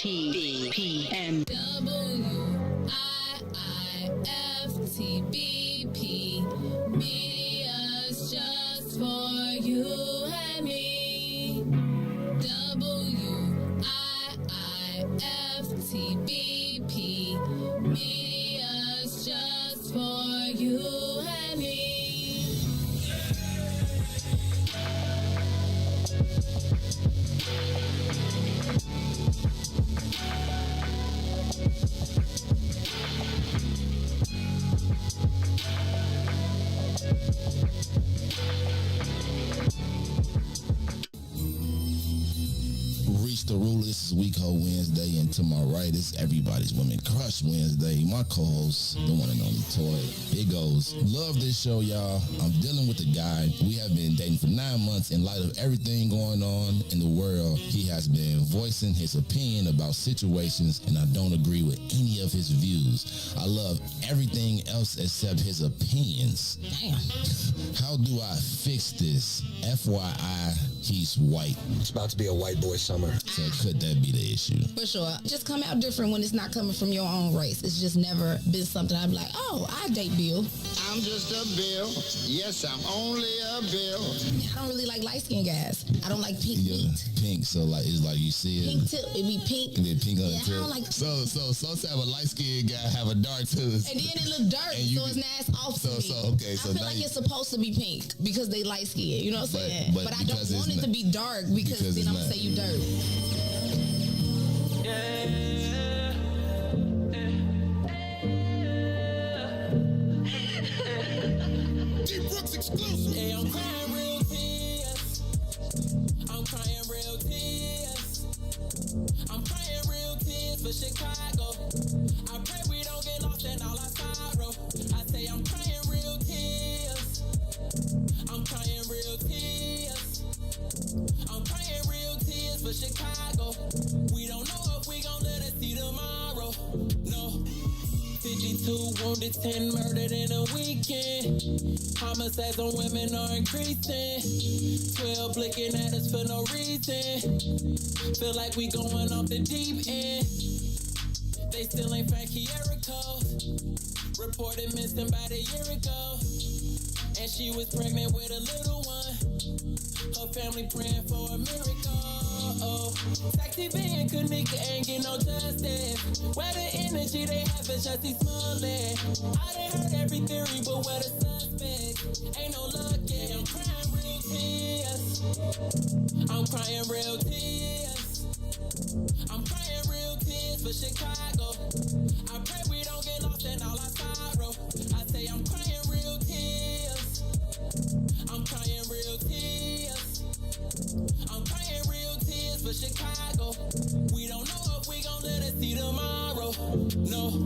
WIIFTBPM. WIIFTBP. Media's just for you and me. WIIFTBP. Media's just for you and me. The rule. This is Week Ho Wednesday, and to my right is Everybody's Women Crush Wednesday. My co-host, the one and only Toy. It goes. Love this show, y'all. I'm dealing with a guy. We have been dating for 9 months. In light of everything going on in the world, he has been voicing his opinion about situations, and I don't agree with any of his views. I love everything else except his opinions. Damn. How do I fix this? FYI, he's white. It's about to be a white boy summer. So could that be the issue? For sure. Just come out different when it's not coming from your own race. It's just never been something I'd be like, oh, I date Bill. I'm just a Bill. Yes, I'm only a Bill. I don't really like light-skinned guys. I don't like pink meat. Pink, so like it's like you see it. Pink tip, it be pink. And then pink on the I tip. don't like. So sometimes a light-skinned guy have a dark tooth. And then it look dark, so it's nasty off to me. Okay, so I feel like it's supposed to be pink because they light-skinned. You know what I'm saying? But I don't want it to be dark because then I'm gonna say you dirt. Hey, I'm crying real tears. I'm crying real tears. I'm crying real tears for Chicago. I pray we don't get lost in all our sorrow. I say I'm crying real tears. I'm crying real tears. I'm crying real tears for Chicago. We don't know if we gon' let us see tomorrow. No. 52 wounded, 10 murdered in a weekend. Homicides on women are increasing. 12 blinking at us for no reason. Feel like we going off the deep end. They still ain't found Kierico. Reported missing about a year ago. And she was pregnant with a little one. Her family praying for a miracle. Sexy being Kanika ain't get no justice. Where the energy they have is just Smollett. I done heard every theory, but where the suspect? Ain't no luck, yeah. I'm crying real tears. I'm crying real tears. I'm crying real tears for Chicago. I pray we don't get lost in all our sorrow. I say I'm crying real tears. I'm crying real tears. I'm crying real tears for Chicago. We don't know if we gon' let us see tomorrow. No.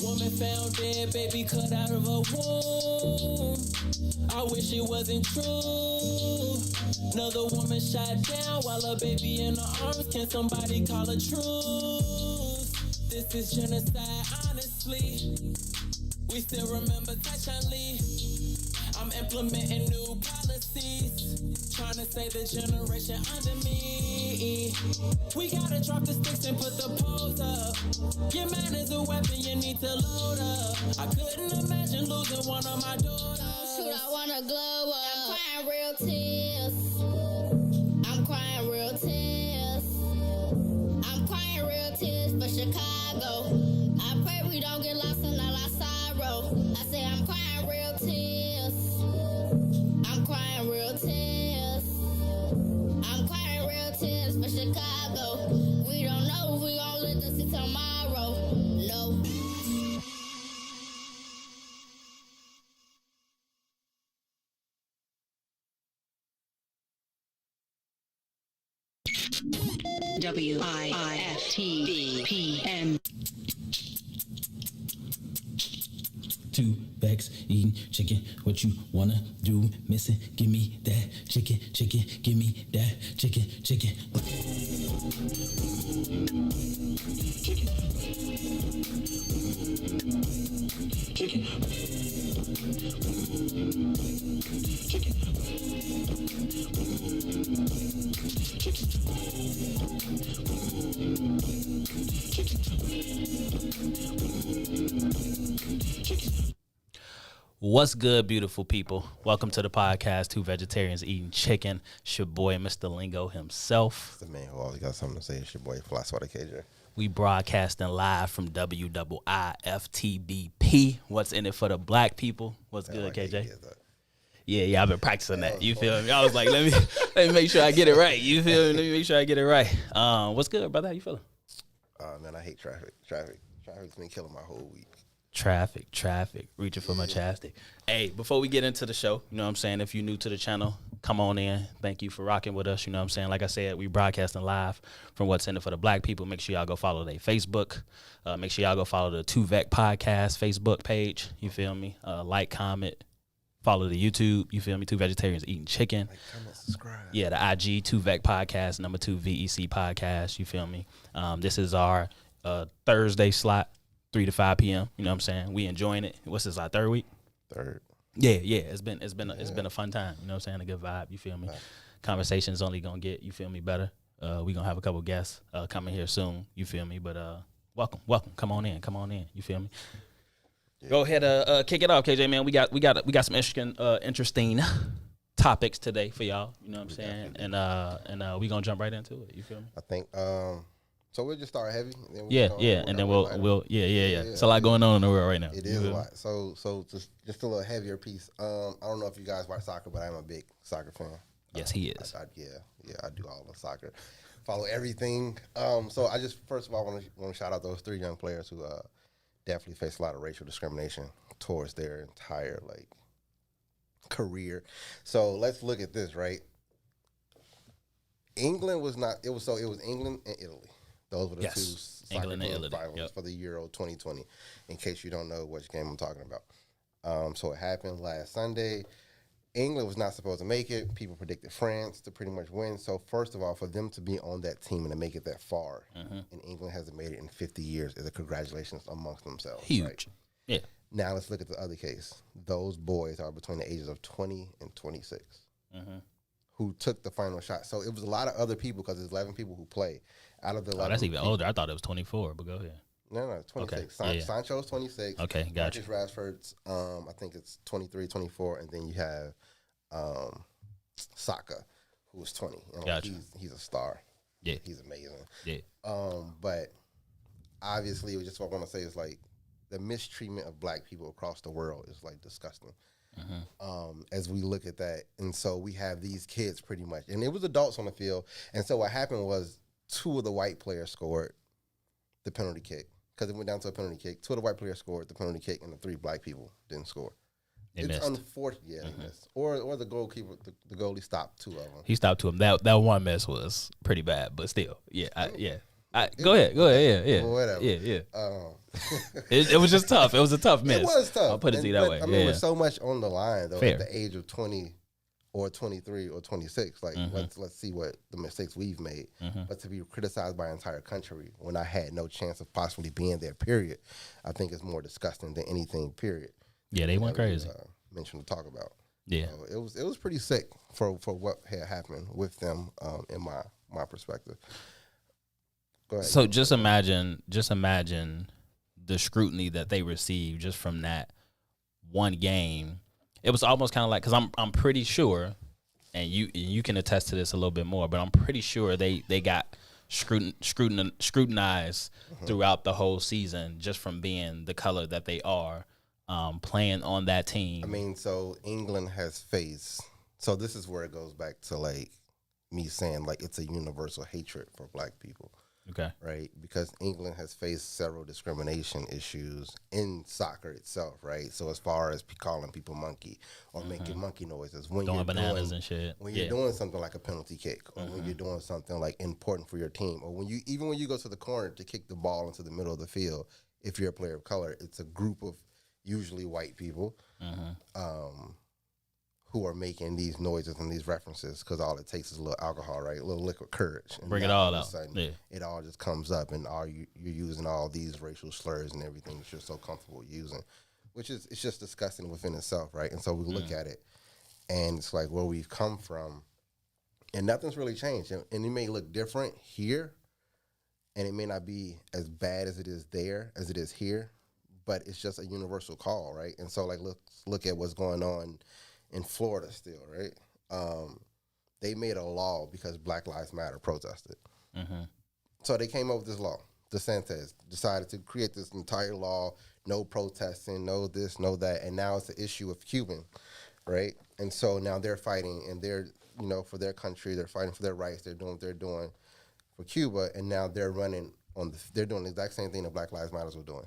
Woman found dead, baby cut out of her womb. I wish it wasn't true. Another woman shot down while her baby in her arms. Can somebody call a truce? This is genocide, honestly. We still remember Tyshawn Lee. I'm implementing new policies, trying to save the generation under me. We gotta drop the sticks and put the poles up. Your man is a weapon, you need to load up. I couldn't imagine losing one of my daughters. Shoot, I wanna glow up. I'm crying real tears. I'm crying real tears. I'm crying real tears for Chicago. I pray we don't get lost in all our sorrow. I say I'm crying real tears. I'm crying real tears. I'm crying real tears for Chicago. We don't know if we gon' live to see tomorrow. No. WIIFTBPM. Two bags eating chicken. What you wanna do? Missing? Give me that chicken, chicken. Give me that chicken, chicken. What's good, beautiful people? Welcome to the podcast, Two Vegetarians Eating Chicken. It's your boy, Mr. Lingo himself. It's the man who always got something to say. It's your boy, Fly Swatter KJ. We broadcasting live from WIIFTBP. What's in it for the black people? What's good, KJ? Yeah, I've been practicing that. You feel me? I was like, let me make sure I get it right. You feel me? Let me make sure I get it right. What's good, brother? How you feeling? Man, I hate traffic. Traffic's been killing my whole week. Traffic, reaching for my chapstick. Hey, before we get into the show, you know what I'm saying? If you're new to the channel, come on in. Thank you for rocking with us. You know what I'm saying? Like I said, we broadcasting live from What's in it for the black people. Make sure y'all go follow their Facebook. Make sure y'all go follow the Two Vec Podcast Facebook page. You feel me? Like, comment, follow the YouTube. You feel me? Two Vegetarians Eating Chicken. Like, comment, subscribe. Yeah, the IG, Two Vec Podcast, number 2 VEC Podcast. You feel me? This is our Thursday slot. 3 to 5 p.m. You know what I'm saying? We enjoying it. What's this, our third week? Third. Yeah. It's been a fun time. You know what I'm saying? A good vibe. You feel me? Right. Conversation's only gonna get, you feel me, better. We gonna have a couple guests coming here soon. You feel me? But welcome. Come on in. You feel me? Yeah. Go ahead, kick it off, KJ, man. We got some interesting topics today for y'all. You know what I'm saying? And we gonna jump right into it. You feel me? I think. So we'll just start heavy. And then and then we'll. It's a lot going on in the world right now. It is a lot. So just a little heavier piece. I don't know if you guys watch soccer, but I'm a big soccer fan. Yes, he is. I do all the soccer. Follow everything. So I just first of all want to shout out those 3 young players who definitely face a lot of racial discrimination towards their entire career. So let's look at this, right? England was not. It was England and Italy. Those were the 2 soccer finals for the Euro 2020, in case you don't know which game I'm talking about. So it happened last Sunday. England was not supposed to make it. People predicted France to pretty much win. So first of all, for them to be on that team and to make it that far, and England hasn't made it in 50 years, is a congratulations amongst themselves. Huge. Right? Yeah. Now let's look at the other case. Those boys are between the ages of 20 and 26. Who took the final shot. So it was a lot of other people because there's 11 people who play. Out of the 11 that's even older. I thought it was 24, but go ahead. No, 26. Okay. Sancho's 26. Okay, gotcha. Marcus Rashford's, I think it's 23, 24, and then you have Saka, who was 20. Gotcha. He's a star. Yeah. He's amazing. Yeah. But obviously, just what I want to say is the mistreatment of black people across the world is disgusting. As we look at that, and so we have these kids pretty much, and it was adults on the field, and so what happened was 2 of the white players scored the penalty kick because it went down to a penalty kick. 2 of the white players scored the penalty kick, and the 3 black people didn't score. It's unfortunate, they missed. Or the goalkeeper, the goalie stopped 2 of them. He stopped 2 of them. That one miss was pretty bad, but still, go ahead, yeah. Well, whatever. Yeah. It was just tough. It was a tough miss. It was tough. I'll put it that way. I mean, with so much on the line, though, Fair. at the age of 20 or 23 or 26, let's see what the mistakes we've made. But to be criticized by an entire country when I had no chance of possibly being there, period, I think is more disgusting than anything, period. Yeah, they went crazy. Mentioned to talk about. Yeah. So it was pretty sick for what had happened with them in my perspective. Go ahead. So just imagine the scrutiny that they received just from that one game. It was almost kind of like, because I'm pretty sure, and you can attest to this a little bit more, but I'm pretty sure they got scrutinized throughout the whole season just from being the color that they are, playing on that team. I mean, so England has faced. So this is where it goes back to me saying it's a universal hatred for black people. Okay. Right? Because England has faced several discrimination issues in soccer itself, right? So as far as calling people monkey or making monkey noises. When throwing you're bananas and shit. When you're doing something like a penalty kick or when you're doing something important for your team or when you go to the corner to kick the ball into the middle of the field, if you're a player of color, it's a group of usually white people who are making these noises and these references because all it takes is a little alcohol, right? A little liquid courage. And bring it all out. It all just comes up and you're using all these racial slurs and everything that you're so comfortable using. which is it's just disgusting within itself, right? And so we look at it, and it's like where we've come from, and nothing's really changed. And it may look different here, and it may not be as bad as it is there as it is here, but it's just a universal call, right? And so like look at what's going on in Florida still, right? They made a law because Black Lives Matter protested. So they came up with this law. DeSantis decided to create this entire law, no protesting, no this, no that, and now it's the issue of Cuban, right? And so now they're fighting, and they're, you know, for their country, they're fighting for their rights, they're doing what they're doing for Cuba, and now they're running they're doing the exact same thing that Black Lives Matter were doing.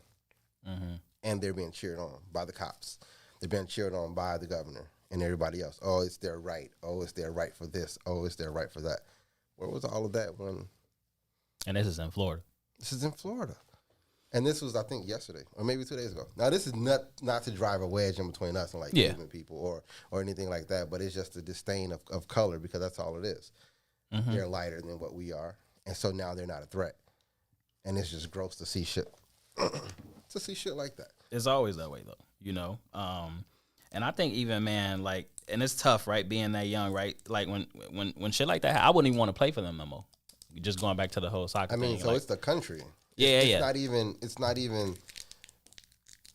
And they're being cheered on by the cops. They're being cheered on by the governor and everybody else. Oh, it's their right. Oh, it's their right for this. Oh, it's their right for that. Where was all of that when? And this is in Florida. This is in Florida. And this was, I think, yesterday or maybe 2 days ago. Now, this is not to drive a wedge in between us and like Cuban people or anything like that, but it's just a disdain of color because that's all it is. They're lighter than what we are. And so now they're not a threat. And it's just gross to see shit. To see shit like that. It's always that way, though, you know? And I think even, man, like, and it's tough, right, being that young, right? Like, when shit like that, I wouldn't even want to play for them no more. Just going back to the whole soccer thing. I mean, so like, it's the country. It's not even.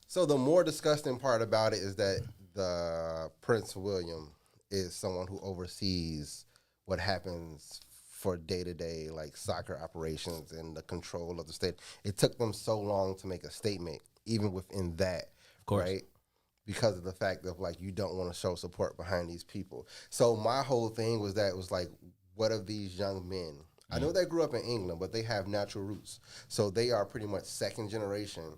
So the more disgusting part about it is that the Prince William is someone who oversees what happens for day-to-day, like, soccer operations and the control of the state. It took them so long to make a statement, even within that, of course. right? Because of the fact of, like, you don't want to show support behind these people. So my whole thing was that it was like, what of these young men? I know they grew up in England, but they have natural roots. So they are pretty much second generation,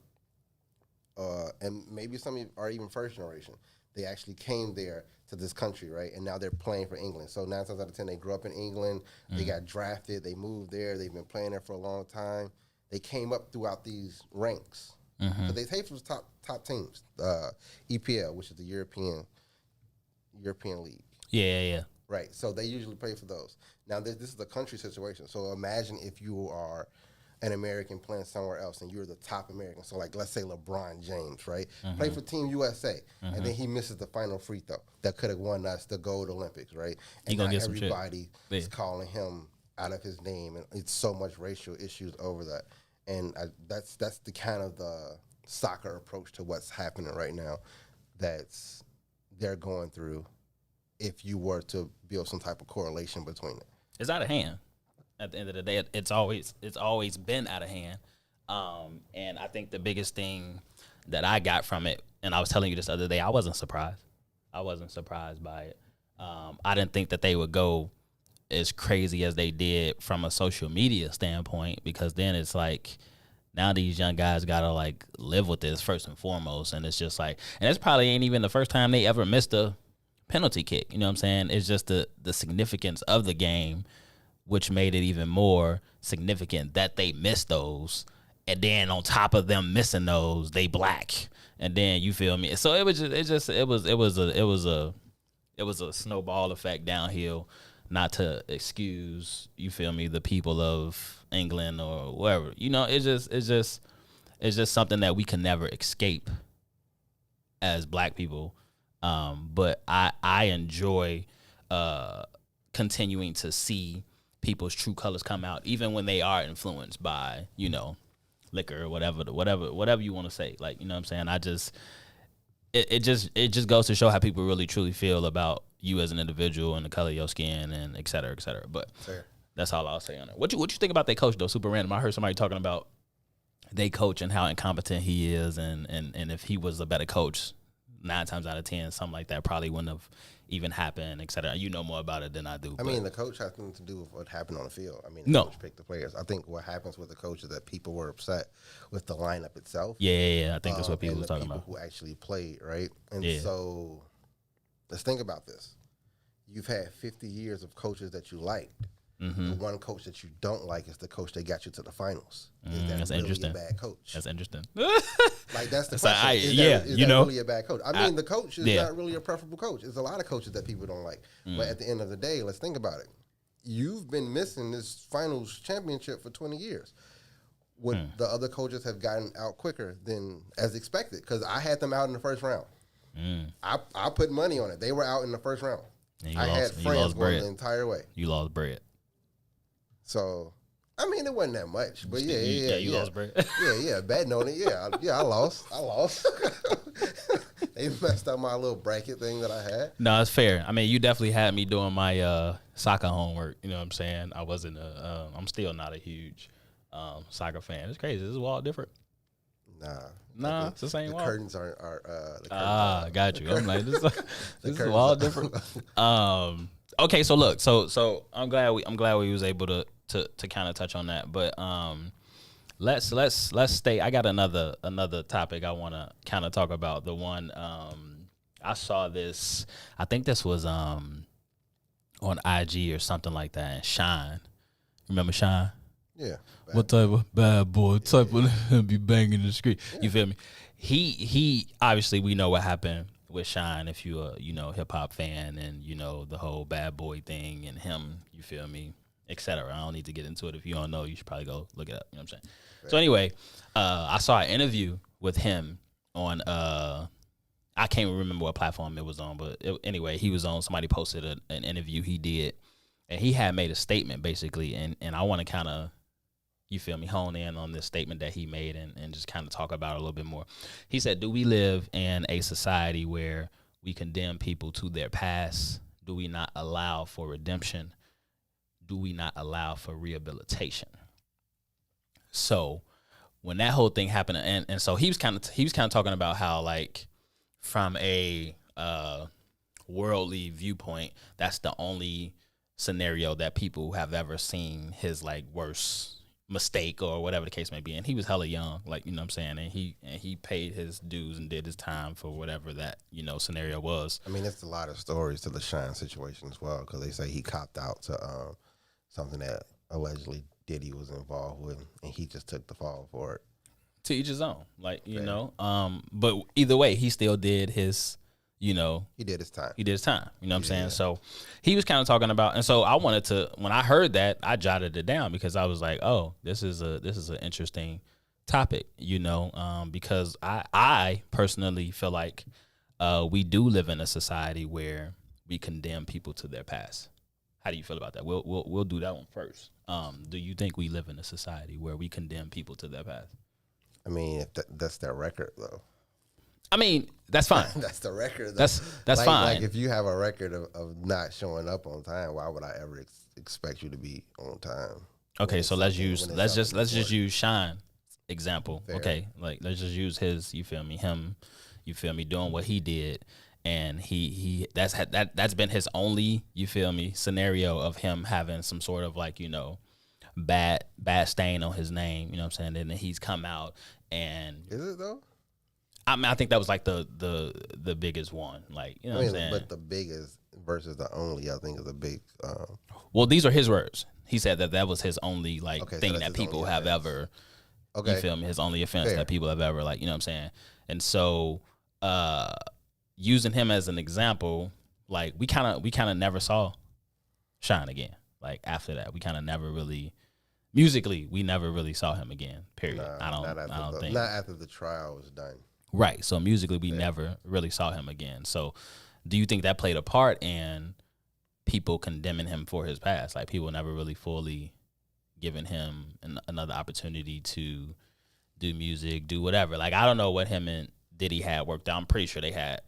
and maybe some are even first generation. They actually came there to this country, right? And now they're playing for England. So 9 times out of 10, they grew up in England. They got drafted. They moved there. They've been playing there for a long time. They came up throughout these ranks. But they played for the top teams. EPL, which is the European League. Yeah. Right. So they usually play for those. Now, this is a country situation. So imagine if you are an American playing somewhere else and you're the top American. So, like, let's say LeBron James, right? Play for Team USA. And then he misses the final free throw that could have won us the gold Olympics, right? And now everybody is calling him out of his name. And it's so much racial issues over that. And that's the kind of the soccer approach to what's happening right now that's they're going through if you were to build some type of correlation between it. It's out of hand. At the end of the day, it's always been out of hand. And I think the biggest thing that I got from it, and I was telling you this other day, I wasn't surprised. I wasn't surprised by it. I didn't think that they would go as crazy as they did from a social media standpoint, because then it's like now these young guys gotta like live with this first and foremost, and it's just like, and it's probably ain't even the first time they ever missed a penalty kick. You know what I'm saying? It's just the significance of the game, which made it even more significant that they missed those, and then on top of them missing those, they black, and then you feel me. So it was a snowball effect downhill. Not to excuse, you feel me, the people of England or wherever. You know, it's just something that we can never escape as black people. But I enjoy continuing to see people's true colors come out, even when they are influenced by, you know, liquor or whatever you want to say. Like, you know what I'm saying? It just goes to show how people really truly feel about you as an individual and the color of your skin and et cetera, et cetera. But that's all I'll say on it. What you think about their coach though? Super random. I heard somebody talking about they coach and how incompetent he is, and if he was a better coach, 9 times out of 10, something like that probably wouldn't have even happened, et cetera. You know more about it than I do. I mean, the coach has nothing to do with what happened on the field. I mean, coach picked the players. I think what happens with the coach is that people were upset with the lineup itself. Yeah. I think that's what people were talking about. Who actually played, right? And so let's think about this. You've had 50 years of coaches that you liked. The one coach that you don't like is the coach that got you to the finals. Is that that's really interesting. a bad coach? That's interesting. Like, that's the question. Is that really a bad coach? I mean, the coach is not really a preferable coach. There's a lot of coaches that people don't like. But at the end of the day, let's think about it. You've been missing this finals championship for 20 years. would the other coaches have gotten out quicker than as expected? Because I had them out in the first round. I put money on it. They were out in the first round. I had friends going the entire way. You lost bread. So, I mean, it wasn't that much, but you lost bread. yeah, betting on it. I lost. They messed up my little bracket thing that I had. No, it's fair. I mean, you definitely had me doing my soccer homework. You know what I'm saying? I wasn't I'm still not a huge soccer fan. It's crazy. This is all different. Nah, it's the same. The curtains are. Got you. I'm like, this is all different. Okay, so look, so I'm glad we was able to kind of touch on that, but let's stay. I got another topic I want to kind of talk about. The one I saw this. I think this was on IG or something like that. And Shine, remember Shine? Yeah. What type of bad boy type of be banging the street? Yeah. You feel me? He obviously, we know what happened with Shine. If you hip hop fan, and the whole bad boy thing and him, you feel me, etc. I don't need to get into it. If you don't know, you should probably go look it up. You know what I'm saying? Right. So anyway, I saw an interview with him on I can't remember what platform it was on, but anyway, he was on. Somebody posted an interview he did, and he had made a statement basically, and I want to kind of, you feel me, hone in on this statement that he made and just kind of talk about it a little bit more. He said, do we live in a society where we condemn people to their past? Do we not allow for redemption? Do we not allow for rehabilitation? So when that whole thing happened, and so he was kind of talking about how, like, from a worldly viewpoint, that's the only scenario that people have ever seen his, like, worst mistake or whatever the case may be. And he was hella young, like, you know what I'm saying, and he paid his dues and did his time for whatever that scenario was. I mean, it's a lot of stories to the Shine situation as well, because they say he copped out to something that allegedly Diddy was involved with, and he just took the fall for it. To each his own, like, but either way, he still did his, he did his time. You know what I'm saying? So he was kind of talking about, and so I wanted to, when I heard that, I jotted it down because I was like, oh, this is an interesting topic, because I personally feel like we do live in a society where we condemn people to their past. How do you feel about that? We'll do that one first. Do you think we live in a society where we condemn people to their past? I mean, if that's their record, though. I mean, that's fine. That's the record. Though. That's fine. Like, if you have a record of not showing up on time, why would I ever expect you to be on time? Okay, so let's just use Shine example. Fair. Okay, like, let's just use his. You feel me? Him. You feel me? Doing what he did, and he that's been his only, you feel me, scenario of him having some sort of, like, bad stain on his name. You know what I'm saying? And then he's come out and. Is it though? I mean, I think that was like the biggest one, like, what I'm saying. But the biggest versus the only, I think, is a big. Well, these are his words. He said that was his only, like, thing that people have ever. Okay. You feel me? His only offense that people have ever, like, you know what I'm saying. And so, using him as an example, like, we kind of never saw Shine again. Like, after that, we kind of never really. Musically, we never really saw him again. Period. I don't think. Not after the trial was done. Right. So musically, we never really saw him again. So, do you think that played a part in people condemning him for his past? Like, people never really fully giving him another opportunity to do music, do whatever. Like, I don't know what him and Diddy had worked out. I'm pretty sure they had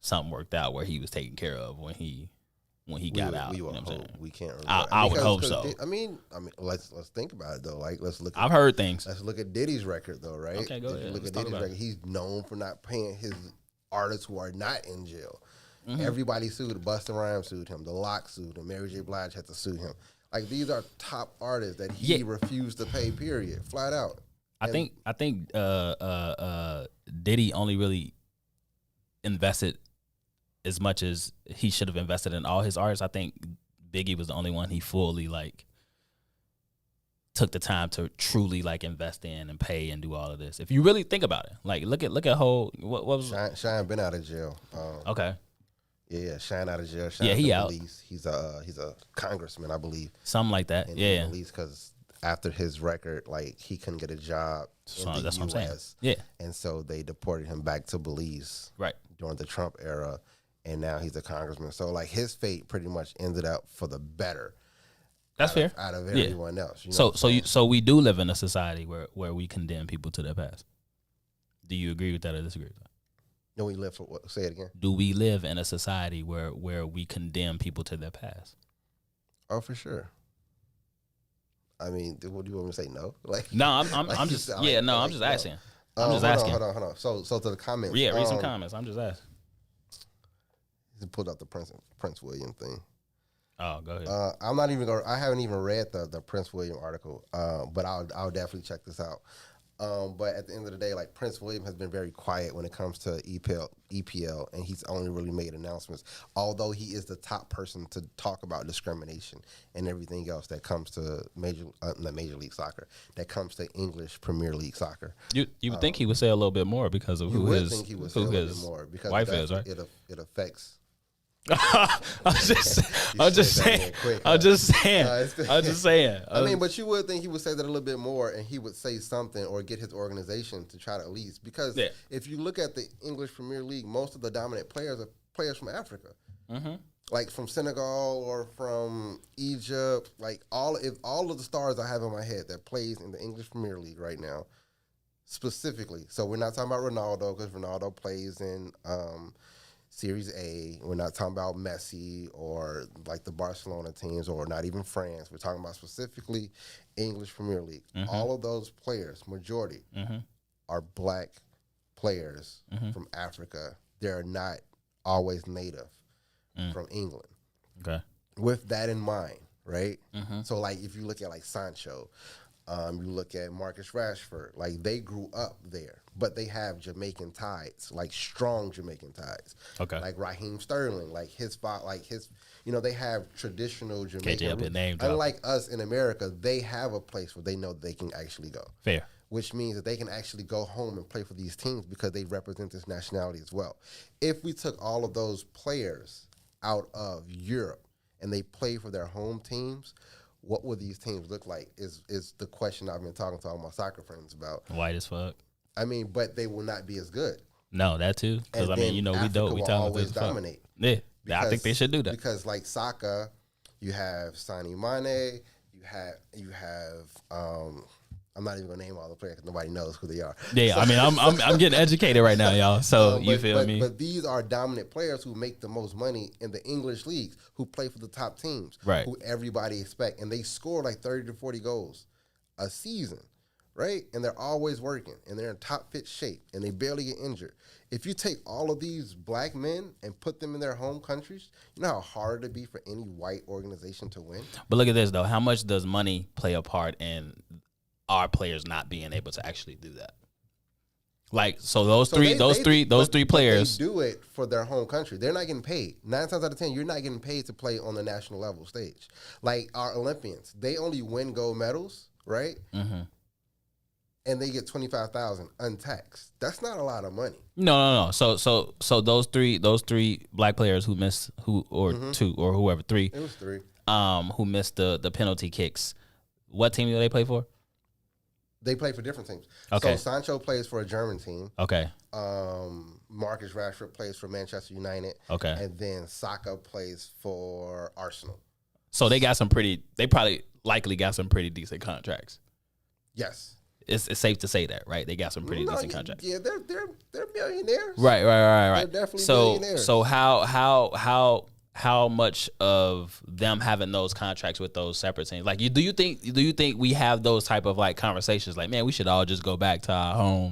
something worked out where he was taken care of when he got out. We can't. Really I would hope so. I mean, let's think about it though. Like, let's look. I've heard things. Let's look at Diddy's record though, right? Okay, go ahead. Look at Diddy's record. He's known for not paying his artists who are not in jail. Mm-hmm. Everybody sued. Busta Rhymes sued him. The Lock sued him. Mary J. Blige had to sue him. Like, these are top artists that he refused to pay. Period. Flat out. I think Diddy only really invested as much as he should have invested in all his artists. I think Biggie was the only one he fully, like, took the time to truly, like, invest in and pay and do all of this. If you really think about it, like, look at whole what was Shine been out of jail. Okay. Yeah, Shine out of jail. Shine he out. He's a congressman, I believe. Something like that. And yeah. Released because after his record, like he couldn't get a job in the that's U.S. what I'm saying. Yeah, and so they deported him back to Belize, right. during the Trump era, and now he's a congressman. So like his fate pretty much ended up for the better. That's fair. Out of everyone else. You So know so we do live in a society where we condemn people to their past. Do you agree with that or disagree with that? No, we live for what? Say it again. Do we live in a society where we condemn people to their past? Oh, for sure. I mean, what do you want me to say? No, like no, I'm like just like, yeah, no, like, I'm just asking. No. I'm just asking. Hold on. So to the comments. Yeah, read some comments. I'm just asking. He pulled out the Prince William thing. Oh, go ahead. I'm not even I haven't even read the Prince William article, but I'll definitely check this out. But at the end of the day, like Prince William has been very quiet when it comes to EPL, and he's only really made announcements. Although he is the top person to talk about discrimination and everything else that comes to not Major League Soccer, that comes to English Premier League soccer. You would think he would say a little bit more because of who his wife is, right? It affects. I'm just saying. I mean, but you would think he would say that a little bit more, and he would say something or get his organization to try to at least, because if you look at the English Premier League, most of the dominant players are players from Africa, like from Senegal or from Egypt. Like all of the stars I have in my head that plays in the English Premier League right now, specifically. So we're not talking about Ronaldo, because Ronaldo plays in Series A. We're not talking about Messi or like the Barcelona teams, or not even France. We're talking about specifically English Premier League. All of those players, majority, are black players from Africa. They're not always native from England. Okay. With that in mind, right? So like if you look at like Sancho, you look at Marcus Rashford, like they grew up there, but they have Jamaican ties, like strong Jamaican ties. Okay. Like Raheem Sterling, like his, they have traditional Jamaican roots. Name drop. Unlike us in America, they have a place where they know they can actually go. Fair. Which means that they can actually go home and play for these teams because they represent this nationality as well. If we took all of those players out of Europe and they play for their home teams, what would these teams look like is the question I've been talking to all my soccer friends about. White as fuck. I mean, but they will not be as good. No, that too. Because I mean, Africa we dope. We talk always dominate. Yeah, I think they should do that. Because like soccer, you have Sadio Mane, you have I'm not even gonna name all the players because nobody knows who they are. Yeah, so, I mean, I'm getting educated right now, y'all. So you feel me? But these are dominant players who make the most money in the English leagues, who play for the top teams, right? Who everybody expect, and they score like 30 to 40 goals a season, right? And they're always working, and they're in top fit shape, and they barely get injured. If you take all of these black men and put them in their home countries, you know how hard it'd be for any white organization to win. But look at this though. How much does money play a part in our players not being able to actually do that? Like, so those three players they do it for their home country. They're not getting paid. 9 times out of 10, you're not getting paid to play on the national level stage. Like our Olympians, they only win gold medals, right? And they get $25,000 untaxed. That's not a lot of money. No. So those three black players who missed two or whoever three. It was 3. Who missed the penalty kicks. What team do they play for? They play for different teams. Okay. So Sancho plays for a German team. Okay. Marcus Rashford plays for Manchester United. Okay. And then Saka plays for Arsenal. So they probably likely got some pretty decent contracts. Yes. It's safe to say that, right? They got some pretty decent contracts. Yeah, they're millionaires. Right. They're definitely millionaires. So how much of them having those contracts with those separate teams? Like, do you think we have those type of like conversations? Like, man, we should all just go back to our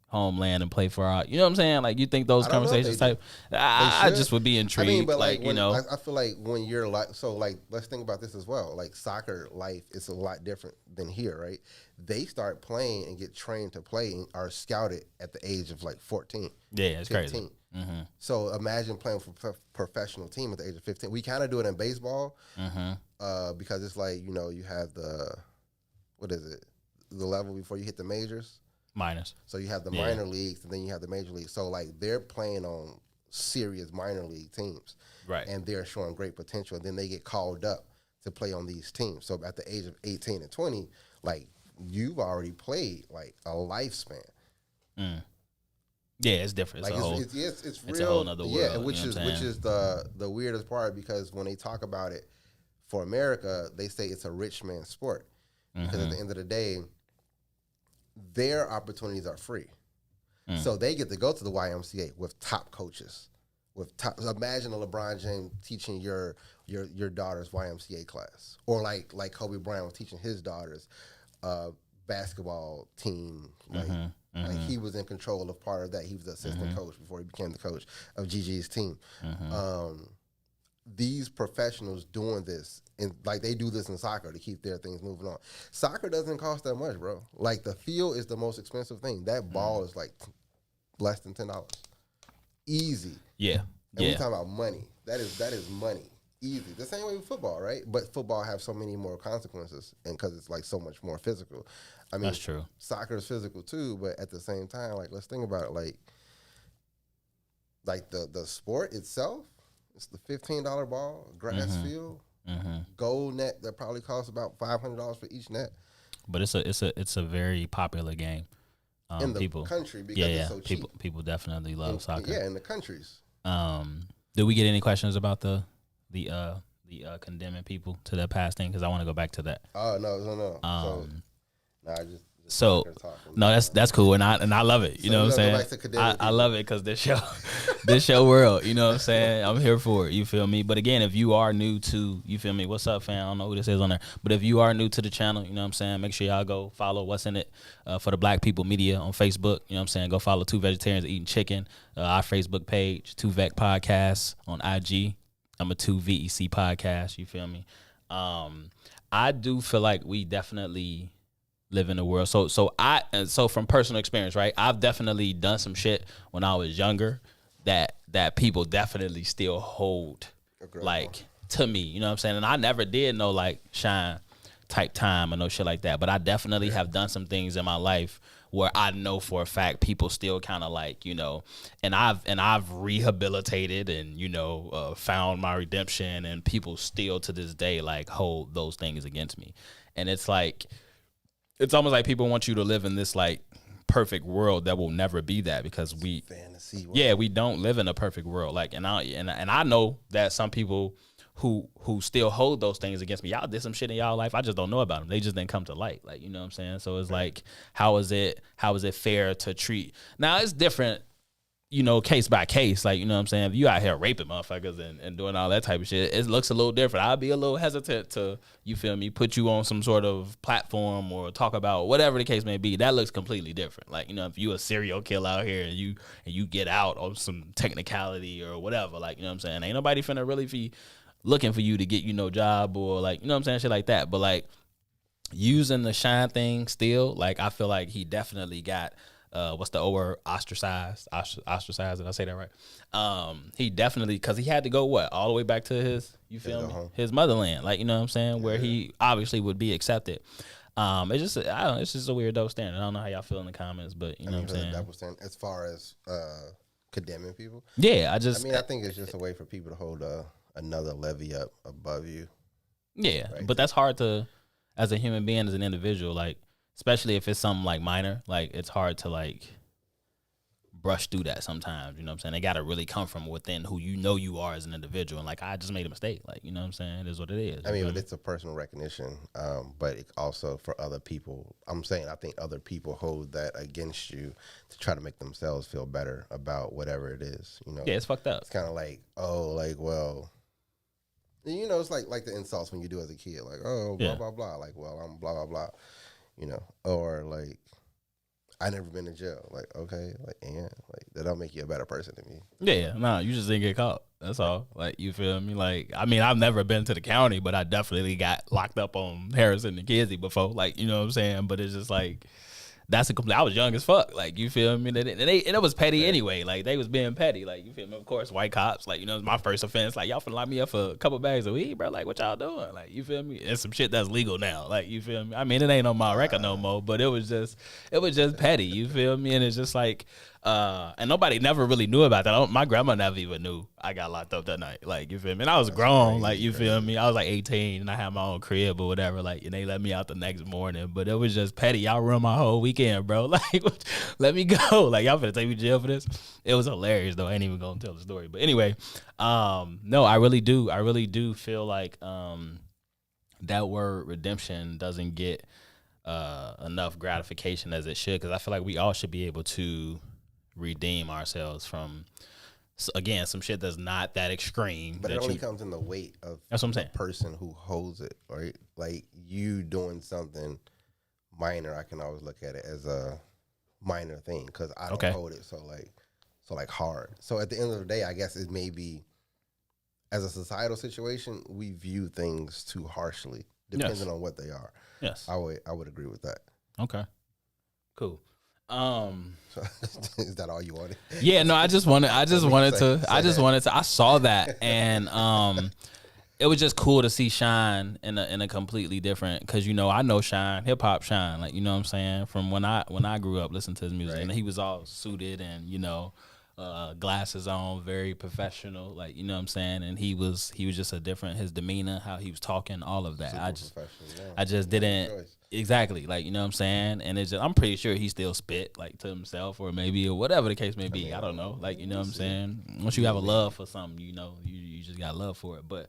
homeland and play for our. You know what I'm saying? Like, you think those conversations type? I just would be intrigued. I mean, but like I feel like when you're like, so like, let's think about this as well. Like, soccer life is a lot different than here, right? They start playing and get trained to play and are scouted at the age of like 14. Yeah, it's 15. Crazy. So imagine playing for a professional team at the age of 15. We kind of do it in baseball because it's like, you know, you have the level before you hit the majors. Minors. So you have the minor leagues and then you have the major leagues. So like they're playing on serious minor league teams. Right. And they're showing great potential. And then they get called up to play on these teams. So at the age of 18 and 20, like you've already played like a lifespan. Yeah, it's different. It's it's real. It's a whole nother world. Yeah, which is the weirdest part, because when they talk about it for America, they say it's a rich man's sport. Because at the end of the day, their opportunities are free. So they get to go to the YMCA with top coaches. Imagine a LeBron James teaching your daughter's YMCA class, or like Kobe Bryant was teaching his daughter's basketball team. Like he was in control of part of that. He was the assistant coach before he became the coach of Gigi's team. These professionals doing this, and like they do this in soccer to keep their things moving on. Soccer doesn't cost that much, bro. Like the field is the most expensive thing. That ball is like less than $10. Easy. Yeah. And we talking about money. That is money. Easy. The same way with football, right? But football have so many more consequences, and because it's like so much more physical. I mean, that's true. Soccer is physical too, but at the same time, like let's think about it. Like the sport itself, it's the $15 ball, grass field, gold net that probably costs about $500 for each net. But it's a very popular game in the country because it's so cheap. People definitely love soccer. Yeah, in the countries. Did we get any questions about the condemning people to their past thing? Because I want to go back to that. Oh no. That's cool, and I love it. You know what I'm saying? I love it because this show world. You know what I'm saying? I'm here for it. You feel me? But again, if you are new to, you feel me? What's up, fam? I don't know who this is on there, but if you are new to the channel, you know what I'm saying? Make sure y'all go follow What's in It for the Black People Media on Facebook. You know what I'm saying? Go follow Two Vegetarians Eating Chicken, our Facebook page, Two Vec Podcasts on IG. I'm a 2VEC podcast. You feel me? I do feel like we definitely live in the world. So from personal experience, right? I've definitely done some shit when I was younger that people definitely still hold like to me, you know what I'm saying? And I never did no like shine type time or no shit like that, but I definitely have done some things in my life where I know for a fact people still kind of like, you know, and I've rehabilitated and, you know, found my redemption, and people still to this day like hold those things against me. And it's like, it's almost like people want you to live in this like perfect world that will never be that, because we fantasy world. Yeah, we don't live in a perfect world. Like, and I know that some people who still hold those things against me, y'all did some shit in y'all life, I just don't know about them. They just didn't come to light. Like, you know what I'm saying? So it's like, how is it fair to treat? Now it's different, you know, case by case. Like, you know what I'm saying? If you out here raping motherfuckers and doing all that type of shit, it looks a little different. I'll be a little hesitant to, you feel me, put you on some sort of platform or talk about whatever the case may be. That looks completely different. Like, you know, if you a serial killer out here and you get out on some technicality or whatever, like, you know what I'm saying? Ain't nobody finna really be looking for you to get you no job or like, you know what I'm saying, shit like that. But like using the shine thing still, like I feel like he definitely got what's the word? Ostracized. Did I say that right? He definitely, because he had to go all the way back to his, you feel me, his motherland. Like, you know what I'm saying, where he obviously would be accepted. It's just, I don't know, it's just a weird double standard. I don't know how y'all feel in the comments, but you know what I'm saying. Double standard as far as condemning people. Yeah, I think it's just a way for people to hold another levy up above you. Yeah, right? But that's hard to, as a human being, as an individual, like. Especially if it's something like minor, like it's hard to like brush through that sometimes, you know what I'm saying? They got to really come from within who you know you are as an individual. And like, I just made a mistake. Like, you know what I'm saying? It is what it is. I mean, but it's a personal recognition, but it also for other people. I'm saying I think other people hold that against you to try to make themselves feel better about whatever it is, you know? Yeah, it's fucked up. It's kind of like, oh, like, well, you know, it's like the insults when you do as a kid. Like, oh, blah, blah, blah. Like, well, I'm blah, blah, blah. You know, or like, I never been to jail. Like, okay, like, and like that don't make you a better person to me. Yeah, no, you just didn't get caught. That's all. Like, you feel me? Like, I mean, I've never been to the county, but I definitely got locked up on Harrison and Kizzy before. Like, you know what I'm saying? But it's just like, that's a complete. I was young as fuck. Like, you feel me? And it was petty anyway. Like, they was being petty. Like, you feel me? Of course, white cops. Like, you know, it was my first offense. Like, y'all finna lock me up for a couple bags of weed, bro. Like, what y'all doing? Like, you feel me? It's some shit that's legal now. Like, you feel me? I mean, it ain't on my record no more. But it was just petty. You feel me? And it's just like, And nobody never really knew about that. My grandma never even knew I got locked up that night. Like, you feel me? And I was grown, crazy, like, you feel me? I was like 18 and I had my own crib or whatever. Like, and they let me out the next morning. But it was just petty. Y'all ruined my whole weekend, bro. Like, let me go. Like, y'all finna take me to jail for this? It was hilarious, though. I ain't even gonna tell the story. But anyway, no, I really do. I really do feel like that word redemption doesn't get enough gratification as it should, because I feel like we all should be able to redeem ourselves from, again, some shit that's not that extreme. But it only comes in the weight of that's what I'm saying. The person who holds it, right? Like, you doing something minor, I can always look at it as a minor thing because I don't hold it so hard. So at the end of the day, I guess it may be, as a societal situation, we view things too harshly, depending on what they are. Yes, I would agree with that. Okay, cool. Is that all you wanted? Yeah, no, I saw that, and it was just cool to see Shine in a completely different, because I know Shine, hip hop Shine, like, you know what I'm saying, from when I grew up listening to his music, and he was all suited and glasses on, very professional, like, you know what I'm saying, and he was just a different, his demeanor, how he was talking, all of that. I just didn't exactly, like, you know what I'm saying, and it's just, I'm pretty sure he still spit like to himself, or maybe, or whatever the case may be. I don't know, like, you know what I'm saying. Once you have a love for something, you just got love for it. But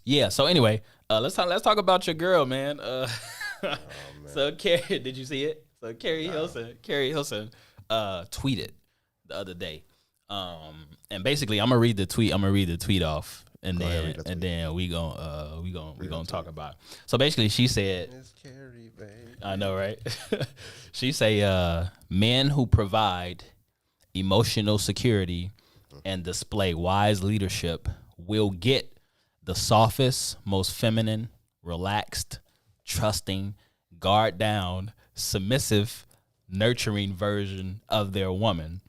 yeah. So anyway, let's talk about your girl, man. Man. So Carrie, did you see it? So Carrie Hilson tweeted the other day, and basically I'm gonna read the tweet off, and then we gonna talk about it. So basically she said, Miss Carrie, babe. I know, right? She say, men who provide emotional security and display wise leadership will get the softest, most feminine, relaxed, trusting, guard down, submissive, nurturing version of their woman.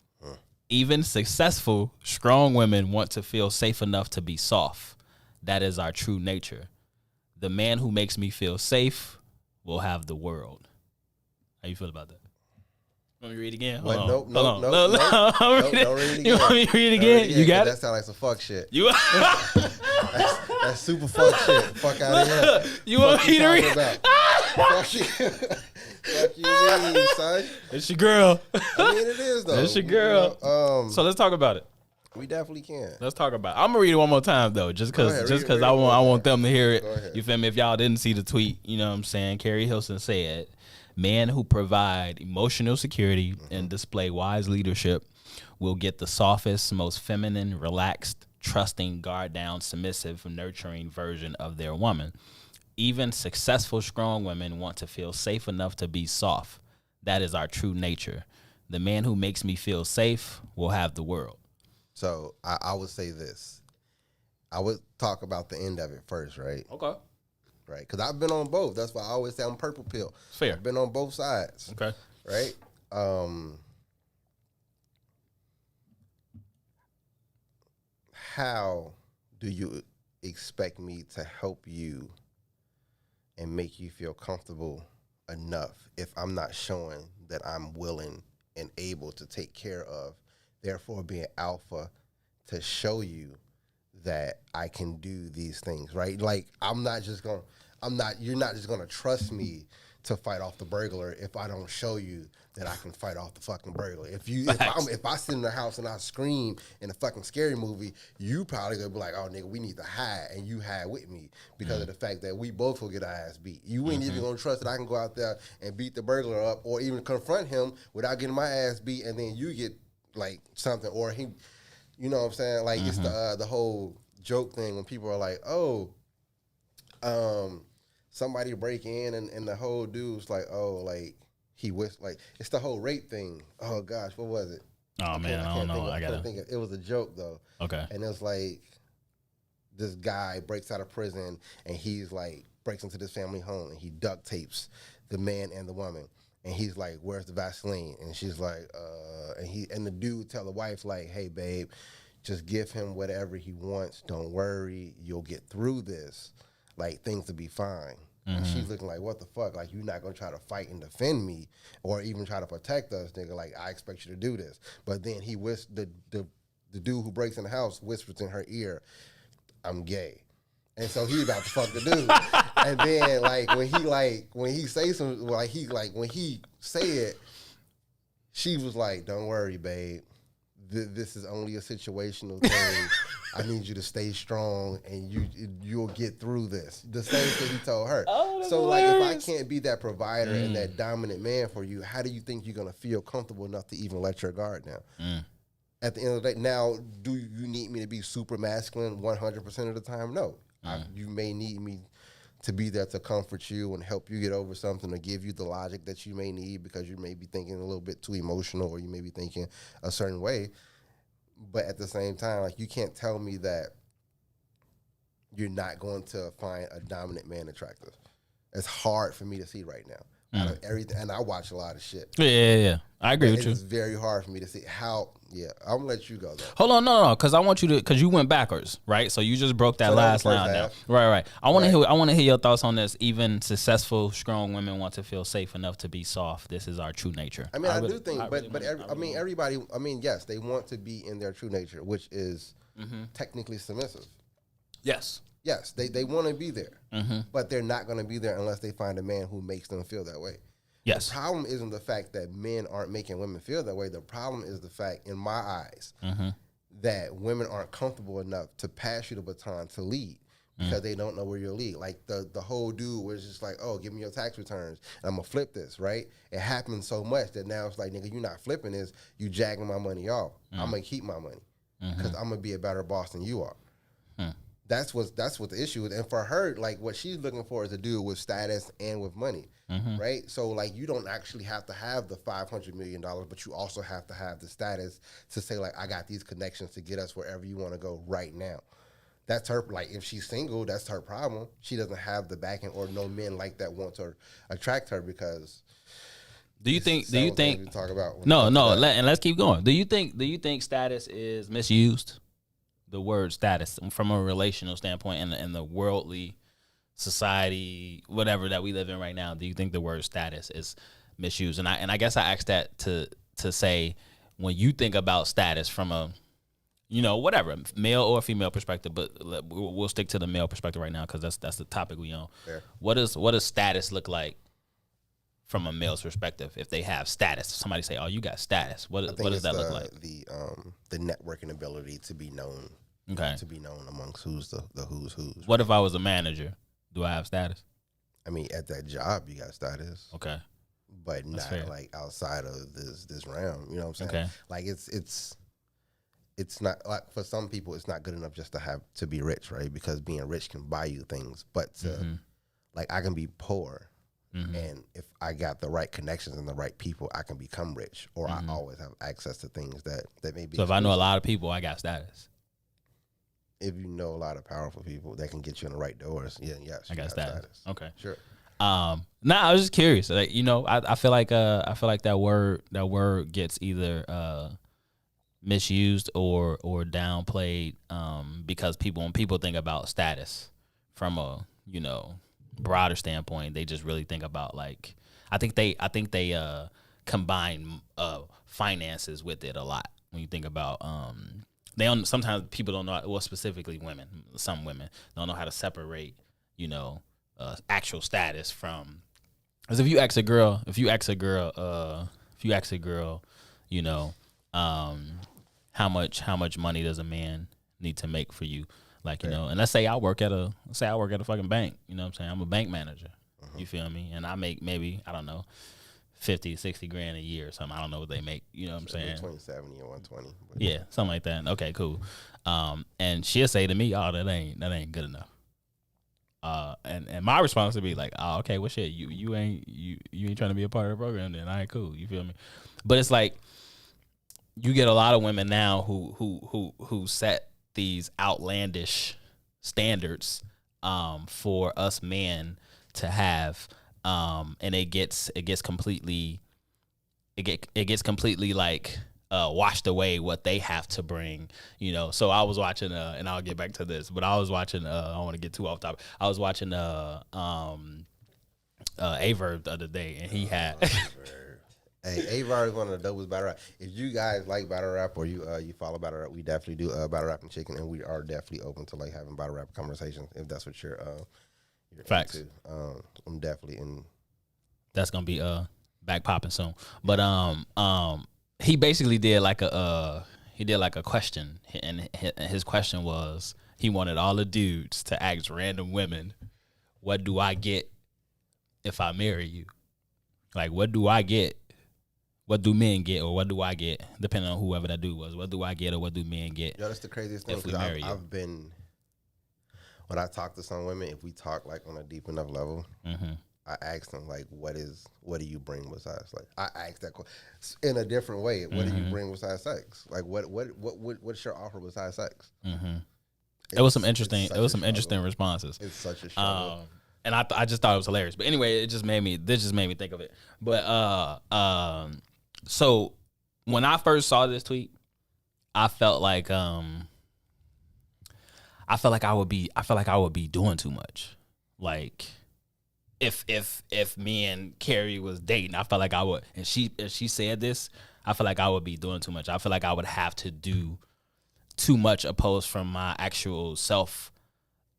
Even successful, strong women want to feel safe enough to be soft. That is our true nature. The man who makes me feel safe will have the world. How you feel about that? Want me to read it again? Nope. Don't read it again. You want me to read it again? You got it? That sounds like some fuck shit. That's super fuck shit. Fuck out of here. You want me to read it? Fuck you. Fuck you, mean, son. It's your girl. I mean, it is, though. It's your girl. So let's talk about it. We definitely can. Let's talk about it. I'm going to read it one more time, though, just because I want them to hear it. You feel me? If y'all didn't see the tweet, you know what I'm saying? Carrie Hilson said, men who provide emotional security and display wise leadership will get the softest, most feminine, relaxed, trusting, guard down, submissive, nurturing version of their woman. Even successful, strong women want to feel safe enough to be soft. That is our true nature. The man who makes me feel safe will have the world. So I would say this. I would talk about the end of it first, right? Okay. Right, because I've been on both. That's why I always say I'm purple pill. Fair. I've been on both sides. Okay. Right? How do you expect me to help you and make you feel comfortable enough if I'm not showing that I'm willing and able to take care of, therefore being alpha to show you that I can do these things, right? Like, you're not just gonna trust me to fight off the burglar if I don't show you that I can fight off the fucking burglar. If I sit in the house and I scream in a fucking scary movie, you probably gonna be like, oh nigga, we need to hide, and you hide with me because of the fact that we both will get our ass beat. You ain't even gonna trust that I can go out there and beat the burglar up or even confront him without getting my ass beat, and then you get like something, or he, you know what I'm saying? Like it's the whole joke thing when people are like, oh, somebody break in and the whole dude's like, oh, like he was like, it's the whole rape thing. Oh gosh, what was it? Oh man, I don't know. I gotta think. It was a joke though. Okay. And it's like this guy breaks out of prison and he's like breaks into this family home and he duct tapes the man and the woman. And he's like, where's the Vaseline? And she's like, and the dude tell the wife like, hey babe, just give him whatever he wants. Don't worry, you'll get through this. Like, things will be fine. And she's looking like, what the fuck? Like, you're not going to try to fight and defend me or even try to protect us, nigga. Like, I expect you to do this. But then the dude who breaks in the house whispers in her ear, I'm gay. And so he about to fuck the dude. And then, when he say something, when he say it, she was like, don't worry, babe. This is only a situational thing. I need you to stay strong, and you'll get through this. The same thing he told her. Oh, so, if I can't be that provider and that dominant man for you, how do you think you're going to feel comfortable enough to even let your guard down? At the end of the day, now, do you need me to be super masculine 100% of the time? No. You may need me to be there to comfort you and help you get over something or give you the logic that you may need because you may be thinking a little bit too emotional or you may be thinking a certain way. But at the same time, like, you can't tell me that you're not going to find a dominant man attractive. It's hard for me to see right now. Out of everything, and I watch a lot of shit. Yeah. I agree with you. It's very hard for me to see how. Yeah, I'm gonna let you go though. Hold on, no, because I want you to, because you went backwards, right? So you just broke that last line down. Right. I want to hear your thoughts on this. Even successful, strong women want to feel safe enough to be soft. This is our true nature. I mean, I do think, everybody. I mean, yes, they want to be in their true nature, which is technically submissive. Yes, they want to be there, but they're not going to be there unless they find a man who makes them feel that way. Yes. The problem isn't the fact that men aren't making women feel that way. The problem is the fact, in my eyes, that women aren't comfortable enough to pass you the baton to lead because they don't know where you'll lead. Like the whole dude was just like, oh, give me your tax returns and I'm going to flip this, right? It happens so much that now it's like, nigga, you're not flipping this. You jagging my money off. I'm going to keep my money because I'm going to be a better boss than you are. That's what the issue is. And for her, like, what she's looking for is a dude with status and with money, right? So, like, you don't actually have to have the $500 million, but you also have to have the status to say, like, I got these connections to get us wherever you want to go right now. That's her, like, if she's single, that's her problem. She doesn't have the backing or no men like that want to attract her because... Do you think talk about and let's keep going. Do you think status is misused? The word status from a relational standpoint and the worldly society, whatever that we live in right now, do you think the word status is misused? And I guess I asked that to say, when you think about status from a, whatever, male or female perspective, but we'll stick to the male perspective right now because that's the topic we on. Fair. What does status look like from a male's perspective? If they have status, somebody say, "Oh, you got status." What does that look like? The networking ability to be known. Okay. To be known amongst who's the who's. What if I was a manager? Do I have status? I mean, at that job, you got status. Okay. But that's not fair. Like outside of this realm. You know what I'm saying? Okay. Like it's not, like, for some people it's not good enough just to be rich, right? Because being rich can buy you things, but like, I can be poor. And if I got the right connections and the right people, I can become rich, or I always have access to things that may be. So if I know a lot of people, I got status. If you know a lot of powerful people that can get you in the right doors, yes, I got status. Okay, sure. I was just curious. Like, I feel like that word gets either misused or downplayed because when people think about status from a broader standpoint, they just really think about, like, I think they combine finances with it a lot. When you think about sometimes people don't know, well, specifically women, some women don't know how to separate actual status from, because if you ask a girl how much money does a man need to make for you? Like, and let's say I work at a fucking bank, you know what I'm saying? I'm a bank manager. You feel me? And I make maybe, I don't know, 50, 60 grand a year or something. I don't know what they make, you know what I'm saying? Between 70 and 120. Yeah, something like that. Okay, cool. And she'll say to me, "Oh, that ain't good enough." And my response would be like, "Oh, okay, well, shit, you ain't trying to be a part of the program, then all right, cool." You feel me? But it's like, you get a lot of women now who set these outlandish standards for us men to have, and it gets completely like washed away what they have to bring, So I was watching and I'll get back to this, but I was watching I don't want to get too off topic. I was watching Averb the other day, and he had. Hey, Avar is one of the dopest battle rap. If you guys like battle rap or you follow battle rap, we definitely do battle rap and chicken, and we are definitely open to like having battle rap conversations if that's what you're Facts. into. I'm definitely in. That's gonna be back popping soon. But he basically did like a question, and his question was he wanted all the dudes to ask random women, "What do I get if I marry you?" Like, what do I get? What do men get, or what do I get? Depending on whoever that dude was, what do I get, or what do men get? Yo, that's the craziest thing. Because I've been, when I talk to some women, if we talk like on a deep enough level, I ask them like, what do you bring besides, like, I ask that question in a different way. What do you bring besides sex? Like, what's your offer besides sex? It was some interesting responses. It's such a struggle. And I just thought it was hilarious. But anyway, this just made me think of it. But so when I first saw this tweet, I felt like I would be doing too much. Like if me and Carrie was dating, I felt like I would, and if she said this, I feel like I would be doing too much. I feel like I would have to do too much opposed from my actual self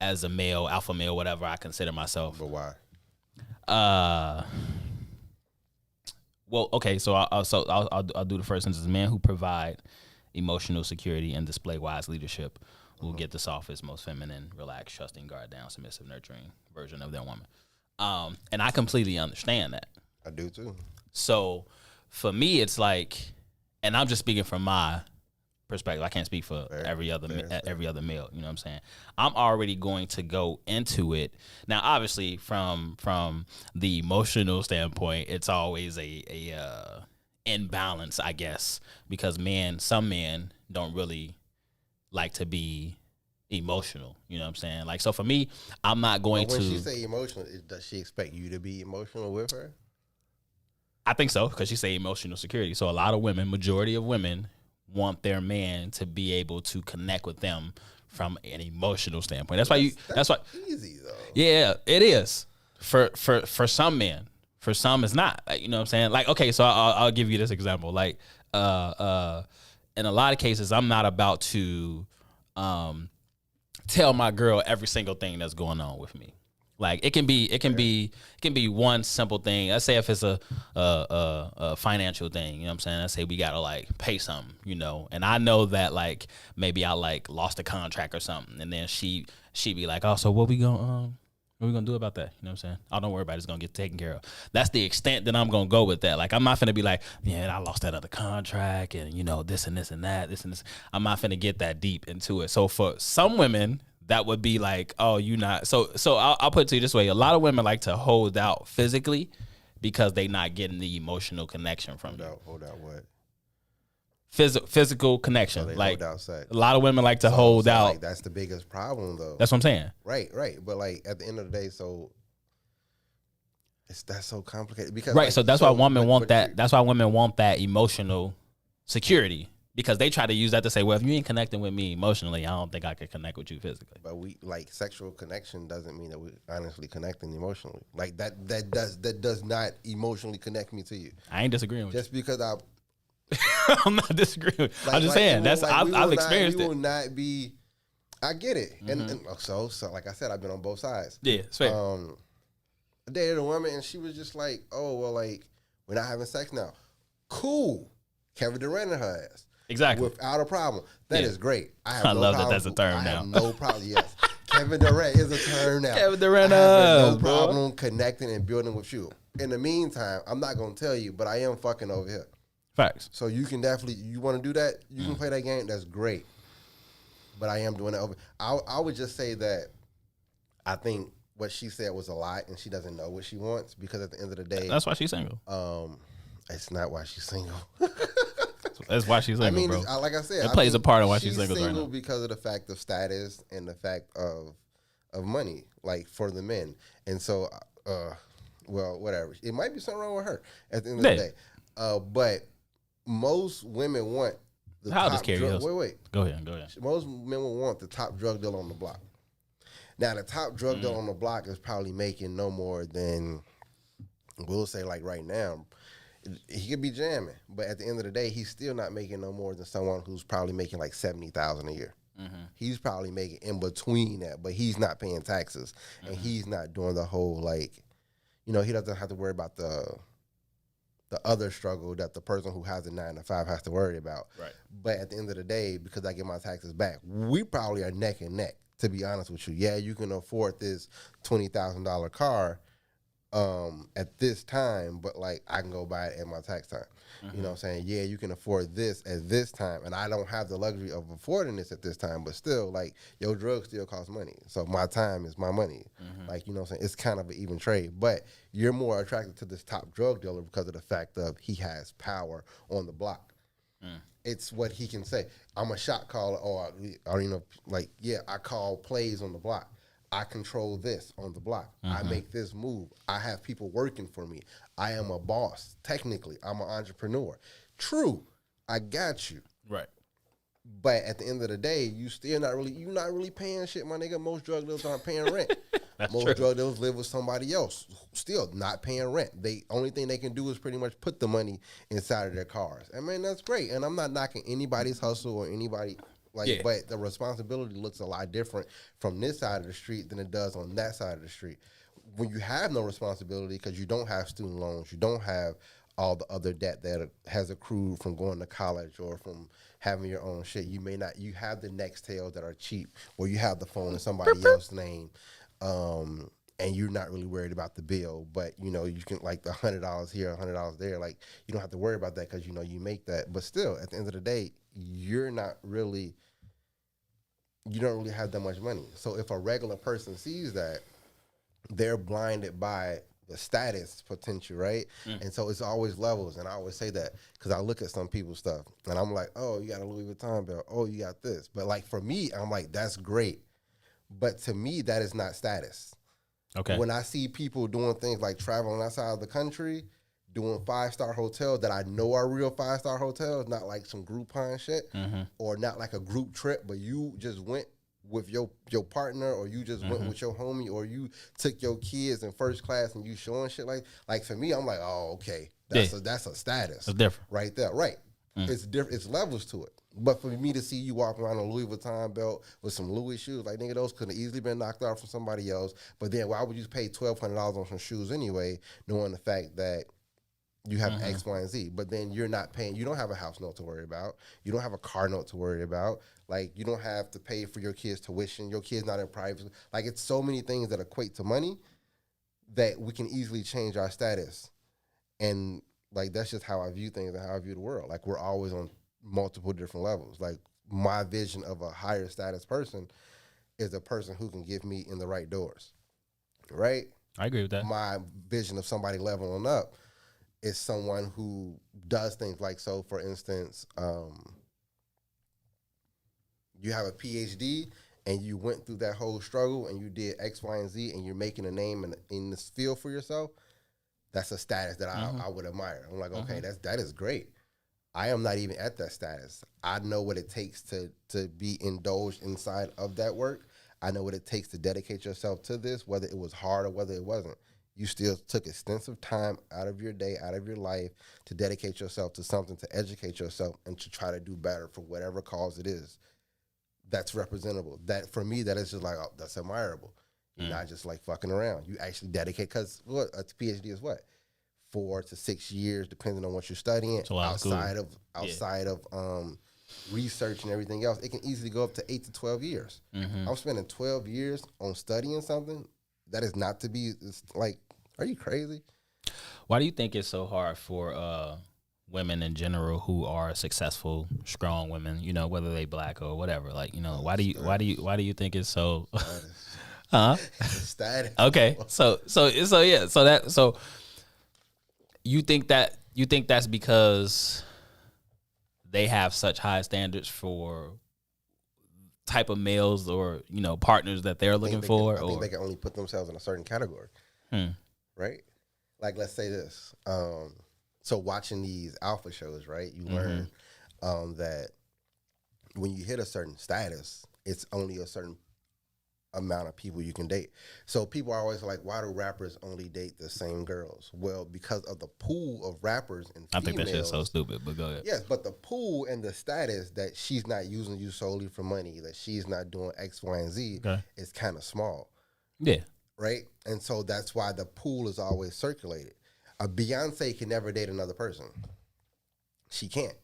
as a male, alpha male, whatever I consider myself. But why? Well, okay, so I'll do the first sentence. Men who provide emotional security and display wise leadership will get the softest, most feminine, relaxed, trusting, guard down, submissive, nurturing version of their woman. And I completely understand that. I do too. So for me, it's like, and I'm just speaking from my perspective. I can't speak for every other male. You know what I'm saying? I'm already going to go into it now. Obviously, from the emotional standpoint, it's always a imbalance, I guess, because some men don't really like to be emotional. You know what I'm saying? Like, so for me, I'm not going to. When she say emotional, does she expect you to be emotional with her? I think so, because she say emotional security. So a lot of women, majority of women, want their man to be able to connect with them from an emotional standpoint. That's why easy though. Yeah, it is for some men. For some, it's not. Like, you know what I'm saying? Like, okay, so I'll give you this example. Like, in a lot of cases, I'm not about to tell my girl every single thing that's going on with me. Like, it can be one simple thing. Let's say if it's a financial thing, you know what I'm saying? Let's say we gotta like pay something, you know, and I know that like maybe I like lost a contract or something, and then she be like, oh, so what we gonna do about that? You know what I'm saying? Oh, don't worry about it. It's gonna get taken care of. That's the extent that I'm gonna go with that. Like, I'm not finna be like, yeah, I lost that other contract, and you know, this and this and that, this and this. I'm not finna get that deep into it. So for some women, that would be like, oh, you not. So I'll put it to you this way. A lot of women like to hold out physically because they not getting the emotional connection from you. Hold out what? Physical connection. So like, hold out sex. A lot of women like to hold out. Like, that's the biggest problem, though. That's what I'm saying. Right. But like at the end of the day, so that's so complicated because right. Like, so that's why women want that. That's why women want that emotional security. Because they try to use that to say, well, if you ain't connecting with me emotionally, I don't think I can connect with you physically. But we like sexual connection doesn't mean that we're honestly connecting emotionally. Like that does not emotionally connect me to you. I ain't disagreeing with you. Just because I'm not disagreeing. Like, I'm just saying that's I've experienced it. We will not be. I get it, and so like I said, I've been on both sides. Yeah, it's fair. I dated a woman, and she was just like, "Oh, well, like we're not having sex now. Cool, Kevin Durant and her ass." Exactly. Without a problem. That is great. I love that that's a term now. I have no problem. Yes. Kevin Durant is a term now. Kevin Durant I have no problem connecting and building with you. In the meantime, I'm not going to tell you, but I am fucking over here. Facts. So you can definitely, you want to do that? You can play that game. That's great. But I am doing it over. I would just say that I think what she said was a lot, and she doesn't know what she wants, because at the end of the day. That's why she's single. It's not why she's single. That's why she's single, bro. Like I said, it plays a part of why she's single right now. Because of the fact of status and the fact of money, like for the men. And so, well, whatever. It might be something wrong with her at the end of the day. But most women want the top drug. Wait. Go ahead. Most men will want the top drug dealer on the block. Now, the top drug dealer on the block is probably making no more than we'll say like right now, he could be jamming, but at the end of the day, he's still not making no more than someone who's probably making like $70,000 a year. He's probably making in between that, but he's not paying taxes, and he's not doing the whole like, he doesn't have to worry about the other struggle that the person who has a 9 to 5 has to worry about. Right. But at the end of the day, because I get my taxes back, we probably are neck and neck. To be honest with you, yeah, you can afford this $20,000 car at this time, but like I can go buy it at my tax time. You know what I'm saying? Yeah, you can afford this at this time, and I don't have the luxury of affording this at this time, but still, like, your drugs still cost money. So my time is my money. Like, you know what I'm saying? It's kind of an even trade, but you're more attracted to this top drug dealer because of the fact of he has power on the block. It's what he can say. I'm a shot caller, or I don't even know, like, yeah, I call plays on the block. I control this on the block. I make this move. I have people working for me. I am a boss. Technically, I'm an entrepreneur. True, I got you. Right. But at the end of the day, you're not really paying shit, my nigga. Most drug dealers aren't paying rent. Most drug dealers live with somebody else, still not paying rent. They only thing they can do is pretty much put the money inside of their cars. I mean, that's great. And I'm not knocking anybody's hustle or anybody. But the responsibility looks a lot different from this side of the street than it does on that side of the street. When you have no responsibility because you don't have student loans, you don't have all the other debt that has accrued from going to college or from having your own shit. You have the Nextels that are cheap, or you have the phone in somebody else's name, and you're not really worried about the bill. But, you can like the $100 here, $100 there. Like, you don't have to worry about that because, you make that. But still, at the end of the day, you don't really have that much money. So if a regular person sees that, they're blinded by the status potential, right? And so it's always levels. And I always say that because I look at some people's stuff and I'm like, oh, you got a Louis Vuitton belt. Oh, you got this. But like for me, I'm like, that's great. But to me, that is not status. Okay. When I see people doing things like traveling outside of the country, doing 5-star hotels that I know are real 5-star hotels, not like some Groupon shit, or not like a group trip, but you just went with your partner, or you just went with your homie, or you took your kids in first class and you showing shit like for me, I'm like, oh, okay, that's a status. It's different. Right there, right. It's different. It's levels to it. But for me to see you walking around a Louis Vuitton belt with some Louis shoes, like, nigga, those could have easily been knocked off from somebody else. But then why would you pay $1,200 on some shoes anyway, knowing the fact that you have X, Y, and Z? But then you're not paying. You don't have a house note to worry about. You don't have a car note to worry about. Like, you don't have to pay for your kids' tuition. Your kid's not in private. Like, it's so many things that equate to money that we can easily change our status. And, like, that's just how I view things and how I view the world. Like, we're always on multiple different levels. Like, my vision of a higher status person is a person who can get me in the right doors, right? I agree with that. My vision of somebody leveling up is someone who does things like, so for instance, you have a PhD and you went through that whole struggle and you did X, Y, and Z and you're making a name in this field for yourself. That's a status that I would admire. I'm like, okay, that is great. I am not even at that status. I know what it takes to be indulged inside of that work. I know what it takes to dedicate yourself to this, whether it was hard or whether it wasn't. You still took extensive time out of your day, out of your life, to dedicate yourself to something, to educate yourself, and to try to do better for whatever cause it is. That's representable. That, for me, that is just like, oh, that's admirable. You're not just like fucking around. You actually dedicate, because what a PhD is what? 4 to 6 years, depending on what you're studying. Outside of research and everything else, it can easily go up to 8 to 12 years. I'm spending 12 years on studying something that is not to be. It's like, are you crazy? Why do you think it's so hard for women in general who are successful, strong women? You know, whether they black or whatever. Like, you know, why do you think it's so? Status. Okay, so you think that's because they have such high standards for type of males or, you know, partners that they're looking for? I think they can only put themselves in a certain category, right? Like, let's say this. So watching these alpha shows, right, you learn that when you hit a certain status, it's only a certain amount of people you can date. So people are always like, why do rappers only date the same girls? Well, because of the pool of rappers and females. I think that shit's so stupid, but go ahead. Yes, but the pool and the status that she's not using you solely for money, that she's not doing X, Y, and Z is kind of small. Yeah. Right? And so that's why the pool is always circulated. A Beyonce can never date another person. She can't.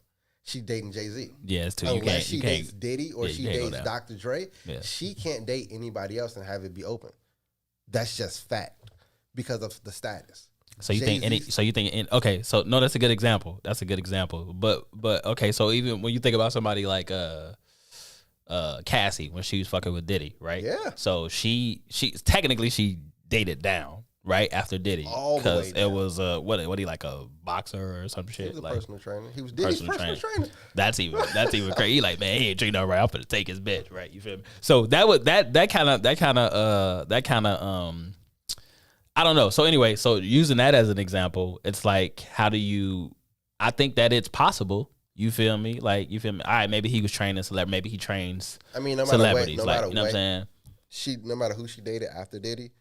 She dating Jay-Z. Yeah, it's too. Unless she dates Diddy or she dates go Dr. Dre, she can't date anybody else and have it be open. That's just fact because of the status. So you think okay, so no, that's a good example. That's a good example. But okay, so even when you think about somebody like Cassie when she was fucking with Diddy, right? Yeah. So she technically she dated down. Right after Diddy, because it was what he like a boxer or some shit. He was a like personal trainer. He was Diddy's personal trainer. That's even crazy. He like, man, he ain't treating her right. I'm gonna take his bitch, right? You feel me? So that kind of I don't know. So anyway, so using that as an example, it's like, how do you? I think that it's possible. You feel me? Like, you feel me? All right, maybe he was training celebrity. Maybe he trains. I mean, no matter celebrities. What, no matter you know what I'm saying? No matter who she dated after Diddy.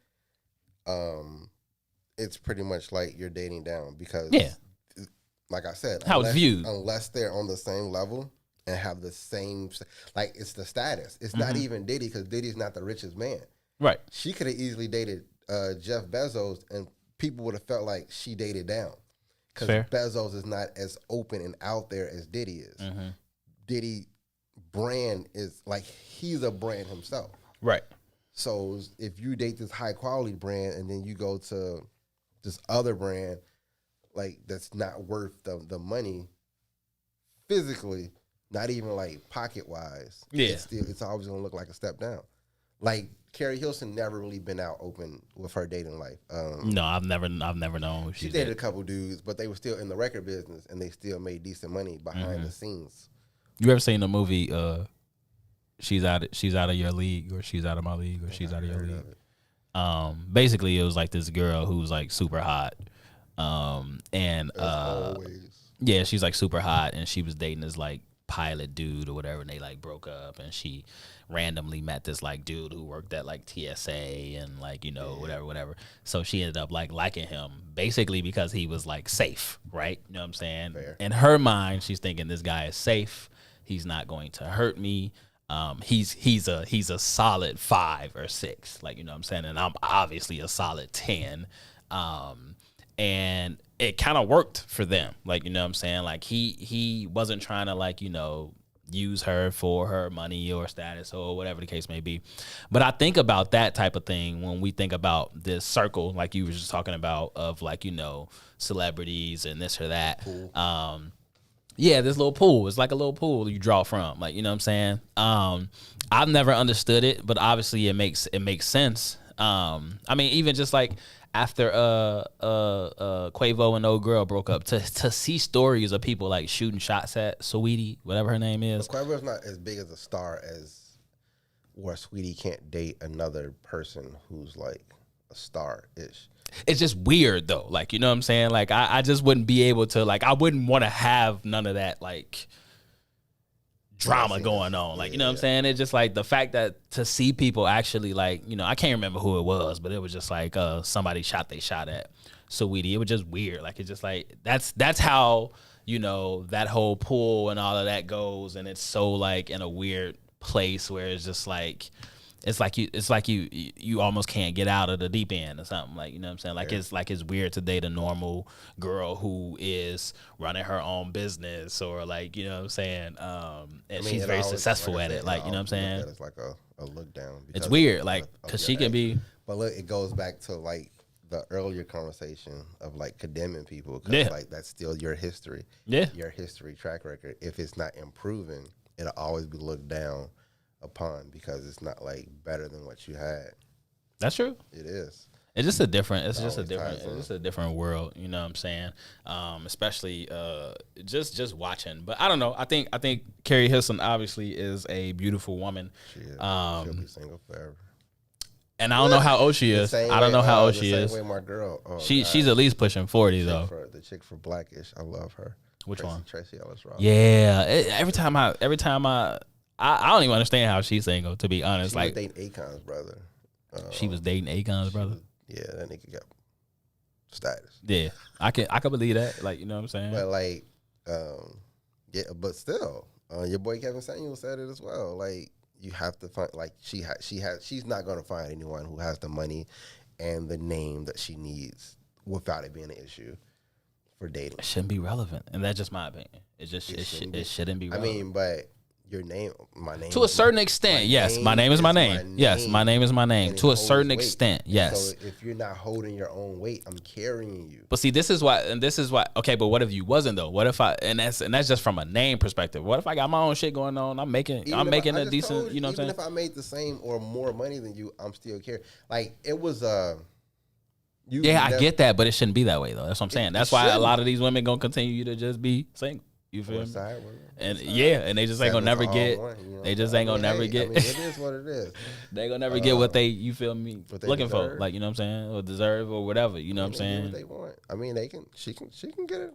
It's pretty much like you're dating down because, like I said, how it's viewed, unless they're on the same level and have the same, like it's the status. It's not even Diddy because Diddy's not the richest man. Right. She could have easily dated Jeff Bezos and people would have felt like she dated down because Bezos is not as open and out there as Diddy is. Diddy brand is like he's a brand himself. Right. So if you date this high quality brand and then you go to this other brand, like that's not worth the money physically, not even like pocket wise. Yeah, it's always gonna look like a step down. Like Carrie Hilson never really been out open with her dating life. No, I've never known. She dated a couple dudes, but they were still in the record business and they still made decent money behind the scenes. You ever seen the movie? She's out of your league, or she's out of my league, or she's out of your league. Basically it was like this girl who was like super hot. Yeah, she's like super hot and she was dating this like pilot dude or whatever, and they like broke up, and she randomly met this like dude who worked at like TSA and like, you know, whatever. So she ended up like liking him basically because he was like safe, right? You know what I'm saying? Fair. In her mind, she's thinking this guy is safe. He's not going to hurt me. He's a solid 5 or 6, like, you know what I'm saying? And I'm obviously a solid 10. And it kind of worked for them. Like, you know what I'm saying? Like he wasn't trying to like, you know, use her for her money or status or whatever the case may be. But I think about that type of thing when we think about this circle, like you were just talking about, of like, you know, celebrities and this or that. Cool. Yeah, this little pool. It's like a little pool you draw from. Like, you know what I'm saying? I've never understood it, but obviously it makes sense. I mean, even just like after Quavo and Old Girl broke up, to see stories of people like shooting shots at Saweetie, whatever her name is. But Quavo's not as big as a star as where Sweetie can't date another person who's like a star-ish. It's just weird though. Like, you know what I'm saying? Like I just wouldn't be able to, like, I wouldn't want to have none of that like drama going on. Like, you know what I'm saying? It's just like the fact that to see people actually like, you know, I can't remember who it was, but it was just like somebody shot at Saweetie. It was just weird. Like, it's just like that's how, you know, that whole pool and all of that goes, and it's so like in a weird place where it's just like it's like you almost can't get out of the deep end or something. Like, you know what I'm saying? Like, it's weird to date a normal girl who is running her own business, or like, you know what I'm saying? And she's very successful at it. Like, you know what I'm saying? It's like a look down. It's weird, like, because she can be. But look, it goes back to like the earlier conversation of like condemning people, because like that's still your history. Yeah. Your history track record. If it's not improving, it'll always be looked down upon because it's not like better than what you had. That's true. It is. It's just a different world, you know what I'm saying? Especially just watching. But I don't know. I think Carrie Hilson obviously is a beautiful woman. She is. She'll be single forever. And I don't know how old she is. I don't know how old she is. Same way my girl. She's at least pushing 40 though. The chick for Blackish, I love her. Which one? Tracy Ellis Ross. Yeah. Every time I don't even understand how she's single, to be honest. She like was dating Akon's brother. She was dating Akon's brother. Yeah, that nigga got status. Yeah, I can believe that. Like, you know what I'm saying? But like, yeah, but still, your boy Kevin Samuel said it as well. Like, you have to find, like, she's not gonna find anyone who has the money and the name that she needs without it being an issue for dating. It shouldn't be relevant, and that's just my opinion. It shouldn't be relevant. I mean, but your name, my name, to a certain extent, yes. My name is my name. Yes, my name is my name. To a certain extent, yes. So if you're not holding your own weight, I'm carrying you. But see, this is why. Okay, but what if you wasn't though? What if that's just from a name perspective. What if I got my own shit going on? I'm making a decent. You know what I'm saying? Even if I made the same or more money than you, I'm still carrying. Like, it was I get that, but it shouldn't be that way though. That's what I'm saying. That's why a lot of these women gonna continue to just be single. You feel me? And and they just ain't gonna never get. They just ain't gonna never get. It is what it is. They gonna never get what they, you feel me, looking deserve. for. Like, you know what I'm saying, or deserve, or whatever. You know what I'm saying? What they want. I mean, she can get it.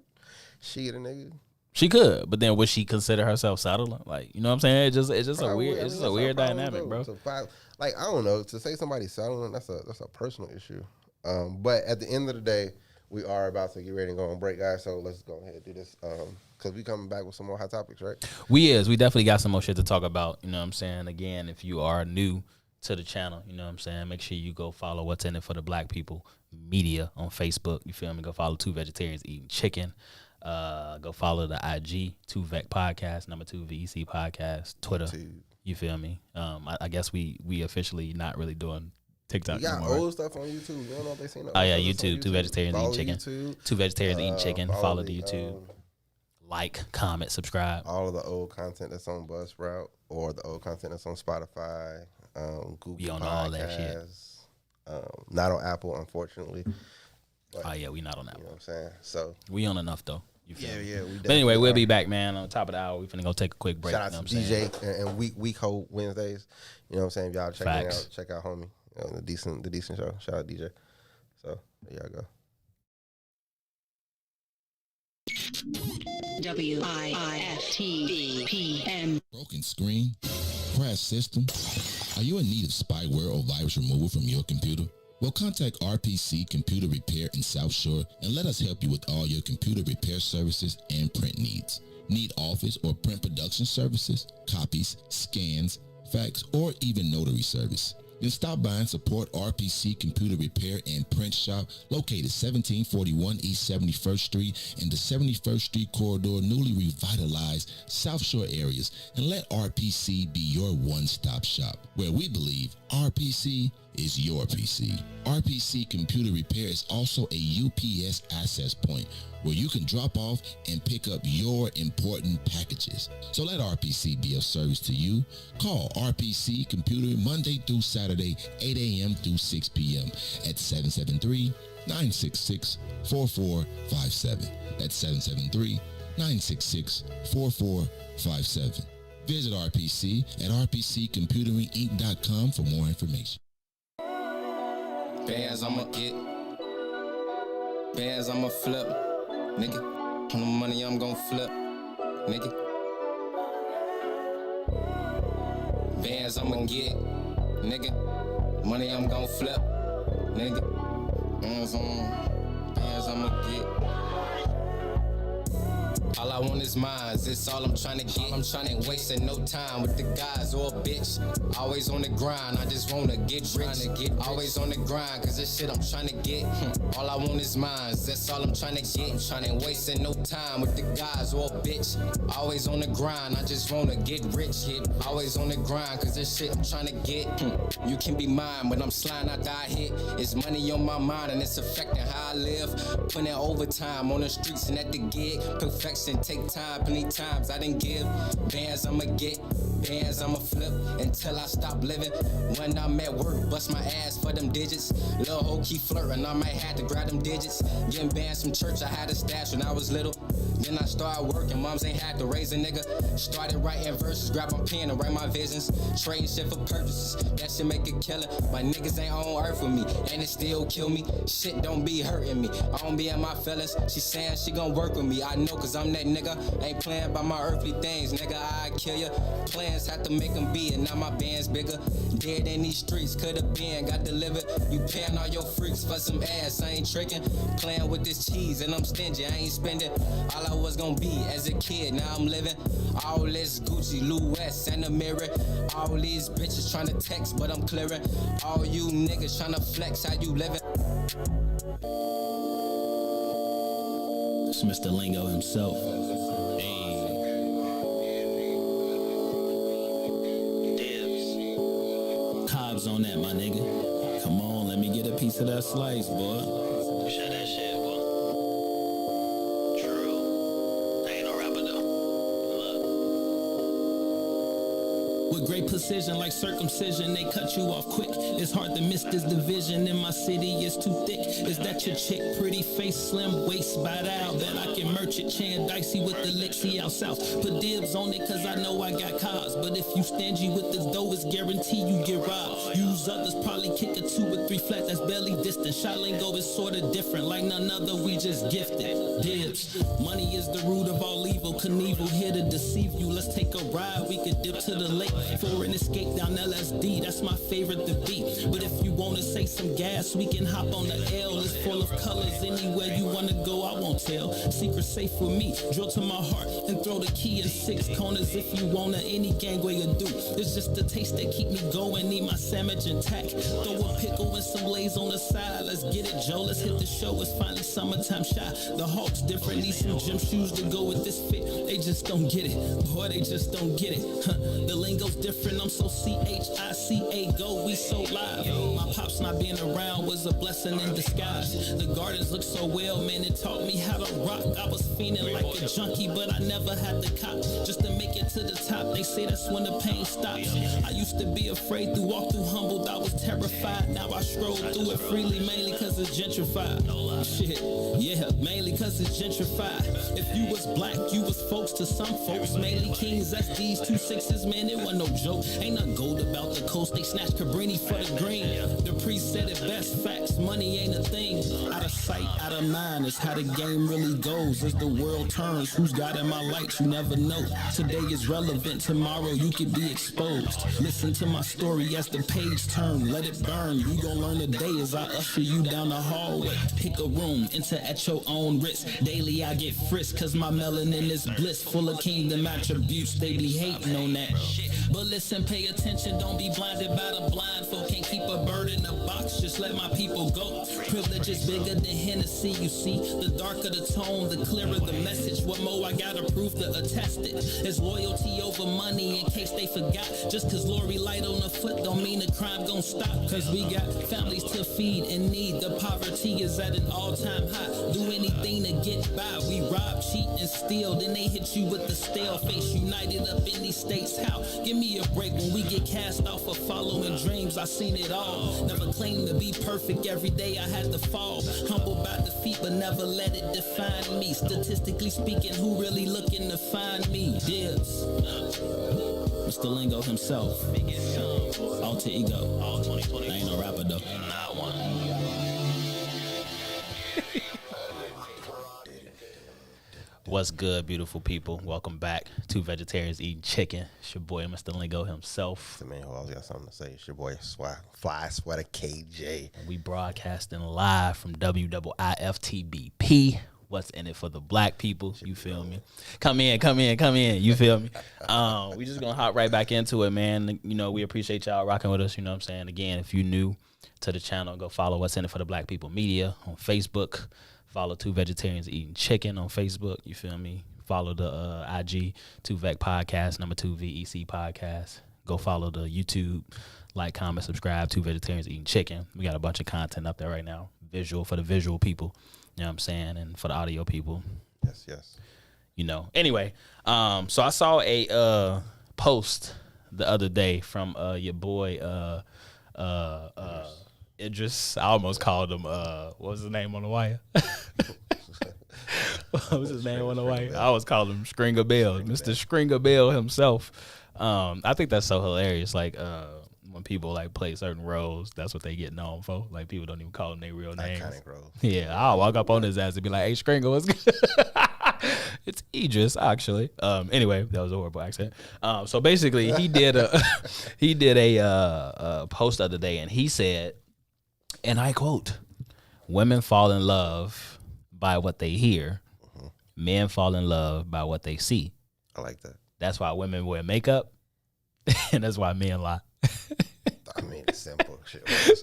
She get a nigga. She could, but then would she consider herself settling? Like, you know what I'm saying? It's just probably, a weird dynamic, bro. Like, I don't know. To say somebody's settling, that's a personal issue. But at the end of the day, we are about to get ready and go on break, guys. So let's go ahead and do this. Because we coming back with some more hot topics, right? We definitely got some more shit to talk about. You know what I'm saying? Again, if you are new to the channel, you know what I'm saying, make sure you go follow What's in It for the Black People Media on Facebook. You feel me? Go follow Two Vegetarians Eating Chicken. Go follow the IG, 2VEC Podcast, number 2 VEC Podcast, Twitter. You feel me? I guess we officially not really doing TikTok. You got anymore. Old stuff on YouTube. You don't know if they seen it. Oh yeah, YouTube. Two Vegetarians Follow Eating Chicken. YouTube. Two Vegetarians Eating Chicken. Follow the YouTube. Like, comment, subscribe. All of the old content that's on Buzzsprout or the old content that's on Spotify, Google We on Podcasts, all that shit. Not on Apple, unfortunately. But, Oh yeah, we not on that. you know what I'm saying? So We on enough though. You feel me? yeah. We But anyway, we'll be are. back, man. On top of the hour, we finna go take a quick break. Shout you know out what to I'm saying? DJ and Week Ho Wednesdays. You know what I'm saying? If y'all Facts. check out homie. The decent show. Shout out DJ. So there y'all go. WIFTPM. Broken screen, crash system. Are you in need of spyware or virus removal from your computer? Well, contact RPC Computer Repair in South Shore and let us help you with all your computer repair services and print needs. Need office or print production services, copies, scans, fax, or even notary service? Then stop by and support RPC Computer Repair and Print Shop, located 1741 East 71st Street in the 71st Street corridor, newly revitalized South Shore areas, and let RPC be your one-stop shop, where we believe RPC is your PC. RPC Computer Repair is also a UPS access point where you can drop off and pick up your important packages. So let RPC be of service to you. Call RPC Computer Monday through Saturday, 8 a.m. through 6 p.m. at 773-966-4457. That's 773-966-4457. Visit RPC at rpccomputeringinc.com for more information. Bands I'ma get, bands I'ma flip, nigga. On the money I'm gon' flip, nigga. Bands I'ma get, nigga. Money I'm gon' flip, nigga. Bands I'ma get. All I want is mine, it's all I'm tryna get. I'm tryna wasting no time with the guys or a bitch. Always on the grind, I just wanna get rich. Always on the grind, cause this shit I'm tryna get. All I want is mine, that's all I'm tryna get. I'm tryna wasting no time with the guys or a bitch. Always on the grind, I just wanna get rich. Always on the grind, cause this shit I'm tryna get. You can be mine, but I'm sliding out that hit. It's money on my mind and it's affecting how I live. Putting overtime on the streets and at the gig. Perfection take time, plenty times I didn't give. Bands I'ma get, bands I'ma flip until I stop living. When I'm at work, bust my ass for them digits. Lil' hoe keep flirting, I might have to grab them digits. Getting bands from church, I had a stash when I was little. Then I started working, moms ain't had to raise a nigga. Started writing verses, grab my pen and write my visions. Trading shit for purchases, that shit make a killer. My niggas ain't on earth with me, and it still kill me. Shit don't be hurting me, I don't be in my feelings. She saying she gon' work with me, I know cause I'm on that nigga. Ain't playing by my earthly things, nigga. I kill ya. Plans have to make them be, and now my band's bigger. Dead in these streets, could've been, got delivered. You paying all your freaks for some ass, I ain't tricking. Playing with this cheese, and I'm stingy, I ain't spending. All I was gonna be as a kid, now I'm living. All this Gucci, Lou West, and the mirror. All these bitches tryna text, but I'm clearing. All you niggas tryna flex, how you living? It's Mr. Lingo himself. Hey. Dibs. Cobbs on that, my nigga. Come on, let me get a piece of that slice, boy. Shut that shit, boy. True. I ain't no rapper, though. Look. With great precision, like circumcision, they cut you off quick. It's hard to miss this division. In my city, it's too thick. Is that your chick? Pretty face, slim waist, bite out. Bet I can merch it. Chan dicey with the Lexi out south. Put dibs on it, cause I know I got cars. But if you stingy with this dough, it's guarantee you get robbed. Use others, probably kick a 2 or 3 flat, that's barely distant. Shot lingo is sorta different, like none other, we just gifted. Dibs. Money is the root of all evil. Knievel here to deceive you. Let's take a ride, we could dip to the lake for an escape down LSD. That's my favorite to beat. But if you wanna say some gas, we can hop on the L. It's full of colors, anywhere you wanna go, I won't tell. Secret safe with me, drill to my heart and throw the key in 6 corners if you wanna. Any gangway will do. It's just the taste that keep me going. Need my sandwich intact. Throw a pickle and some lays on the side. Let's get it, Joe. Let's hit the show. It's finally summertime shot. The Hawks different. Need some gym shoes to go with this fit. They just don't get it. Boy, they just don't get it. The lingo's different. I'm so CHICA. Go, we so live. My pops not being around was a blessing in disguise. The gardens look so well, man. It taught me how to rock. I was fiending like a junkie, but I never had the cop. Just to make it to the top, they say that's when the pain stops. I used to be afraid to walk through humbled. I was terrified. Now I stroll through it freely, mainly cause it's gentrified. Shit, yeah, mainly cause it's gentrified. If you was black, you was folks to some folks. Mainly kings, SDs, 2 6s, man, it wasn't no joke. Ain't nothing gold about the coast. They snatched Cabrini for the green. The priest said it best, facts, money ain't a thing. Out of sight, out of mind, is how the game really goes. As the world turns, who's got in my lights, you never know. Today is relevant, tomorrow you could be exposed. Listen to my story as the page turn, let it burn. You gon' learn today as I usher you down the hallway. Pick a room, enter at your own risk. Daily I get frisked, cause my melanin is bliss. Full of kingdom attributes, they be hating on that. But listen, pay attention, don't be blinded by the blind folk. Can't keep a bird in a box, just let my people go. Privilege is bigger than Hennessy, you see. The darker the tone, the clearer the message. What more I gotta prove to attest it? It's loyalty over money in case they forgot. Just cause Lori light on the foot don't mean the crime gon' stop. Cause we got families to feed and need. The poverty is at an all-time high. Do anything to get by. We rob, cheat, and steal. Then they hit you with the stale face. United up in these states. How? Give me a break when we get cast off of following dreams. I seen it all. Never claimed to be perfect. Every day I had to fall. Humble by defeat, but never let it define me. Statistically speaking, who really looking to find me? Dibs. Mr. Lingo himself. Alter ego. I ain't no rapper though. Not one. What's good, beautiful people? Welcome back to Vegetarians Eating Chicken. It's your boy, Mr. Lingo himself. The man who always got something to say. It's your boy, Fly Sweater KJ. And we broadcasting live from WWIFTBP. What's in it for the black people? You feel me? Come in. You feel me? We just gonna hop right back into it, man. You know, we appreciate y'all rocking with us. You know what I'm saying? Again, if you new to the channel, go follow What's in it for the Black People Media on Facebook. Follow Two Vegetarians Eating Chicken on Facebook. You feel me? Follow the IG 2VEC Podcast, number 2 VEC Podcast. Go follow the YouTube. Like, comment, subscribe. Two Vegetarians Eating Chicken. We got a bunch of content up there right now. Visual for the visual people. You know what I'm saying? And for the audio people. Yes. You know. Anyway, so I saw a post the other day from your boy Idris. I almost called him what was his name on the wire? What was his name on the wire? I always called him Stringer Bell. Mr. Stringer Bell himself. I think that's so hilarious. Like when people like play certain roles, that's what they get known for. Like people don't even call them their real names. Iconic roles. Yeah, I'll walk up on his ass and be like, "Hey, Stringer, what's good?" It's Idris, actually. Anyway, that was a horrible accent. So basically, he did a post the other day, and he said, and I quote, "Women fall in love by what they hear. Men fall in love by what they see." I like that. That's why women wear makeup, and that's why men lie. I mean, it's simple shit. You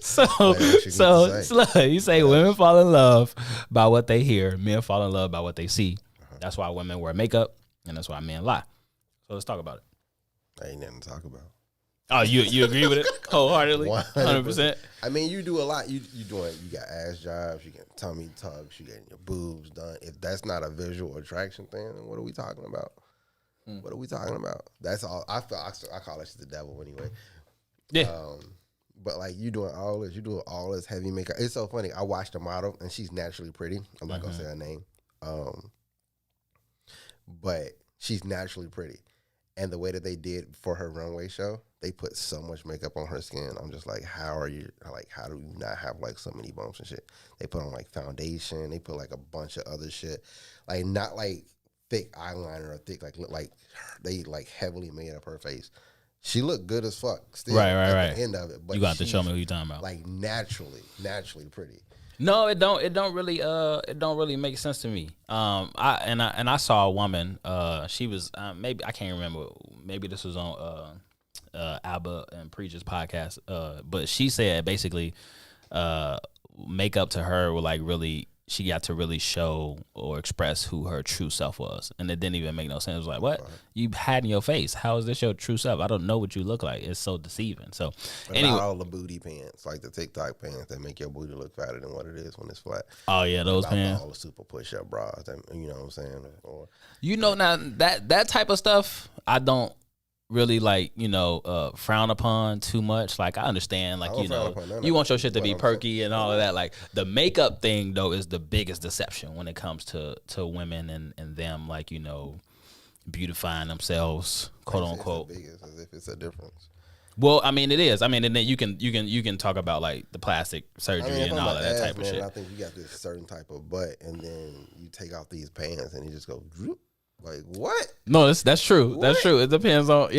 say women fall in love by what they hear, men fall in love by what they see. That's why women wear makeup, and that's why men lie. So let's talk about it. Ain't nothing to talk about. Oh, you agree with it wholeheartedly? 100%. I mean, you do a lot. You got ass jobs, you get tummy tucks, you getting your boobs done. If that's not a visual attraction thing, then what are we talking about? What are we talking about? That's all. I call that shit the devil anyway. Yeah. But like you doing all this heavy makeup. It's so funny. I watched a model and she's naturally pretty. I'm not gonna say her name. But she's naturally pretty. And the way that they did for her runway show, they put so much makeup on her skin. I'm just like, how do you not have like so many bumps and shit? They put on like foundation. They put like a bunch of other shit. Like not like thick eyeliner or thick like they like heavily made up her face. She looked good as fuck still at the end of it. But you got to show me who you talking about. Like naturally pretty. No, it don't really make sense to me. I saw a woman. She was maybe I can't remember. Maybe this was on Alba and Preacher's podcast. But she said basically, makeup to her were like really. She got to really show or express who her true self was. And it didn't even make no sense. It was like, what? You had in your face. How is this your true self? I don't know what you look like. It's so deceiving. So, anyway. About all the booty pants, like the TikTok pants that make your booty look fatter than what it is when it's flat. Oh, yeah, those pants. All the super push-up bras, you know what I'm saying? Or, now, that type of stuff, I don't really frown upon too much. Like I understand, you want your shit to be perky and all of that. Like the makeup thing though is the biggest deception when it comes to women and them beautifying themselves, quote unquote. It's the biggest, as if it's a difference. Well, I mean it is. I mean, and then you can talk about like the plastic surgery and all of that type of shit. I think you got this certain type of butt, and then you take off these pants and you just go droop. Like what? No, that's true. What? That's true. It depends on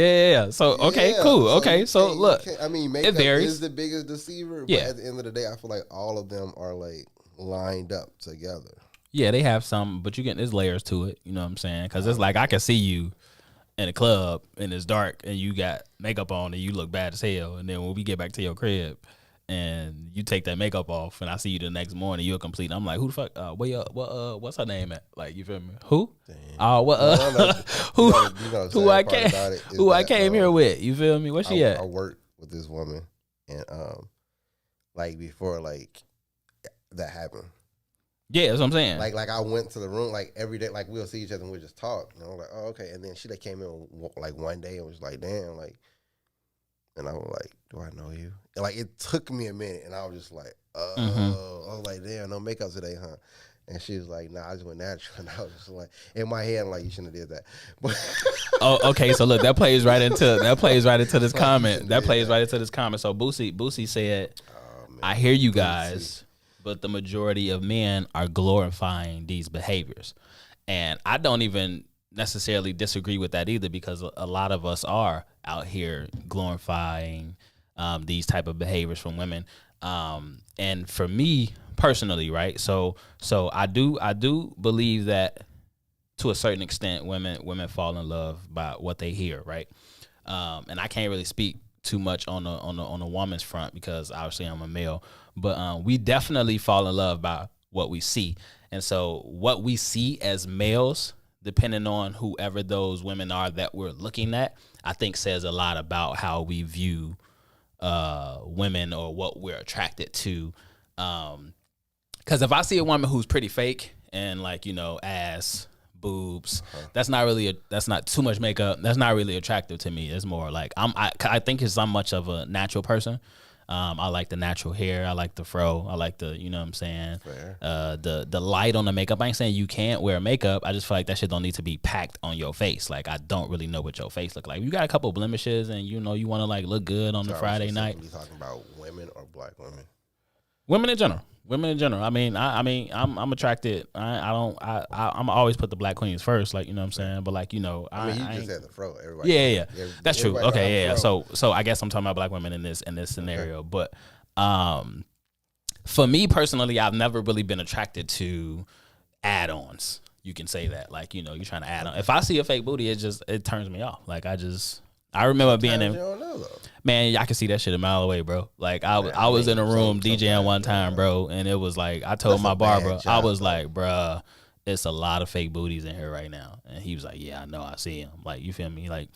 So okay, cool. Okay, so look, I mean, makeup it varies. Is the biggest deceiver. Yeah. But at the end of the day, I feel like all of them are like lined up together. Yeah, they have some, but there's layers to it. You know what I'm saying? Because it's like I can see you in a club and it's dark and you got makeup on and you look bad as hell, and then when we get back to your crib and you take that makeup off and I see you the next morning, you're complete. I'm like, who the fuck? What's her name at? Like, you feel me? Who? Who I came here with? You feel me? Where she at? I worked with this woman, and like before, like that happened. Yeah, that's what I'm saying. Like I went to the room like every day, like we'll see each other and we'll just talk. And I'm like, oh okay. And then she like came in like one day and was like, damn, like. And I was like, do I know you? And like, it took me a minute. And I was just like, I was like, damn, no makeup today, huh? And she was like, nah, I just went natural. And I was just like, in my head, I'm like, you shouldn't have did that. But okay. So look, that plays right into this comment. That plays right into this comment. So Boosie said, I hear you guys, but the majority of men are glorifying these behaviors. And I don't even necessarily disagree with that either, because a lot of us are out here glorifying these type of behaviors from women. And for me personally, right? So I do believe that to a certain extent, women fall in love by what they hear, right? And I can't really speak too much on a woman's front because obviously I'm a male, but we definitely fall in love by what we see. And so what we see as males, depending on whoever those women are that we're looking at, I think says a lot about how we view women or what we're attracted to. Because if I see a woman who's pretty fake and like, ass, boobs, that's not too much makeup, that's not really attractive to me. It's more like I think I'm much of a natural person. I like the natural hair. I like the fro. I like the, you know what I'm saying? The light on the makeup. I ain't saying you can't wear makeup. I just feel like that shit don't need to be packed on your face. Like, I don't really know what your face look like. You got a couple blemishes and, you want to, like, look good on the Friday night. Are you talking about women or black women? Women in general. I mean, I'm attracted. I'm always put the black queens first, like, you know what I'm saying. But like, you know, I mean, you just had the fro. Everybody. Yeah. That's true. Okay, yeah. Fro. So I guess I'm talking about black women in this scenario. Okay. But for me personally, I've never really been attracted to add-ons. You can say that, like, you know, you're trying to add on. If I see a fake booty, it turns me off. Like, I remember being in. Man, I can see that shit a mile away, bro. Like I was in a room DJing one time, bro, and it was like I told my barber, I was like, bruh, it's a lot of fake booties in here right now, and he was like, yeah, I know, I see him. Like, you feel me? Like,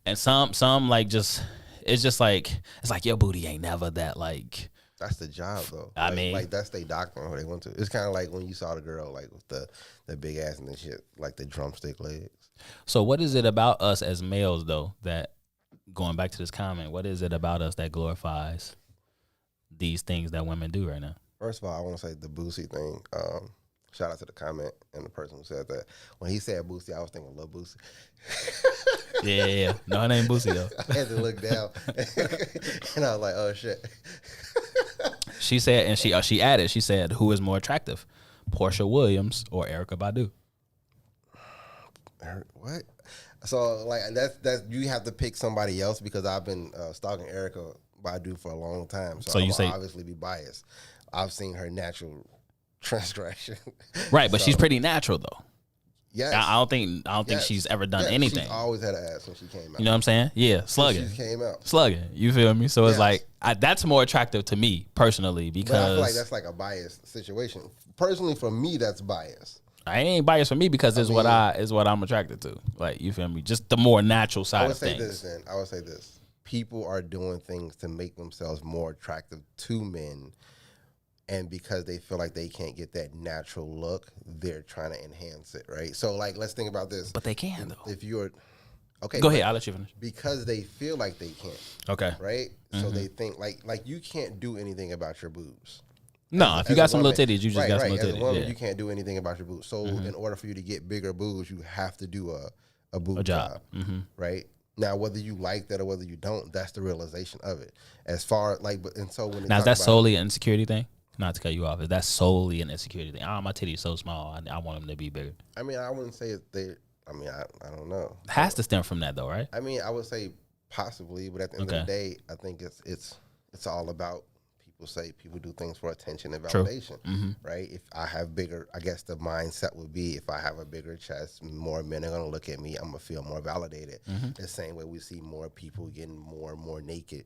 and some like just it's just like it's like your booty ain't never that like. That's the job though. I mean, like that's their doctrine who they went to. It's kind of like when you saw the girl like with the big ass and the shit, like the drumstick legs. So what is it about us as males though that? Going back to this comment, what is it about us that glorifies these things that women do right now? First of all, I want to say the Boosie thing. Shout out to the comment and the person who said that. When he said Boosie, I was thinking Lil Boosie. Yeah. No, it ain't Boosie though. I had to look down, and I was like, "Oh shit." She said, and she added, she said, "Who is more attractive, Portia Williams or Erykah Badu?" What? So like that's you have to pick somebody else because I've been stalking Erykah Badu for a long time. So you say obviously be biased. I've seen her natural transgression. Right, but she's pretty natural though. Yes. I don't think she's ever done anything. She's always had an ass when she came out. You know what I'm saying? Yeah, slugging. She came out. Slugging. You feel me? So it's like that's more attractive to me personally because but I feel like that's like a biased situation. Personally, for me, that's biased. I ain't biased for me because it's what I'm attracted to. Like, you feel me? Just the more natural side of things. I would say this. People are doing things to make themselves more attractive to men, and because they feel like they can't get that natural look, they're trying to enhance it, right? So like let's think about this. But they can though. If you're okay. Go ahead, I'll let you finish. Because they feel like they can't. Okay. Right? Mm-hmm. So they think like you can't do anything about your boobs. No, if you got some little titties, you just got some little titties. As a woman, you can't do anything about your boobs. So in order for you to get bigger boobs, you have to do a boob job, right? Now, whether you like that or whether you don't, that's the realization of it. As far like, but and so when now is that solely an insecurity thing? Not to cut you off, is that solely an insecurity thing? Oh, my titties so small, I want them to be bigger. I mean, I wouldn't say they. I mean, I don't know. It has to stem from that though, right? I mean, I would say possibly, but at the end of the day, I think it's all about. People do things for attention and validation, right? If I have bigger, I guess the mindset would be if I have a bigger chest, more men are going to look at me. I'm going to feel more validated. The same way we see more people getting more and more naked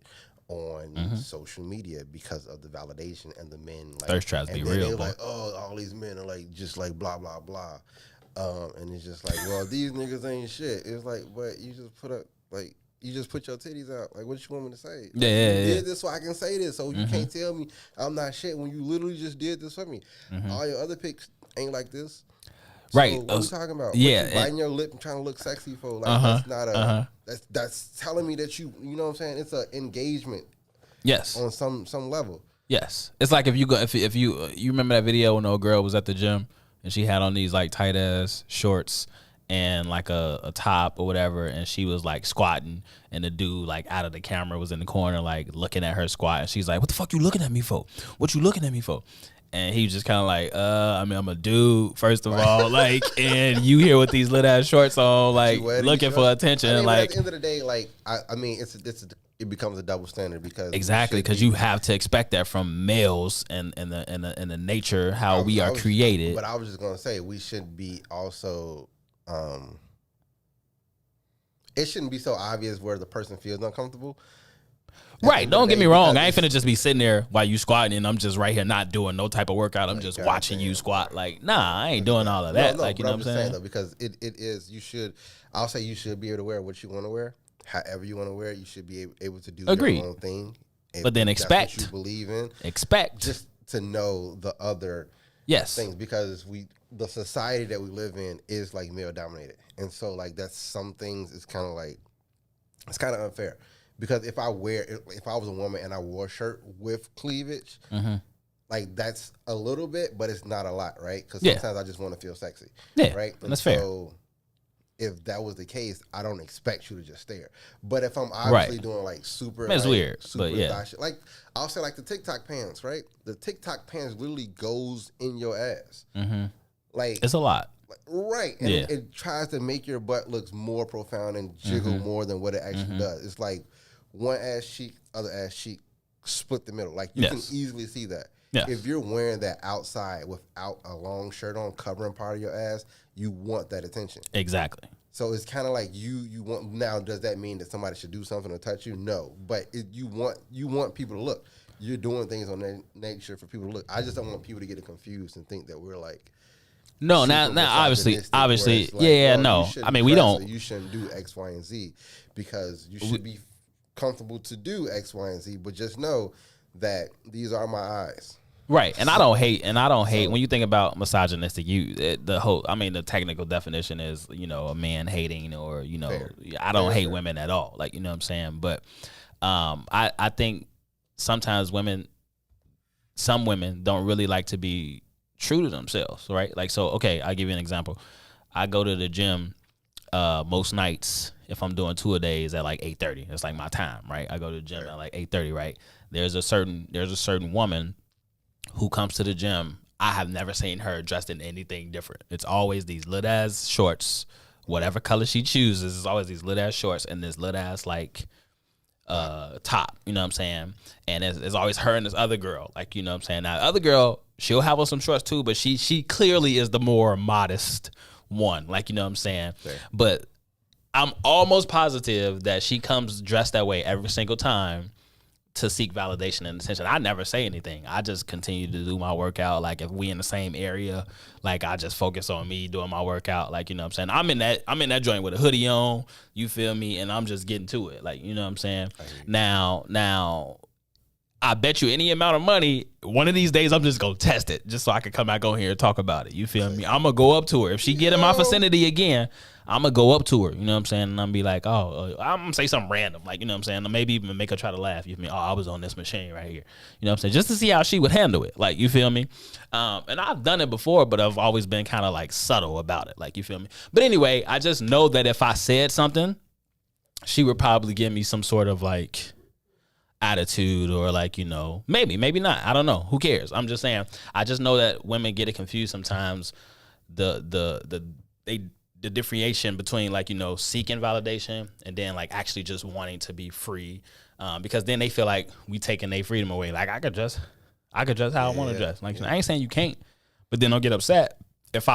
on social media because of the validation and the men. Like, thirst traps be real, like, oh, all these men are like just like blah blah blah, and it's just like, well, these niggas ain't shit. It's like, but you just put up like. You just put your titties out. Like, what you want me to say? Like, you did this so I can say this. So you can't tell me I'm not shit when you literally just did this for me. All your other pics ain't like this. So right. What are you talking about? Yeah. You biting your lip and trying to look sexy for. Like, that's not a, that's telling me that you know what I'm saying? It's an engagement. Yes. On some level. Yes. It's like if you remember that video when the old girl was at the gym and she had on these like tight ass shorts and like a top or whatever, and she was like squatting, and the dude like out of the camera was in the corner like looking at her squat, and she's like, "What the fuck you looking at me for? What you looking at me for?" And he was just kind of like, I mean, I'm a dude, first of all, like, and you here with these little ass shorts on, like, looking for attention, I mean, like. At the end of the day, like, I mean, it becomes a double standard because exactly because you have to expect that from males and the nature how we are created. But I was just gonna say we should be also. It shouldn't be so obvious where the person feels uncomfortable. Right. Don't get me wrong. I ain't finna just be sitting there while you squatting and I'm just right here not doing no type of workout. I'm just watching you squat. Like, nah, I ain't doing all of that. No, like, you know what I'm saying? Though, because it is, I'll say you should be able to wear what you want to wear. However you want to wear it, you should be able to do your own thing. But then expect. That's what you believe in. Expect. Just to know the other things because the society that we live in is like male dominated, and so like that's some things it's kind of unfair because if I was a woman and I wore a shirt with cleavage, like that's a little bit, but it's not a lot, right? Because sometimes I just want to feel sexy, right? And that's fair. if that was the case, I don't expect you to just stare. But if I'm obviously doing like super, it's like, weird, super but yeah, thot shit, like I'll say like the TikTok pants, right? The TikTok pants literally goes in your ass. Mm-hmm. Like it's a lot, right? And it tries to make your butt looks more profound and jiggle more than what it actually does. It's like one ass cheek, other ass cheek, split the middle. Like you can easily see that. Yeah. If you're wearing that outside without a long shirt on covering part of your ass, you want that attention. Exactly. So it's kind of like you want. Now, does that mean that somebody should do something or touch you? No, but you want people to look. You're doing things on that nature for people to look. I just don't want people to get it confused and think that we're like. No, now obviously, like, yeah, no. I mean, we don't. You shouldn't do X, Y, and Z because you should be comfortable to do X, Y, and Z. But just know that these are my eyes. Right, and I don't hate when you think about misogynistic. The technical definition is a man hating or fair. I don't hate women at all. Like what I'm saying, but I think sometimes some women don't really like to be true to themselves, right? Like so, okay, I'll give you an example. I go to the gym most nights if I'm doing 2 a days at like 8:30. It's like my time, right? I go to the gym at like 8:30, right? There's a certain woman who comes to the gym. I have never seen her dressed in anything different. It's always these lit ass shorts, whatever color she chooses. It's always these lit ass shorts and this lit ass like top. You know what I'm saying? And it's always her and this other girl. Like what I'm saying. Now the other girl, she'll have on some shorts too, but she clearly is the more modest one. Like what I'm saying. Fair. But I'm almost positive that she comes dressed that way every single time to seek validation and attention. I never say anything. I just continue to do my workout. Like if we in the same area, like I just focus on me doing my workout. Like what I'm saying. I'm in that joint with a hoodie on. You feel me? And I'm just getting to it. Like what I'm saying. Now, I bet you any amount of money, one of these days I'm just gonna test it, just so I can come back on here and talk about it. You feel me? I'm gonna go up to her if she get in my vicinity again. I'm gonna go up to her, you know what I'm saying, and I'm gonna be like, I'm gonna say something random, like, you know what I'm saying, or maybe even make her try to laugh. You feel me? Oh, I was on this machine right here, you know what I'm saying, just to see how she would handle it, like, you feel me? And I've done it before, but I've always been kind of like subtle about it, like, you feel me? But anyway, I just know that if I said something, she would probably give me some sort of like attitude or like, maybe not. I don't know. Who cares? I'm just saying. I just know that women get it confused sometimes. The differentiation between like, seeking validation and then like actually just wanting to be free, because then they feel like we taking their freedom away. Like I could dress how I want to dress. Like I ain't saying you can't, but then don't get upset if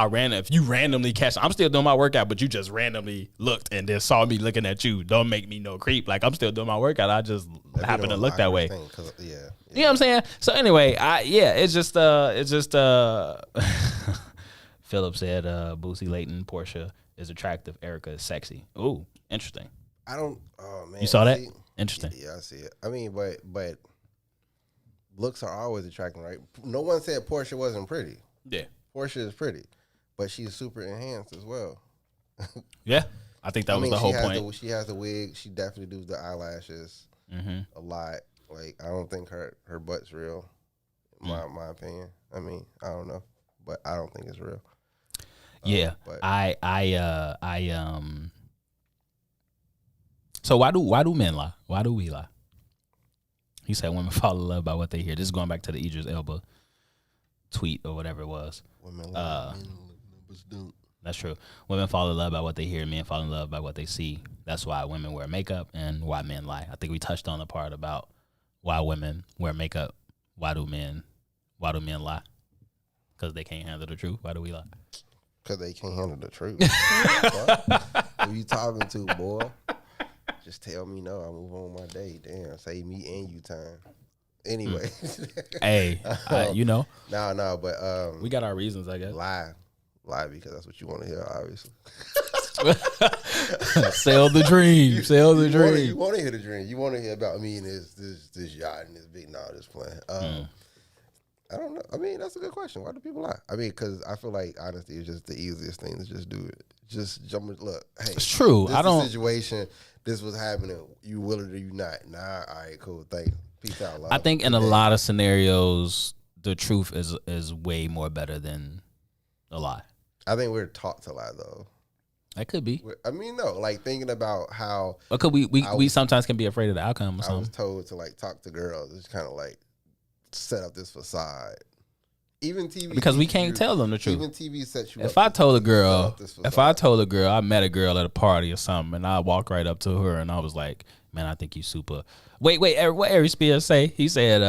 you randomly catch. I'm still doing my workout, but you just randomly looked and then saw me looking at you. Don't make me no creep. Like I'm still doing my workout. I just happen to look that way. You know what I'm saying? So anyway, it's just Philip said, Boosie Layton, Portia is attractive. Erica is sexy. Ooh, interesting. Oh man. You saw that? Interesting. Yeah, I see it. I mean, but looks are always attractive, right? No one said Portia wasn't pretty. Yeah. Portia is pretty, but she's super enhanced as well. Yeah. I think that was the whole point. She has the wig. She definitely does the eyelashes a lot. Like, I don't think her butt's real, in my opinion. I mean, I don't know, but I don't think it's real. Yeah, So why do men lie? Why do we lie? He said women fall in love by what they hear. This is going back to the Idris Elba tweet or whatever it was. Women lie, that's true. Women fall in love by what they hear. Men fall in love by what they see. That's why women wear makeup and why men lie. I think we touched on the part about why women wear makeup. Why do men lie? Because they can't handle the truth. Why do we lie? Because they can't handle the truth. Who you talking to, boy? Just tell me no. I move on with my day. Damn, save me and you time. Anyway. Hey, No, but we got our reasons, I guess. Lie because that's what you want to hear, obviously. Sell the dream. Sell the dream. You want to hear the dream. You want to hear about me and this yacht and this big this plan. I don't know. I mean, that's a good question. Why do people lie? I mean, because I feel like honesty is just the easiest thing to just do it. Just jump. Look, hey, it's true. This is the situation. This was happening. You will it or you not? Nah. All right. Cool. Thanks. Peace out. Love. I think in a lot of scenarios, the truth is way more better than a lie. I think we're taught to lie though. That could be. I mean, no, like thinking about how. Or could we sometimes can be afraid of the outcome or something. I was told to like talk to girls. It's kind of like set up this facade. Even TV, because we can't tell them the truth. Even TV sets you. If I told a girl, I met a girl at a party or something, and I walked right up to her and I was like, "Man, I think you super." Wait, what Ari Spears say? He said,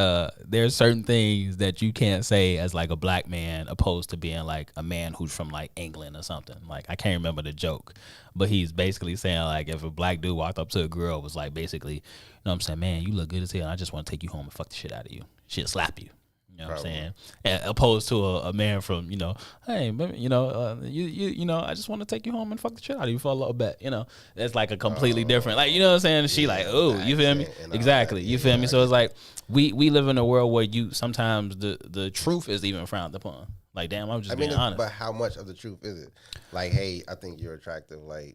"There's certain things that you can't say as like a black man, opposed to being like a man who's from like England or something." Like I can't remember the joke, but he's basically saying like if a black dude walked up to a girl, was like basically, you know what I'm saying, "Man, you look good as hell. And I just want to take you home and fuck the shit out of you. She'll slap you." You know what I'm saying? And opposed to a man from, you know, hey, you know, you know, I just want to take you home and fuck the shit out of you for a little bit. You know, that's like a completely different, like, you know what I'm saying? She like, oh, you feel me? Exactly. You feel me? So it's like we live in a world where you sometimes the truth is even frowned upon. Like, damn, I'm just being honest. But how much of the truth is it? Like, hey, I think you're attractive. Like,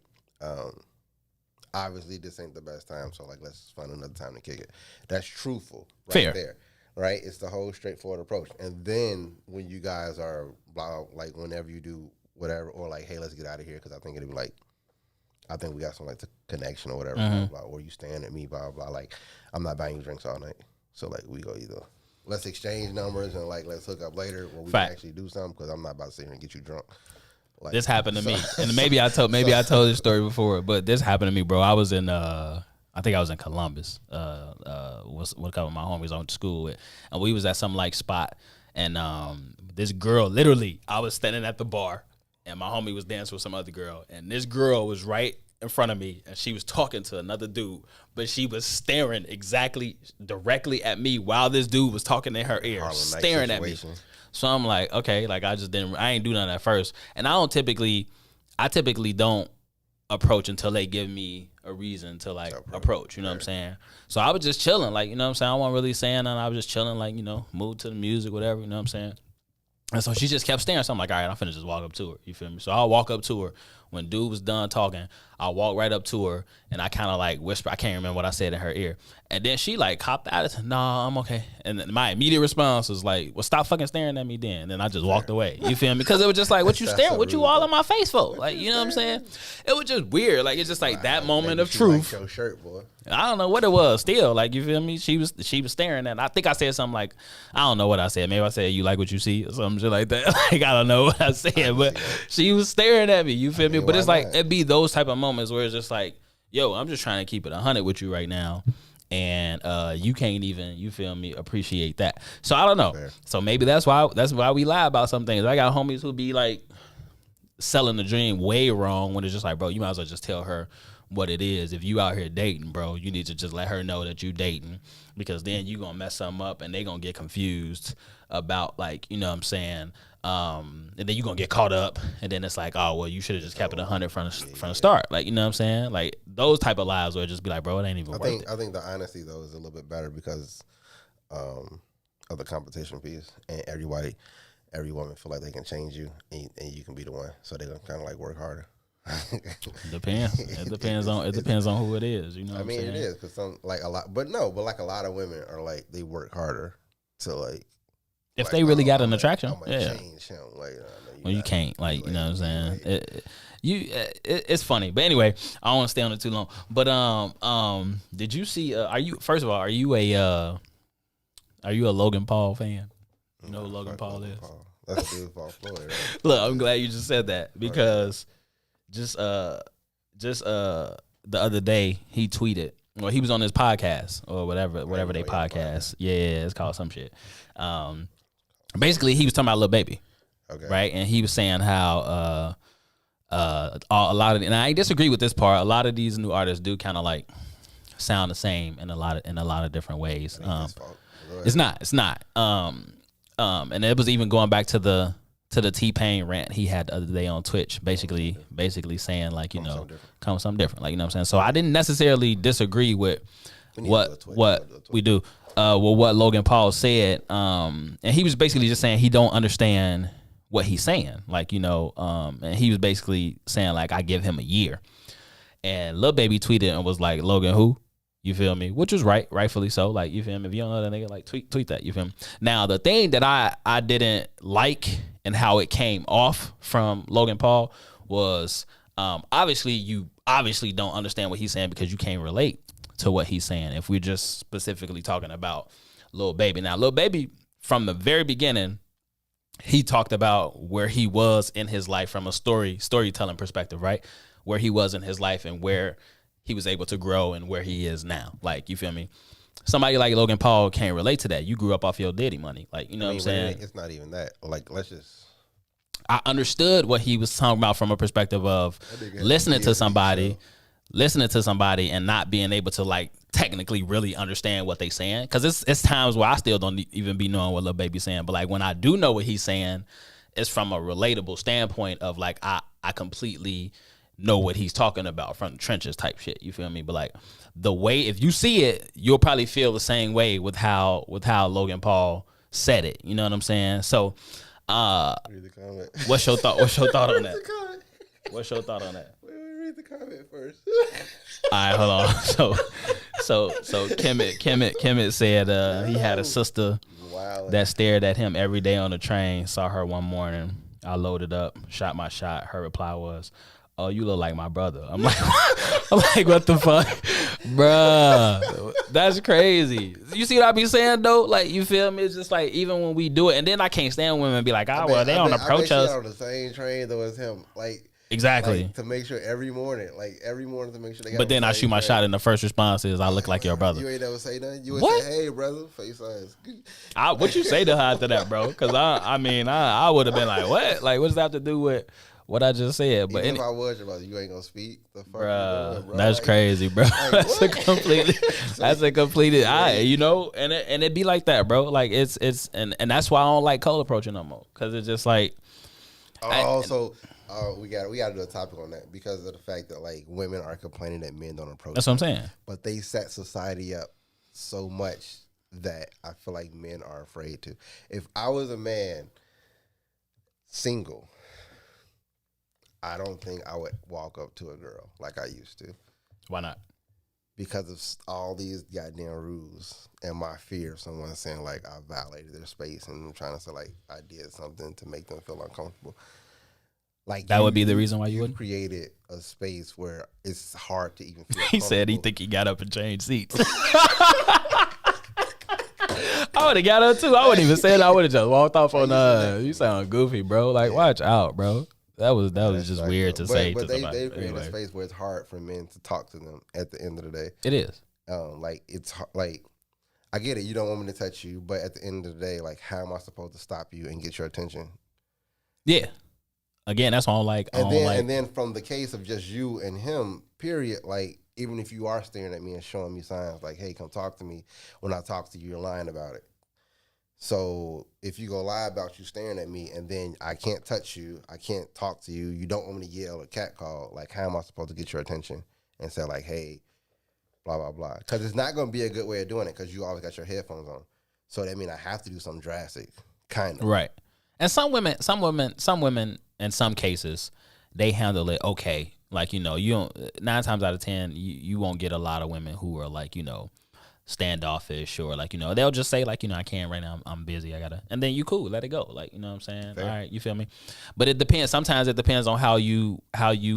obviously this ain't the best time, so like let's find another time to kick it. That's truthful right there. Right, it's the whole straightforward approach, and then when you guys are like, whenever you do whatever, or like, hey, let's get out of here because I think it'll be like, I think we got some like the connection or whatever, blah, blah, or you staring at me, blah blah. Like, I'm not buying you drinks all night, so like we go either let's exchange numbers and like let's hook up later, or we can actually do something because I'm not about to sit here and get you drunk. Like, this happened to me, and maybe I told this story before, but this happened to me, bro. I was in I think I was in Columbus. Was with a couple of my homies I went to school with, and we was at some like spot, and this girl, literally, I was standing at the bar, and my homie was dancing with some other girl, and this girl was right in front of me, and she was talking to another dude, but she was staring directly at me while this dude was talking in her ear, staring at me. So I'm like, okay, like I ain't do nothing at first, and I typically don't approach until they give me a reason to like approach, you know what I'm saying? So I was just chilling, like, you know what I'm saying? I wasn't really saying nothing. I was just chilling, like, you know, moved to the music, whatever, you know what I'm saying? And so she just kept staring. So I'm like, all right, I'm finna just walk up to her. You feel me? So I'll walk up to her. When dude was done talking, I walked right up to her and I kind of like whisper. I can't remember what I said in her ear. And then she like hopped out of it. Nah, I'm okay. And then my immediate response was like, well, stop fucking staring at me then. And then I just walked away. You feel me? Because it was just like, what you staring? What you all in my face for? Like, you know what I'm saying? It was just weird. Like, it's just like that moment of truth. Your shirt, boy. I don't know what it was. Still, like, you feel me? She was staring at. I think I said something like, I don't know what I said. Maybe I said, you like what you see or some shit like that. Like, I don't know what I said, but she was staring at me. You feel me? But it's like it'd be those type of moments where it's just like, yo, I'm just trying to keep it 100 with you right now, and you can't even, you feel me, appreciate that. So I don't know. Fair. So maybe that's why we lie about some things. I got homies who be like selling the dream way wrong when it's just like, bro, you might as well just tell her what it is. If you out here dating, bro, you need to just let her know that you dating, because then you gonna mess something up and they gonna get confused about, like, you know what I'm saying, and then you gonna get caught up, and then it's like, oh well, you should have just kept it 100 from the start, like, you know what I'm saying, like those type of lies where it just be like, bro, it ain't even worth it. I think the honesty though is a little bit better because of the competition piece, and every woman feel like they can change you, and you can be the one, so they're gonna kind of like work harder. Depends. It depends on who it is. You know what I mean? It is because some like a lot, but like a lot of women are like they work harder to like. If they really got an attraction, yeah. Change him. Like, well, you can't, like, you know what I'm saying. It's funny, but anyway, I don't want to stay on it too long. But did you see? Are you a Logan Paul fan? You know who Logan Paul is? That's a dude Paul Floyd. Right? Look, I'm glad you just said that because just the other day he tweeted. Well, he was on his podcast or whatever they podcast. Yeah, it's called some shit. Basically, he was talking about Lil Baby, right? And he was saying how a lot of, and I disagree with this part. A lot of these new artists do kind of like sound the same in a lot of different ways. It's not. And it was even going back to the T-Pain rant he had the other day on Twitch, basically saying, like, you know, come something different, like, you know what I'm saying. So I didn't necessarily disagree with what we do. Well, what Logan Paul said, and he was basically just saying he don't understand what he's saying, like, you know, and he was basically saying, like, I give him a year, and Lil Baby tweeted and was like, Logan who? You feel me? Which was rightfully so. Like, you feel me? If you don't know that nigga, like, tweet that. You feel me? Now, the thing that I didn't like and how it came off from Logan Paul was Obviously, you don't understand what he's saying because you can't relate to what he's saying. If we're just specifically talking about Lil Baby. Now, Lil Baby, from the very beginning, he talked about where he was in his life from a storytelling perspective, right? Where he was in his life and where he was able to grow and where he is now. Like, you feel me? Somebody like Logan Paul can't relate to that. You grew up off your daddy money. Like, you know what I'm saying? It's not even that. Like, I understood what he was talking about from a perspective of listening to somebody and not being able to, like, technically really understand what they saying. Because it's times where I still don't even be knowing what Lil Baby's saying. But, like, when I do know what he's saying, it's from a relatable standpoint of, like, I completely know what he's talking about from the trenches type shit. You feel me? But, like, the way, if you see it, you'll probably feel the same way with how Logan Paul said it. You know what I'm saying? So, read the comment. What's your thought on that? What's your thought on that? Read the comment first. All right, hold on. So Kemet said he had a sister that stared at him every day on the train. Saw her one morning. I loaded up, shot my shot. Her reply was, "Oh, you look like my brother." I'm like, what the fuck, bruh? That's crazy. You see what I be saying though? Like, you feel me? It's just like, even when we do it, and then I can't stand women be like, they don't approach us. On the same train though as him, like. Exactly. Like, to make sure every morning to make sure they got. But then I shoot my shot, and the first response is, "I look like your brother." You ain't never say nothing. You would what? say, "Hey, brother, face signs." What you say to her after that, bro? Because I would have been like, "What? Like, what does that have to do with what I just said?" But if I was your brother, you ain't gonna speak. The fuck, bro? That's like, crazy, bro. Like, that's a completely. You know, and it be like that, bro. Like, it's and that's why I don't like cold approaching no more, because it's just like. We got to do a topic on that because of the fact that, like, women are complaining that men don't approach. That's what I'm saying. But they set society up so much that I feel like men are afraid to. If I was a man, single, I don't think I would walk up to a girl like I used to. Why not? Because of all these goddamn rules and my fear of someone saying, like, I violated their space and I'm trying to say, like, I did something to make them feel uncomfortable. Like, that would be the reason why you would created a space where it's hard to even feel. He said he think he got up and changed seats. I would have got up too. I wouldn't even say it. I would have just walked off on. You sound goofy, bro. Like, watch out, bro. That was just weird to say. But they created a space where it's hard for men to talk to them at the end of the day. It is. Like, it's like, I get it. You don't want me to touch you, but at the end of the day, like, how am I supposed to stop you and get your attention? Yeah. Again, that's why I don't like. And then from the case of just you and him, period, like, even if you are staring at me and showing me signs like, hey, come talk to me, when I talk to you, you're lying about it. So if you go lie about you staring at me and then I can't touch you, I can't talk to you, you don't want me to yell or catcall, like, how am I supposed to get your attention and say, like, hey, blah, blah, blah? Because it's not going to be a good way of doing it because you always got your headphones on. So that means I have to do something drastic, kind of. Right. And some women, in some cases, they handle it okay. Like, you know, you don't, 9 times out of 10, you won't get a lot of women who are, like, you know, standoffish or, like, you know, they'll just say, like, you know, I can't right now, I'm busy, I gotta, and then you cool, let it go, like, you know what I'm saying? Fair. All right, you feel me? But it depends. Sometimes it depends on how you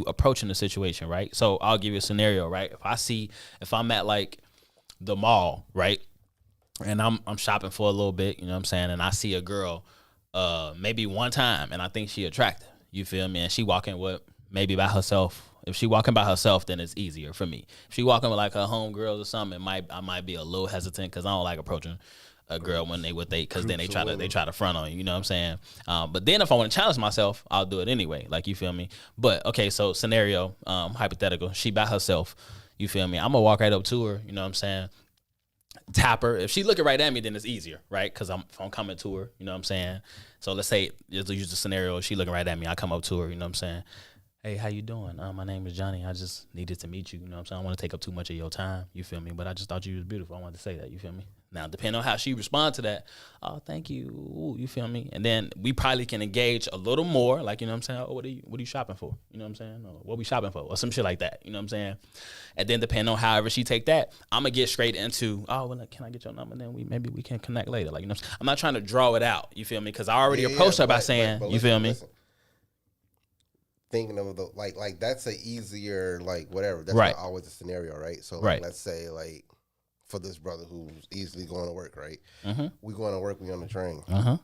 approaching the situation, right? So I'll give you a scenario, right? If I'm at, like, the mall, right, and I'm shopping for a little bit, you know what I'm saying, and I see a girl maybe one time and I think she attractive, you feel me, and she walking with maybe by herself. If she walking by herself, then it's easier for me. If she walking with, like, her homegirls or something, I might be a little hesitant because I don't like approaching a girl when because then they try to front on you. You know what I'm saying? But then if I want to challenge myself, I'll do it anyway. Like, you feel me? But okay, so scenario, hypothetical, she by herself. You feel me? I'm gonna walk right up to her. You know what I'm saying? Tap her. If she looking right at me, then it's easier, right? Because I'm coming to her. You know what I'm saying? So let's say, just use the scenario. She looking right at me. I come up to her. You know what I'm saying? Hey, how you doing? My name is Johnny. I just needed to meet you. You know what I'm saying? I don't want to take up too much of your time. You feel me? But I just thought you was beautiful. I wanted to say that. You feel me? Now, depending on how she responds to that, oh, thank you. Ooh, you feel me? And then we probably can engage a little more. Like, you know what I'm saying? Oh, what are you shopping for? You know what I'm saying? Or what we shopping for? Or some shit like that. You know what I'm saying? And then depending on however she take that, I'm going to get straight into, oh, well, can I get your number? And then maybe we can connect later. Like, you know, I'm not trying to draw it out. You feel me? Because I already approached her by saying, you feel me? thinking of the like that's a easier like whatever. That's Right. not always a scenario, right? So like Right. let's say like for this brother who's easily going to work, right? Mm-hmm. We going to work, we on the train. Uh-huh.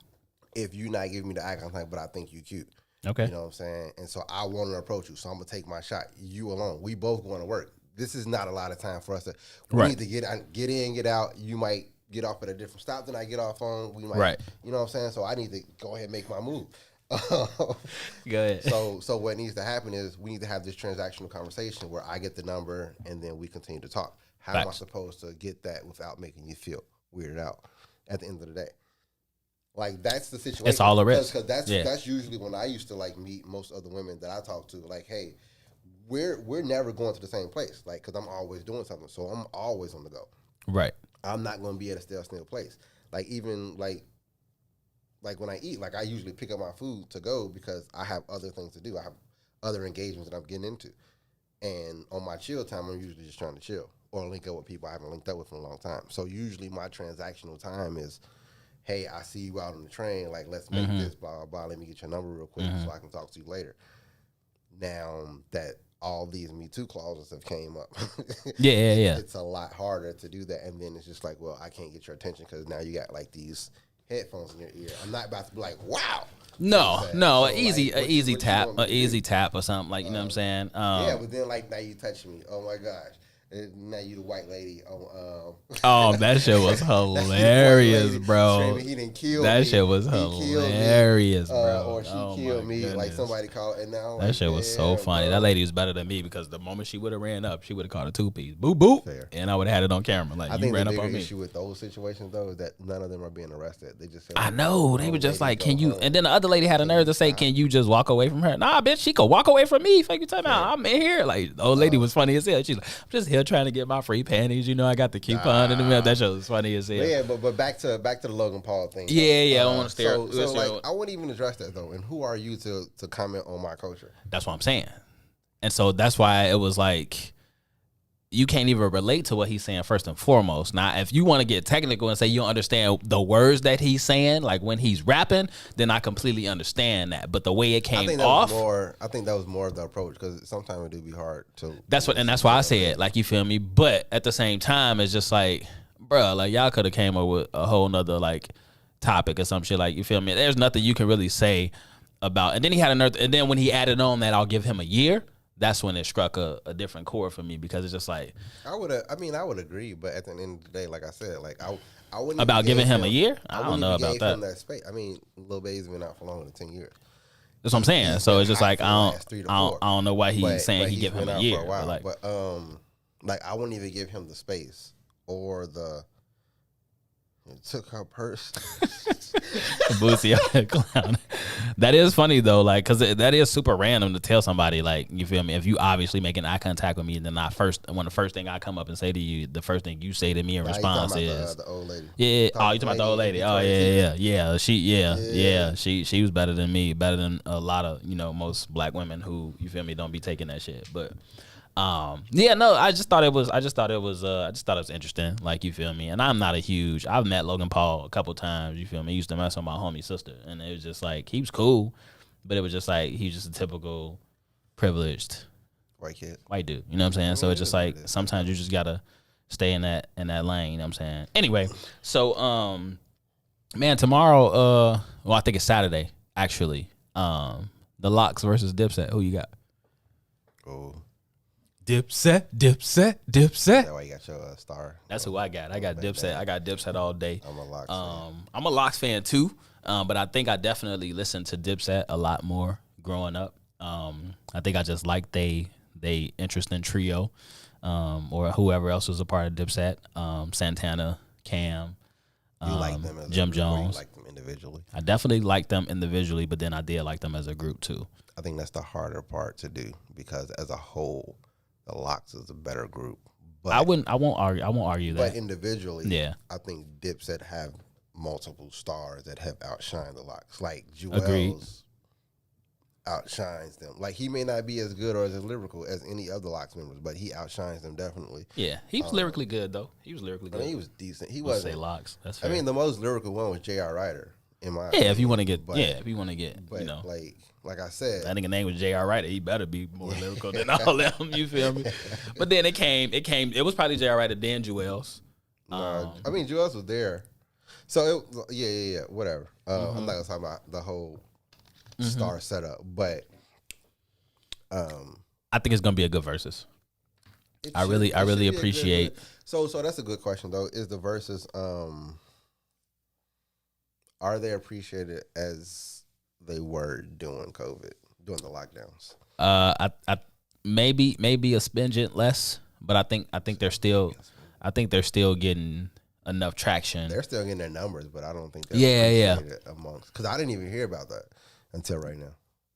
If you not giving me the eye contact, but I think you cute. Okay. You know what I'm saying? And so I want to approach you. So I'm gonna take my shot. You alone. We both going to work. This is not a lot of time for us to. We need to get in, get out. You might get off at a different stop than I get off on. We might. You know what I'm saying? So I need to go ahead and make my move. Go ahead. So what needs to happen is we need to have this transactional conversation where I get the number and then we continue to talk. How am I supposed to get that without making you feel weirded out at the end of the day? Like that's the situation. It's all a risk. Because that's usually when I used to like meet most of the women that I talk to. Like, hey, we're never going to the same place. Like, because I'm always doing something, so I'm always on the go. Right. I'm not going to be at a still place. Like even like when I eat, like I usually pick up my food to go because I have other things to do. I have other engagements that I'm getting into, and on my chill time, I'm usually just trying to chill or link up with people I haven't linked up with in a long time. So usually my transactional time is, hey, I see you out on the train. Like, let's make this, blah, blah, blah. Let me get your number real quick so I can talk to you later. Now that all these Me Too clauses have came up, it's a lot harder to do that. And then it's just like, well, I can't get your attention because now you got like these headphones in your ear. I'm not about to be like, wow. No, so an easy tap or something like, you know what I'm saying? Yeah, but then like now you touch me. Oh my gosh. And now you the white lady. Oh, that shit was hilarious, bro. He didn't kill that me. shit was hilarious, bro. Or she killed me. Goodness. Like somebody called. And now that like, shit was so funny. Bro. That lady was better than me because the moment she would have ran up, she would have caught a 2-piece. Boop boop. Fair. And I would have had it on camera. Like, I you think ran the up bigger on me. issue with those situations though is that none of them are being arrested. They just said, I know. They were just like, can you? home. And then the other lady had a nerve to say, can you just walk away from her? Nah, bitch, she could walk away from me. Fuck you talking about? I'm in here. Like, the old lady was funny as hell. She's like, I'm just here trying to get my free panties. You know, I got the coupon in the mail. That shit was funny as hell. Yeah, but back to the Logan Paul thing. Yeah, I want to stare. So like, I wouldn't even address that though. And who are you to comment on my culture? That's what I'm saying. And so that's why it was like, you can't even relate to what he's saying first and foremost. Now, if you want to get technical and say you don't understand the words that he's saying, like when he's rapping, then I completely understand that. But the way it came off, I think that was more of the approach because sometimes it do be hard to. That's why I say it. Like, you feel me? But at the same time, it's just like, bro, like y'all could have came up with a whole nother like topic or some shit. Like, you feel me? There's nothing you can really say about. And then he had another. And then when he added on that, I'll give him a year. That's when it struck a different chord for me because it's just like I would agree, but at the end of the day, like I said, like I wouldn't about giving him a year. I don't know about that. That space. I mean, Lil Baby's been out for longer than 10 years. That's what I'm saying. So it's just like I don't know why he's saying he give him a year. But like I wouldn't even give him the space or the. Took her purse. Boosie clown. That is funny though, like, cause that is super random to tell somebody, like, you feel me? If you obviously making eye contact with me, then the first thing I come up and say to you, the first thing you say to me in response is the old lady. Yeah. Oh, you talking about the old lady? Oh yeah. She was better than me, better than a lot of most black women who you feel me don't be taking that shit, but. I just thought it was interesting, like, you feel me? And I've met Logan Paul a couple times, you feel me? He used to mess with my homie sister, and it was just like, he was cool, but it was just like, he's just a typical privileged white dude, you know what I'm saying? So it's just like, sometimes you just gotta stay in that lane, you know what I'm saying? Anyway, so, man, tomorrow, well, I think it's Saturday, actually, the Locks versus Dipset. Who you got? Oh. Dipset. That's why you got your star. That's who I got. I got Dipset. I got Dipset all day. I'm a Locks fan. I'm a Locks fan too, but I think I definitely listened to Dipset a lot more growing up. I think I just liked they interesting trio, or whoever else was a part of Dipset. Santana, Cam, you like them as Jim Jones. You like them individually. I definitely liked them individually, but then I did like them as a group too. I think that's the harder part to do because as a whole, the Locks is a better group. But I won't argue that. But individually, yeah, I think Dipset have multiple stars that have outshined the Locks. Like Jewel's outshines them. Like, he may not be as good or as lyrical as any other Locks members, but he outshines them definitely. Yeah, he was lyrically good though. He was lyrically good. I mean, he was decent. He wasn't say Locks. That's fair. I mean, the most lyrical one was J.R. Ryder. in my if you want to get, but, if you want to get, but you know, like I said, that nigga name was J.R. Ryder. He better be more lyrical than all them. You feel me? But then it was probably J.R. Ryder, then Jewels. I mean, Jewels was there. So yeah, whatever. I'm not gonna talk about the whole star setup, but I think it's gonna be a good versus. I really appreciate. So that's a good question though. Is the verses are they appreciated as they were during COVID, during the lockdowns? I maybe a smidgen less, but I think they're still getting enough traction. They're still getting their numbers, but I don't think they're appreciated amongst, because I didn't even hear about that until right now.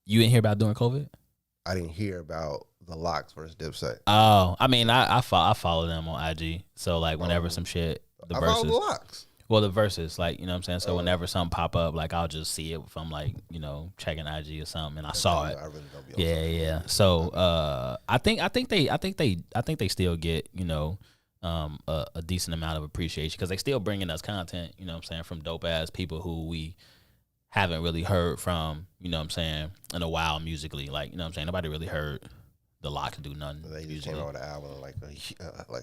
You didn't hear about during COVID? I didn't hear about the Locks versus Dipset. Oh, I mean, I follow them on IG. So like whenever some shit, I follow the Locks. Well, the verses, like, you know what I'm saying? So whenever something pop up, like I'll just see it if I'm like, you know, checking IG or something, and I saw it. I really don't be on Yeah. So I think they still get, you know, a decent amount of appreciation because they still bringing us content, you know what I'm saying, from dope ass people who we haven't really heard from, you know what I'm saying, in a while musically. Like, you know what I'm saying, nobody really heard the Locks do nothing. They just came out with an album like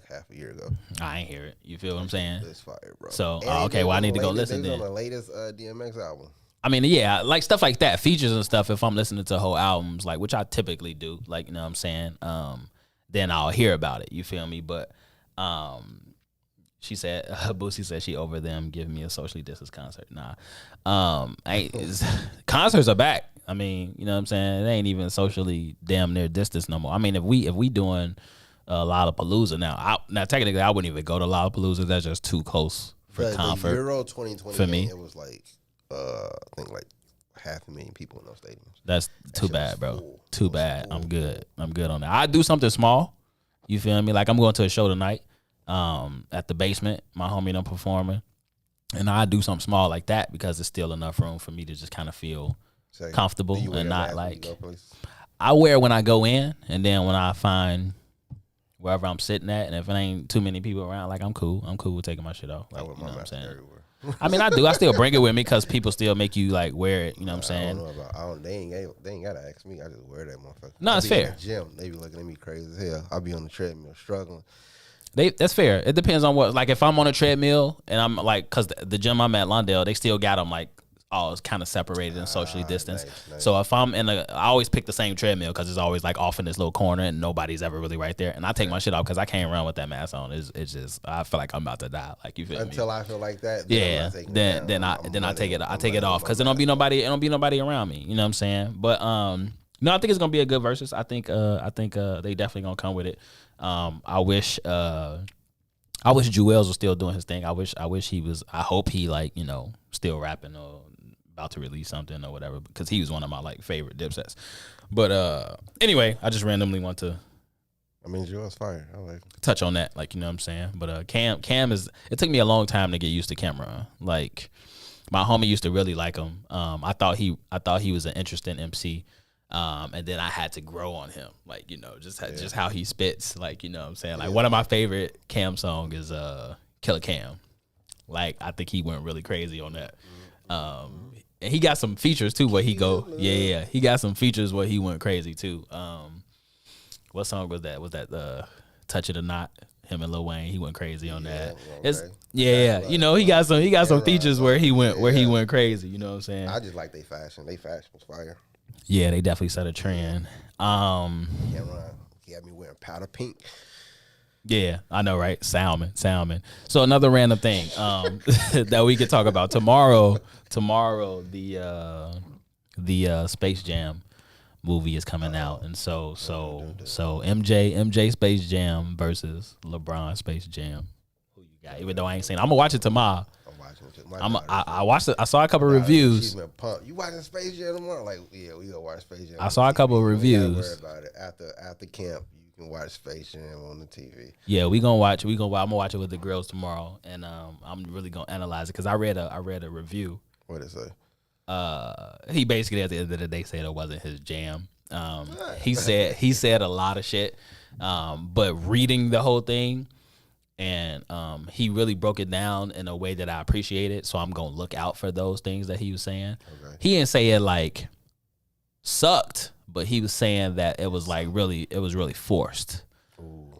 half a year ago. I ain't hear it. You feel what I'm saying? It's fire, bro. So okay, well I need to go listen. They was on the latest DMX album. I mean, yeah, like stuff like that, features and stuff. If I'm listening to whole albums, like which I typically do, like, you know what I'm saying, then I'll hear about it. You feel me? But she said, Boosie said she over them giving me a socially distanced concert. Nah, concerts are back. I mean, you know what I'm saying? It ain't even socially damn near distance no more. I mean, if we doing Lollapalooza now technically I wouldn't even go to Lollapalooza. That's just too close for comfort. The Euro 2020 for me, it was like I think like 500,000 people in those stadiums. That's too bad, bro. Too bad. I'm good on that. I do something small. You feel me? Like I'm going to a show tonight at the basement. My homie done performing, and I do something small like that because it's still enough room for me to just kind of feel comfortable and not like. I wear it when I go in, and then when I find wherever I'm sitting at, and if it ain't too many people around, like I'm cool with taking my shit off. Like, you know what I'm saying? I mean, I do. I still bring it with me because people still make you like wear it. You know what I'm saying? They ain't gotta ask me. I just wear that motherfucker. No, it's fair. In the gym, they be looking at me crazy as hell. I'll be on the treadmill struggling. That's fair. It depends on what. Like if I'm on a treadmill and I'm like, cause the gym I'm at, Lawndale, they still got them like. Oh, it's kind of separated and socially distanced. Nice. So if I'm I always pick the same treadmill because it's always like off in this little corner and nobody's ever really right there. And I take my shit off because I can't run with that mask on. It's just I feel like I'm about to die. Like you feel me? Until I feel like that. Then I take it off because there don't be nobody around me. You know what I'm saying? But no, I think it's gonna be a good versus. I think they definitely gonna come with it. I wish Jewels was still doing his thing. I wish he was. I hope he like, you know, still rapping or about to release something or whatever, because he was one of my like favorite Dipsets. But anyway, I just randomly want to. I mean, Jewels fire. I like touch on that, like, you know what I'm saying. But Cam is. It took me a long time to get used to Cameron. Like my homie used to really like him. I thought he was an interesting MC. And then I had to grow on him, like, you know, just how he spits, like, you know what I'm saying? Like one of my favorite Cam song is Killer Cam. Like I think he went really crazy on that. And he got some features too where he go, yeah. He got some features where he went crazy too. What song was that? Was that Touch It or Not? Him and Lil Wayne, he went crazy on that. You know, he got some features where he went crazy. You know what I'm saying? I just like their fashion. Their fashion was fire. Yeah, they definitely set a trend. Cameron, he had me wearing powder pink. Yeah, I know, right? Salmon. So another random thing that we could talk about tomorrow. The Space Jam movie is coming out, and so MJ Space Jam versus LeBron Space Jam. Who you got? Even though I ain't seen it, I'm gonna watch it tomorrow. I watched it. I saw a couple of reviews. She's been pumped. You watching Space Jam tomorrow? Like, yeah, we gonna watch Space Jam. I saw a couple of reviews. Don't worry about it. After camp, you can watch Space Jam on the TV. Yeah, I'm gonna watch it with the girls tomorrow, and I'm really gonna analyze it because I read a review. What is it? He basically at the end of the day said it wasn't his jam. He said a lot of shit, but reading the whole thing and he really broke it down in a way that I appreciated. So I'm gonna look out for those things that he was saying. Okay. He didn't say it like sucked, but he was saying that it was like really forced.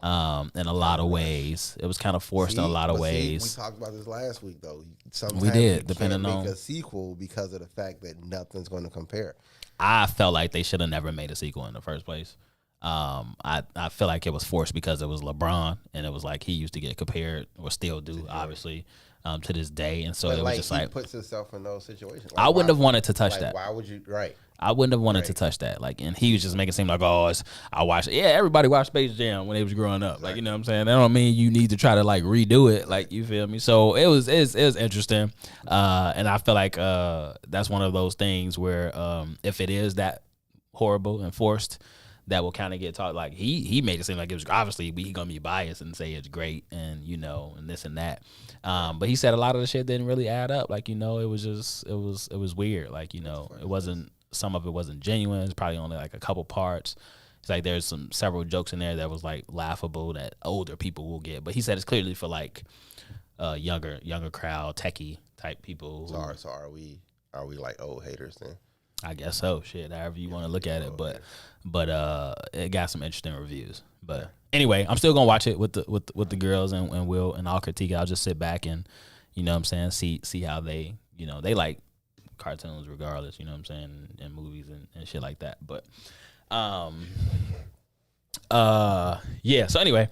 In a lot of ways, it was kind of forced in a lot of ways. We talked about this last week, though. Sometimes we did, depending on a sequel because of the fact that nothing's going to compare. I felt like they should have never made a sequel in the first place. I feel like it was forced because it was LeBron, and it was like he used to get compared, or still do, obviously, to this day. And so but it was just he like puts himself in those situations. I wouldn't have wanted to touch that. Why would you? Right. I wouldn't have wanted to touch that. Like, and he was just making it seem like, oh, I watched it. Yeah, everybody watched Space Jam when they was growing up. Exactly. Like, you know what I'm saying? That don't mean you need to try to like redo it. Like, you feel me? So it was interesting. And I feel like that's one of those things where if it is that horrible and forced, that will kind of get taught. Like he made it seem like it was obviously he gonna be biased and say it's great and and this and that. But he said a lot of the shit didn't really add up. Like, it was just it was weird. Like, it wasn't. Some of it wasn't genuine. It's probably only like a couple parts. It's like there's several jokes in there that was like laughable that older people will get. But he said it's clearly for like younger crowd, techie type people. So are we like old haters then? I guess so. Shit, however you want to look at it. But it got some interesting reviews. But anyway, I'm still gonna watch it with the girls and Will, and I'll critique it. I'll just sit back and what I'm saying, see how they they like cartoons regardless, you know what I'm saying, and movies and shit like that. But yeah, so anyway,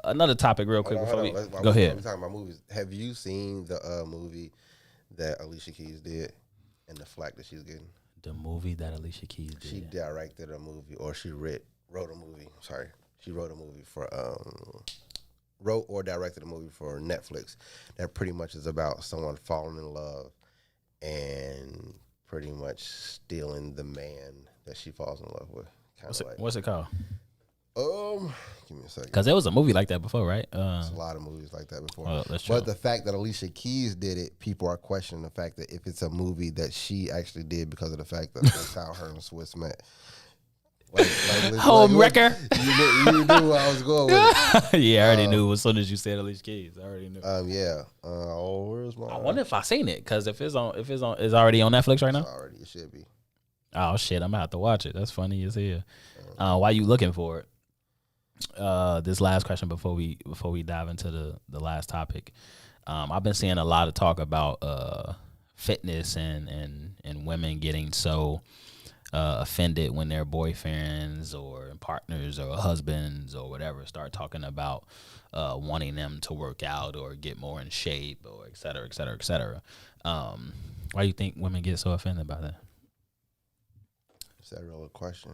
another topic real quick before we go ahead. We're talking about movies. Have you seen the movie that Alicia Keys did and the flack that she's getting? The movie that Alicia Keys did? She directed a movie, or she wrote a movie. Sorry. She wrote a movie for wrote or directed a movie for Netflix that pretty much is about someone falling in love and pretty much stealing the man that she falls in love with. What's it called? Give me a second. Because there was a movie like that before, right? There's a lot of movies like that before. Well, but the fact that Alicia Keys did it, people are questioning the fact that if it's a movie that she actually did because of the fact that that's how her and Swiss met. Home wrecker. You knew where I was going with it. Yeah, I already knew as soon as you said Alicia Keys. I already knew. Yeah. Where's my? I wonder if I seen it because if it's already on Netflix right now. It should be. Oh shit, I'm gonna have to watch it. That's funny as hell. Why you looking for it? This last question before we dive into the last topic. I've been seeing a lot of talk about fitness and women getting so offended when their boyfriends or partners or husbands or whatever start talking about wanting them to work out or get more in shape or et cetera, et cetera, et cetera. Why do you think women get so offended by that? Is that a real question?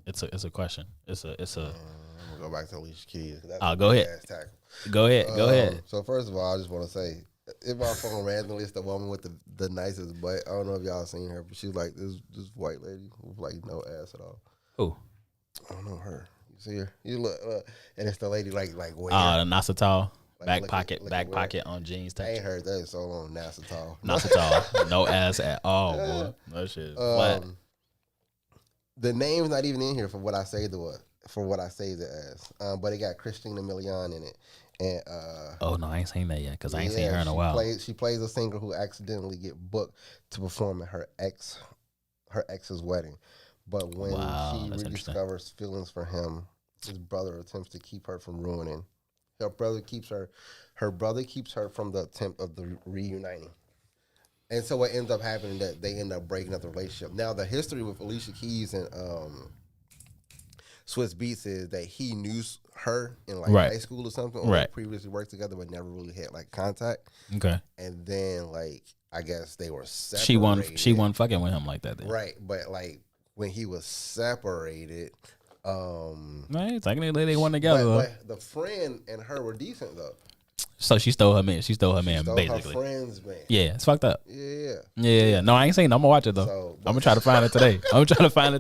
It's a question. It's a. I'm gonna go back to Alicia Keys. Go ahead. Go ahead. So first of all, I just want to say, if my phone randomly, it's the woman with the nicest butt. I don't know if y'all seen her, but she's like this white lady with like no ass at all. Who? I don't know her. You see her? You look, and it's the lady like way. The Nasatal. Back pocket on jeans. I ain't heard that in so long. Nasatal. Nasatal. No ass at all, boy. No shit. Flat. The name's not even in here for what I saved it as. But it got Christina Milian in it. And oh no, I ain't seen that yet because I ain't seen her in a while. She plays a singer who accidentally get booked to perform at her ex's wedding. But when she rediscovers feelings for him, his brother attempts to keep her from ruining. Her brother keeps her from the attempt of the reuniting. And so what ends up happening that they end up breaking up the relationship. Now the history with Alicia Keys and Swiss Beats is that he knew her in like high school or something, or previously worked together but never really had like contact. Okay. And then like I guess they were separated. She won fucking with him like that then. Right. But like when he was separated, right, technically they won together. But the friend and her were decent though. So she stole her man. She stole her man, basically. Her friend's man. Yeah, it's fucked up. Yeah. No, I ain't seen it. I'm gonna watch it though. So, I'm gonna try to find it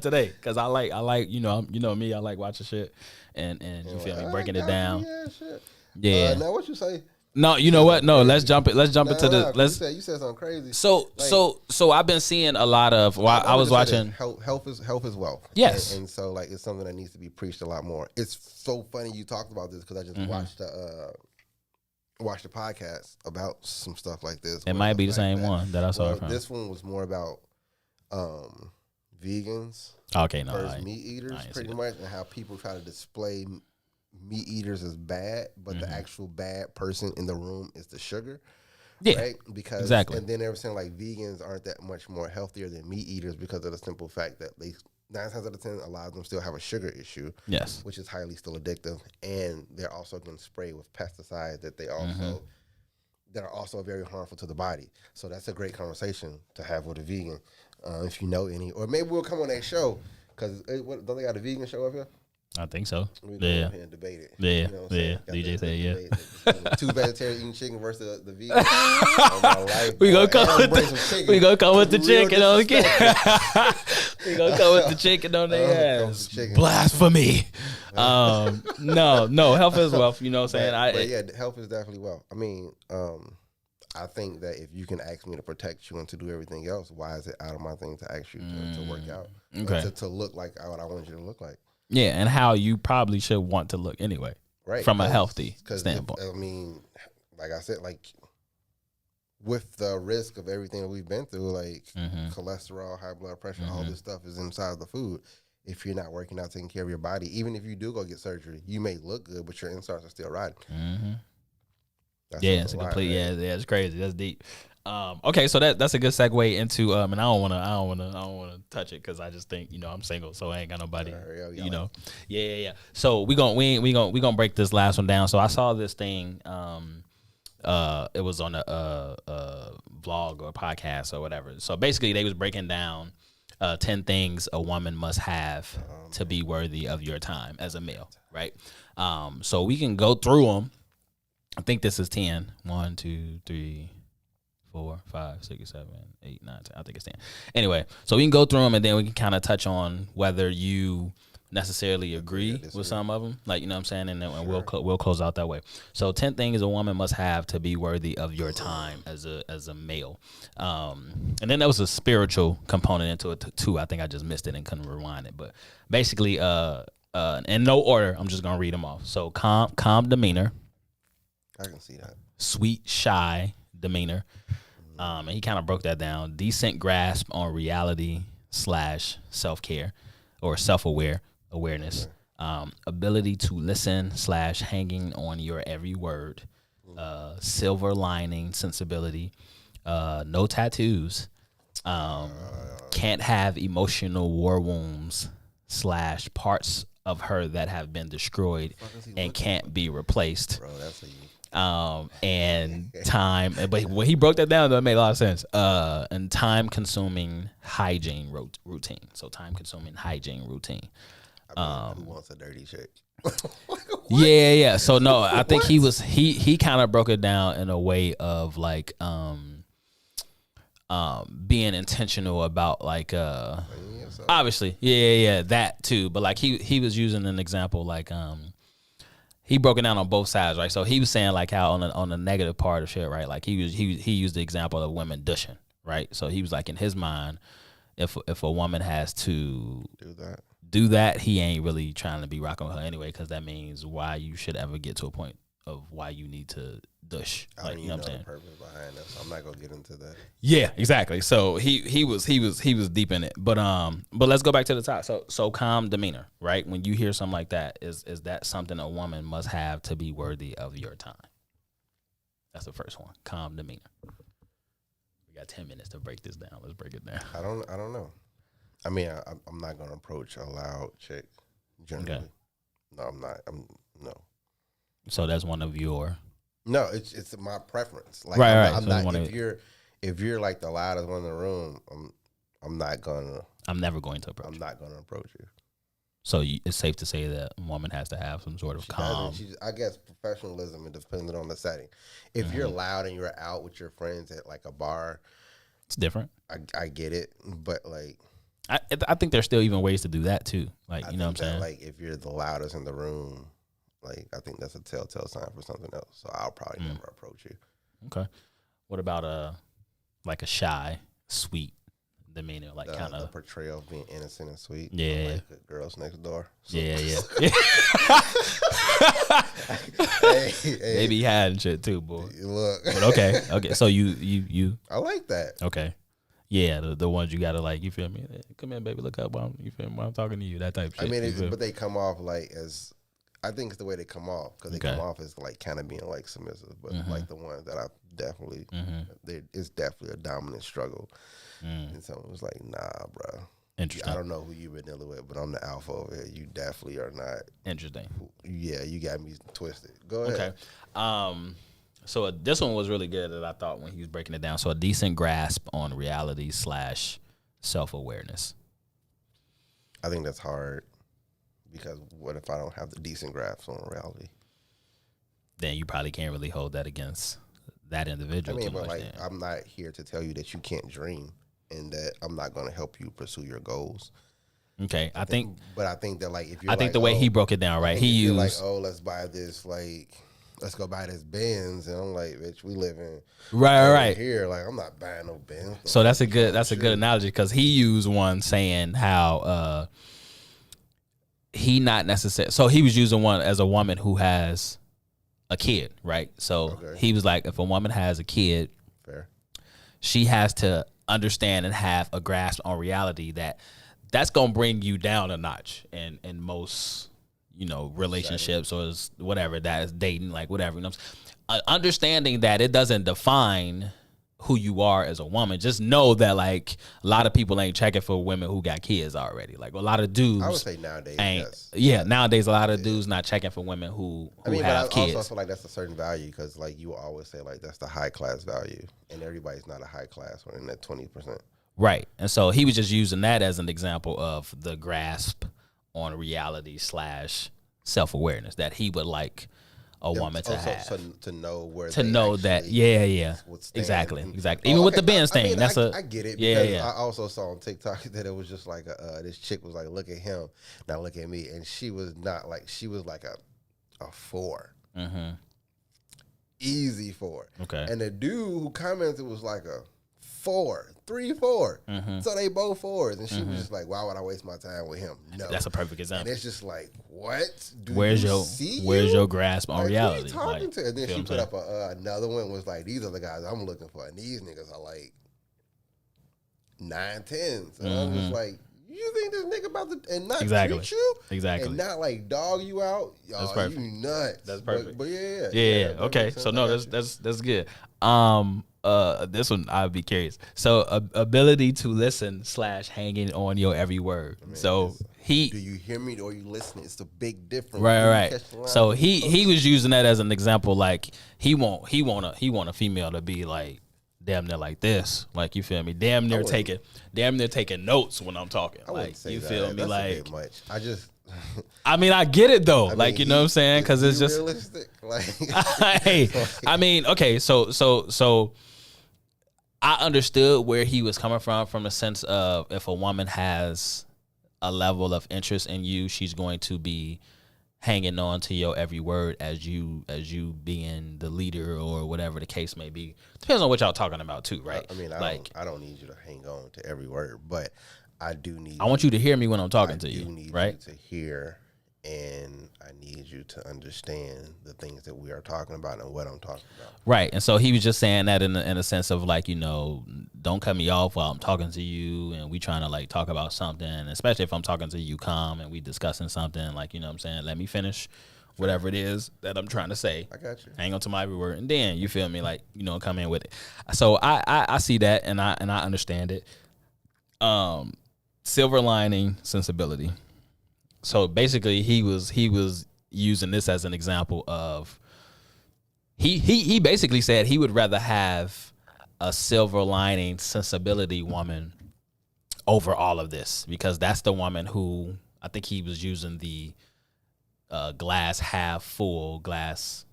today. Cause I like you know me. I like watching shit and you feel me breaking it down. Yeah, shit. Yeah. Now what you say? No, you know what? No, let's jump it. Let's jump into the. Let's. You said something crazy. So I've been seeing a lot of. Well, I was watching. Health is wealth. Yes, and so like it's something that needs to be preached a lot more. It's so funny you talked about this because I just watched the podcast about some stuff like this. It might be the same one that I saw. From. This one was more about vegans. Okay, no, versus meat eaters, pretty much, and how people try to display meat eaters as bad, but the actual bad person in the room is the sugar. Yeah, right? Because exactly. And then they were saying like vegans aren't that much more healthier than meat eaters because of the simple fact that 9 times out of 10, a lot of them still have a sugar issue. Yes, which is highly still addictive, and they're also getting sprayed with pesticides that they also that are also very harmful to the body. So that's a great conversation to have with a vegan, if you know any, or maybe we'll come on that show because don't they got a vegan show up here? I think so. We go up here and debate it. Yeah, you know what I'm saying? DJ said yeah. 2 vegetarians eating chicken versus the vegan. Life, we gonna come with the chicken on the We gonna come with the chicken on their ass. Blasphemy. No, health is wealth. You know what I'm saying? But yeah, health is definitely wealth. I mean, I think that if you can ask me to protect you and to do everything else, why is it out of my thing to ask you to work out? Okay. To look like what I want you to look like. Yeah, and how you probably should want to look anyway, right? From a healthy standpoint. I mean, like I said, like with the risk of everything that we've been through, like cholesterol, high blood pressure, all this stuff is inside the food. If you're not working out, taking care of your body, even if you do go get surgery, you may look good, but your insides are still rotting. Yeah, it's a complete. Right? Yeah, it's crazy. That's deep. Okay, so that's a good segue into and I don't wanna touch it because I just think I'm single, so I ain't got nobody. Yeah. So we gonna break this last one down. So I saw this thing. It was on a vlog or podcast or whatever. So basically, they was breaking down 10 things a woman must have to be worthy of your time as a male, right? So we can go through them. I think this is 10. 1, 2, 3. 4, 5, 6, 7, 8, 9, 10. I think it's 10. Anyway, so we can go through them and then we can kind of touch on whether you necessarily agree with some of them, like, you know what I'm saying, and then we'll close out that way. So 10 things a woman must have to be worthy of your time as a male. And then there was a spiritual component into it too. I think I just missed it and couldn't rewind it, but basically, in no order, I'm just gonna read them off. So calm demeanor. I can see that. Sweet, shy demeanor. And he kind of broke that down. Decent grasp on reality / self-care or awareness. Ability to listen / hanging on your every word. Silver lining sensibility. No tattoos. Can't have emotional war wounds / parts of her that have been destroyed and can't be replaced. Bro, that's a and time, but when he broke that down, that made a lot of sense. And time-consuming hygiene routine. So time-consuming hygiene routine. Who wants a dirty chick? Yeah. So no, I think he kind of broke it down in a way of like being intentional about like obviously yeah that too, but like he was using an example like he broke it down on both sides, right? So he was saying like how on the negative part of shit, right? Like he used the example of women dushing, right? So he was like, in his mind, if a woman has to do that, he ain't really trying to be rocking with her anyway, because that means why you should ever get to a point of why you need to dush. Like, you know what I'm saying? The purpose behind that, so I'm not gonna get into that. Yeah, exactly. So he was deep in it. But let's go back to the top. So calm demeanor, right? When you hear something like that, is that something a woman must have to be worthy of your time? That's the first one. Calm demeanor. We got 10 minutes to break this down. Let's break it down. I don't know. I mean, I'm not gonna approach a loud chick generally. Okay. No, I'm not. No. So that's one of your. No, it's my preference. Like, right. I'm not. If you're like the loudest one in the room, I'm not gonna. I'm never going to approach. I'm not gonna approach you. So it's safe to say that a woman has to have some sort of calm. I guess professionalism, and depending on the setting. If you're loud and you're out with your friends at like a bar, it's different. I get it, but like. I think there's still even ways to do that too. Like, you know what I'm saying? Like if you're the loudest in the room, like I think that's a telltale sign for something else. So I'll probably never approach you. Okay. What about like a shy, sweet demeanor, like kind of the portrayal of being innocent and sweet? Yeah. Like the Girls Next Door. So. Yeah. Hey, they be hiding shit too, boy. Look. But okay. So you. I like that. Okay. Yeah, the ones you gotta like. You feel me? Come here, baby. Look up. You feel me? While I'm talking to you. That type of shit. I mean, but they come off like as. I think it's the way they come off because they come off as like kind of being like submissive, but like the ones that I definitely, it's definitely a dominant struggle. And someone was like, "Nah, bro. Interesting. I don't know who you've been dealing with, but I'm the alpha over here. You definitely are not." Interesting. Yeah, you got me twisted. Go ahead. Okay. So this one was really good that I thought when he was breaking it down. So a decent grasp on reality / self-awareness. I think that's hard. Because what if I don't have the decent grasp on reality? Then you probably can't really hold that against that individual. I mean, but like, I'm not here to tell you that you can't dream and that I'm not going to help you pursue your goals. Okay, I think that like if you're I think the way he broke it down, right? He used like, oh, let's buy this, like, let's go buy this Benz, and I'm like, bitch, we live in right here. Like, I'm not buying no Benz. So that's a good analogy because he used one saying how. He not necessarily. So he was using one as a woman who has a kid, right? So he was like, if a woman has a kid, she has to understand and have a grasp on reality that's gonna bring you down a notch in most, relationships or whatever that is dating, like whatever. Understanding that it doesn't define who you are as a woman. Just know that like a lot of people ain't checking for women who got kids already. Like a lot of dudes, I would say nowadays, yes. Yeah, nowadays a lot of dudes not checking for women who have kids. I also feel like that's a certain value because like you will always say like that's the high class value, and everybody's not a high class one in that 20%. Right, and so he was just using that as an example of the grasp on reality / self-awareness that he would like a woman to have to know where that exactly even with the Benz thing. I get it because I also saw on TikTok that it was just like this chick was like, look at him, now look at me, and she was not like, she was like a 4, easy 4. Okay, and the dude who commented was like a 4, 3, 4. So they both 4s, and she was just like, why would I waste my time with him? No, that's a perfect example. And it's just like, what? Where's your grasp on reality? Who you talking to? And then she put up another one was like, these are the guys I'm looking for, and these niggas are like 9, 10s. And I'm just like, you think this nigga about to and not treat you and not like dog you out? That's perfect. You nuts. That's perfect. But okay. So no, that's good. This one I'd be curious. So ability to listen / hanging on your every word. I mean, so do you hear me or you listening? It's a big difference. Right. So he was using that as an example. Like he want a female to be like damn near like this. Like you feel me? Damn near taking notes when I'm talking. Like you feel me? That's like a bit much. I mean, I get it though. Like you know what I'm saying? Because it's just realistic. Like hey, I mean, okay, so I understood where he was coming from the sense of if a woman has a level of interest in you, she's going to be hanging on to your every word as you being the leader or whatever the case may be. Depends on what y'all talking about too, right? I mean, I don't need you to hang on to every word, but I do need. I want you to hear me when I'm talking to you, need right? You to hear, and I need you to understand the things that we are talking about and what I'm talking about. Right, and so he was just saying that in a sense of like, don't cut me off while I'm talking to you, and we trying to like talk about something, especially if I'm talking to you calm and we discussing something, like, you know what I'm saying, let me finish whatever it is that I'm trying to say. I got you. Hang on to my every word, and then you feel me, like, come in with it. So I see that, and I understand it. Silver lining sensibility. So basically, he was using this as an example of he basically said he would rather have a silver lining sensibility woman over all of this, because that's the woman who, I think he was using the glass half full, glass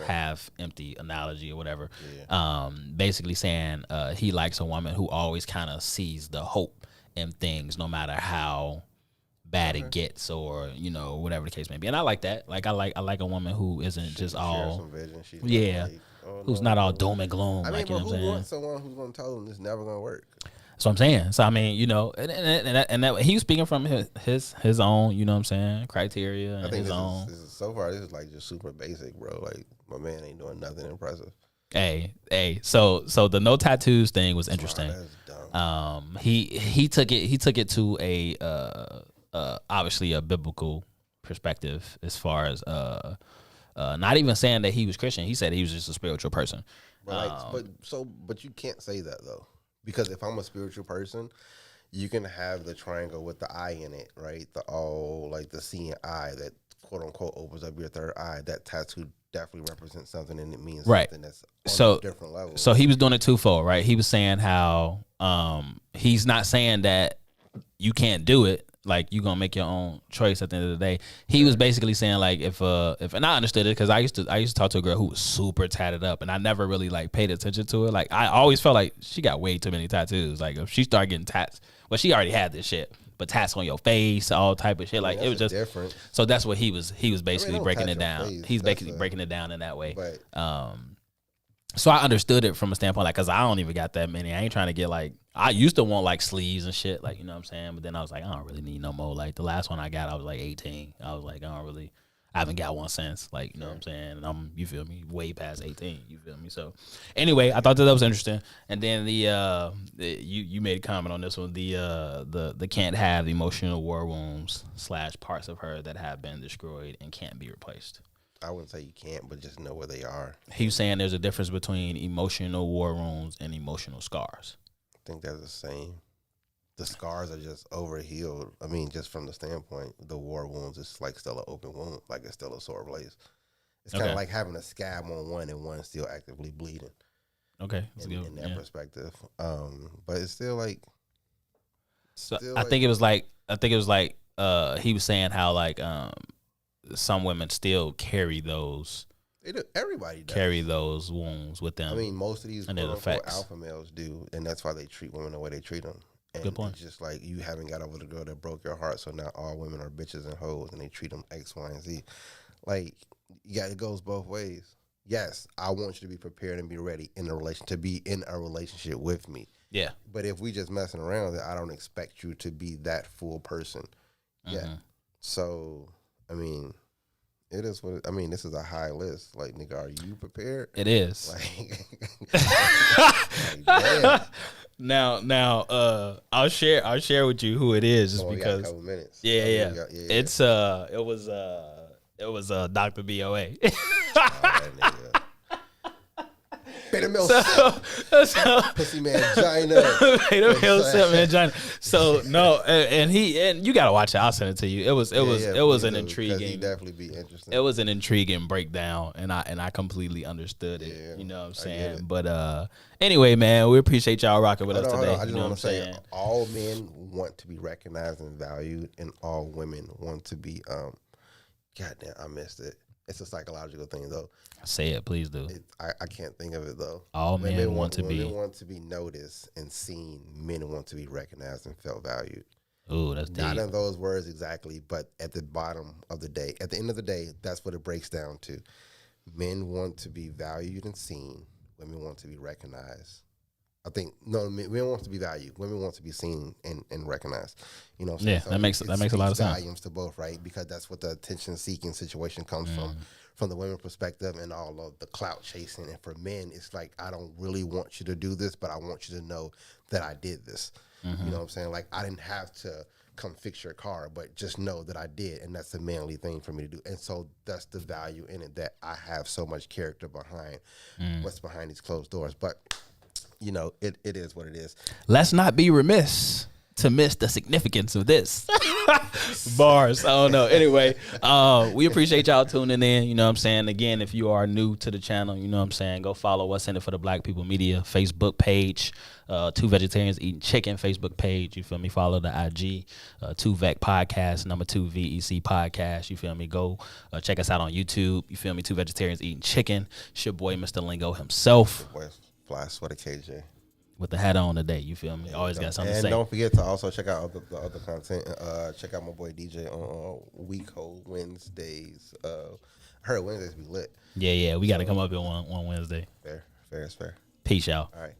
half empty analogy or whatever. Yeah. Basically saying he likes a woman who always kind of sees the hope in things, no matter how bad it gets, or you know, whatever the case may be. And I like that. Like I like a woman who isn't just all who's not all doom and gloom. I mean, like, you know what I'm saying? Who wants someone who's gonna tell them it's never gonna work? That's what I'm saying. So I mean, you know, and that he was speaking from his own, you know what I'm saying, criteria and I think his own. So far, this is like just super basic, bro. Like my man ain't doing nothing impressive. Hey. So the no tattoos thing was interesting. Wow, He took it to a obviously a biblical perspective as far as not even saying that he was Christian. He said he was just a spiritual person. But you can't say that though, because if I'm a spiritual person, you can have the triangle with the eye in it, right? The seeing eye that quote unquote opens up your third eye. That tattoo definitely represents something, and it means something that's on a different level. So he was doing it twofold, right? He was saying how he's not saying that you can't do it. Like, you gonna make your own choice at the end of the day. He was basically saying like if and I understood it because I used to talk to a girl who was super tatted up, and I never really like paid attention to it. Like, I always felt like she got way too many tattoos. Like, if she started getting tats, well, she already had this shit, but tats on your face, all type of shit. Like, it was just different. So that's what he was basically breaking it down. He's basically breaking it down in that way. But so I understood it from a standpoint, like, because I don't even got that many. I ain't trying to get, like, I used to want, like, sleeves and shit, like, you know what I'm saying? But then I was like, I don't really need no more. Like, the last one I got, I was, like, 18. I was like, I haven't got one since, like, you know what I'm saying? And I'm, you feel me, way past 18, you feel me? So, anyway, I thought that was interesting. And then you made a comment on this one, the can't have emotional war wounds / parts of her that have been destroyed and can't be replaced. I wouldn't say you can't, but just know where they are. He was saying there's a difference between emotional war wounds and emotional scars. I think that's the same. The scars are just overhealed. I mean, just from the standpoint, the war wounds, it's like still an open wound, like it's still a sore place. It's kind of like having a scab on one and one still actively bleeding. Okay, in that perspective, but it's still like. I think it was like he was saying how like some women still carry those. They do. Everybody does. Carry those wounds with them. I mean, most of these alpha males do, and that's why they treat women the way they treat them. And good point. It's just like you haven't got over the girl that broke your heart, so now all women are bitches and hoes, and they treat them X, Y, and Z. Like, it goes both ways. Yes, I want you to be prepared and be ready to be in a relationship with me. Yeah. But if we just messing around, I don't expect you to be that full person. Yeah. So, I mean, it is what this is a high list. Like, nigga, are you prepared? It is. Like damn. Now, I'll share with you who it is, just because. A couple minutes. Yeah. It's it was Dr. BOA. Beta male pussy man Gina. So no, and you gotta watch it. I'll send it to you. It was an intriguing. He'd definitely be interesting. It was an intriguing breakdown, and I completely understood it. Yeah, you know what I'm saying? But anyway, man, we appreciate y'all rocking with us today. I just want to say, all men want to be recognized and valued, and all women want to be. Goddamn, I missed it. It's a psychological thing, though. Say it, please do. I can't think of it, though. All men want to be. Women want to be noticed and seen. Men want to be recognized and felt valued. Ooh, that's deep. Not in those words exactly, but at the bottom of the day, at the end of the day, that's what it breaks down to. Men want to be valued and seen. Women want to be recognized. I think men want to be valued. Women want to be seen and recognized. You know, yeah, so that makes a lot of sense. Volumes to both, right? Because that's what the attention-seeking situation comes from the women perspective, and all of the clout chasing. And for men, it's like, I don't really want you to do this, but I want you to know that I did this. You know what I'm saying? Like, I didn't have to come fix your car, but just know that I did, and that's a manly thing for me to do. And so that's the value in it, that I have so much character behind what's behind these closed doors. But you know, it is what it is. Let's not be remiss to miss the significance of this. Bars. I don't know. Anyway, we appreciate y'all tuning in. You know what I'm saying? Again, if you are new to the channel, you know what I'm saying, go follow What's in It for the Black People Media Facebook page. Two Vegetarians Eating Chicken Facebook page. You feel me? Follow the IG. 2VEC Podcast, number 2 VEC Podcast. You feel me? Go check us out on YouTube. You feel me? Two Vegetarians Eating Chicken. It's your boy, Mr. Lingo himself. Fly Sweater KJ. with the hat on today. You feel me? Always got something to say. And don't forget to also check out the other content. Check out my boy DJ on Week Ho Wednesdays. I heard Wednesdays be lit. Yeah. We got to come up here one Wednesday. Fair is fair. Peace, y'all. All right.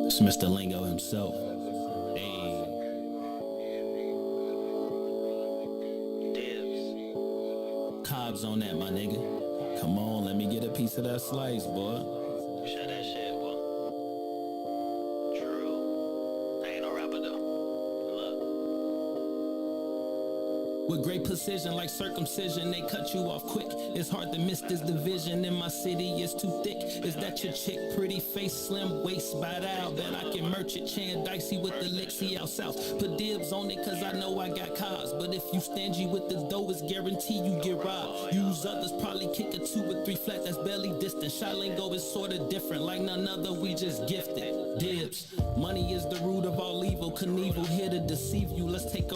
It's Mr. Lingo himself. Hey. Dibs. Cobbs on that, my nigga. Come on, let me get a piece of that slice, boy. Shut that shit, boy. True. I ain't no rapper, though. With great precision, like circumcision, they cut you off quick. It's hard to miss this division. In my city, it's too thick. Is that your chick? Pretty face, slim waist, bite out. Bet I can merch it. Chan dicey with the lixie out south. Put dibs on it, cause I know I got cars. But if you stingy with the dough, it's guarantee you get robbed. Use others, probably kick a 2 or 3 flat, that's barely distant. Shot lingo is sorta different, like none other, we just gifted. Dibs. Money is the root of all evil. Knievel here to deceive you. Let's take a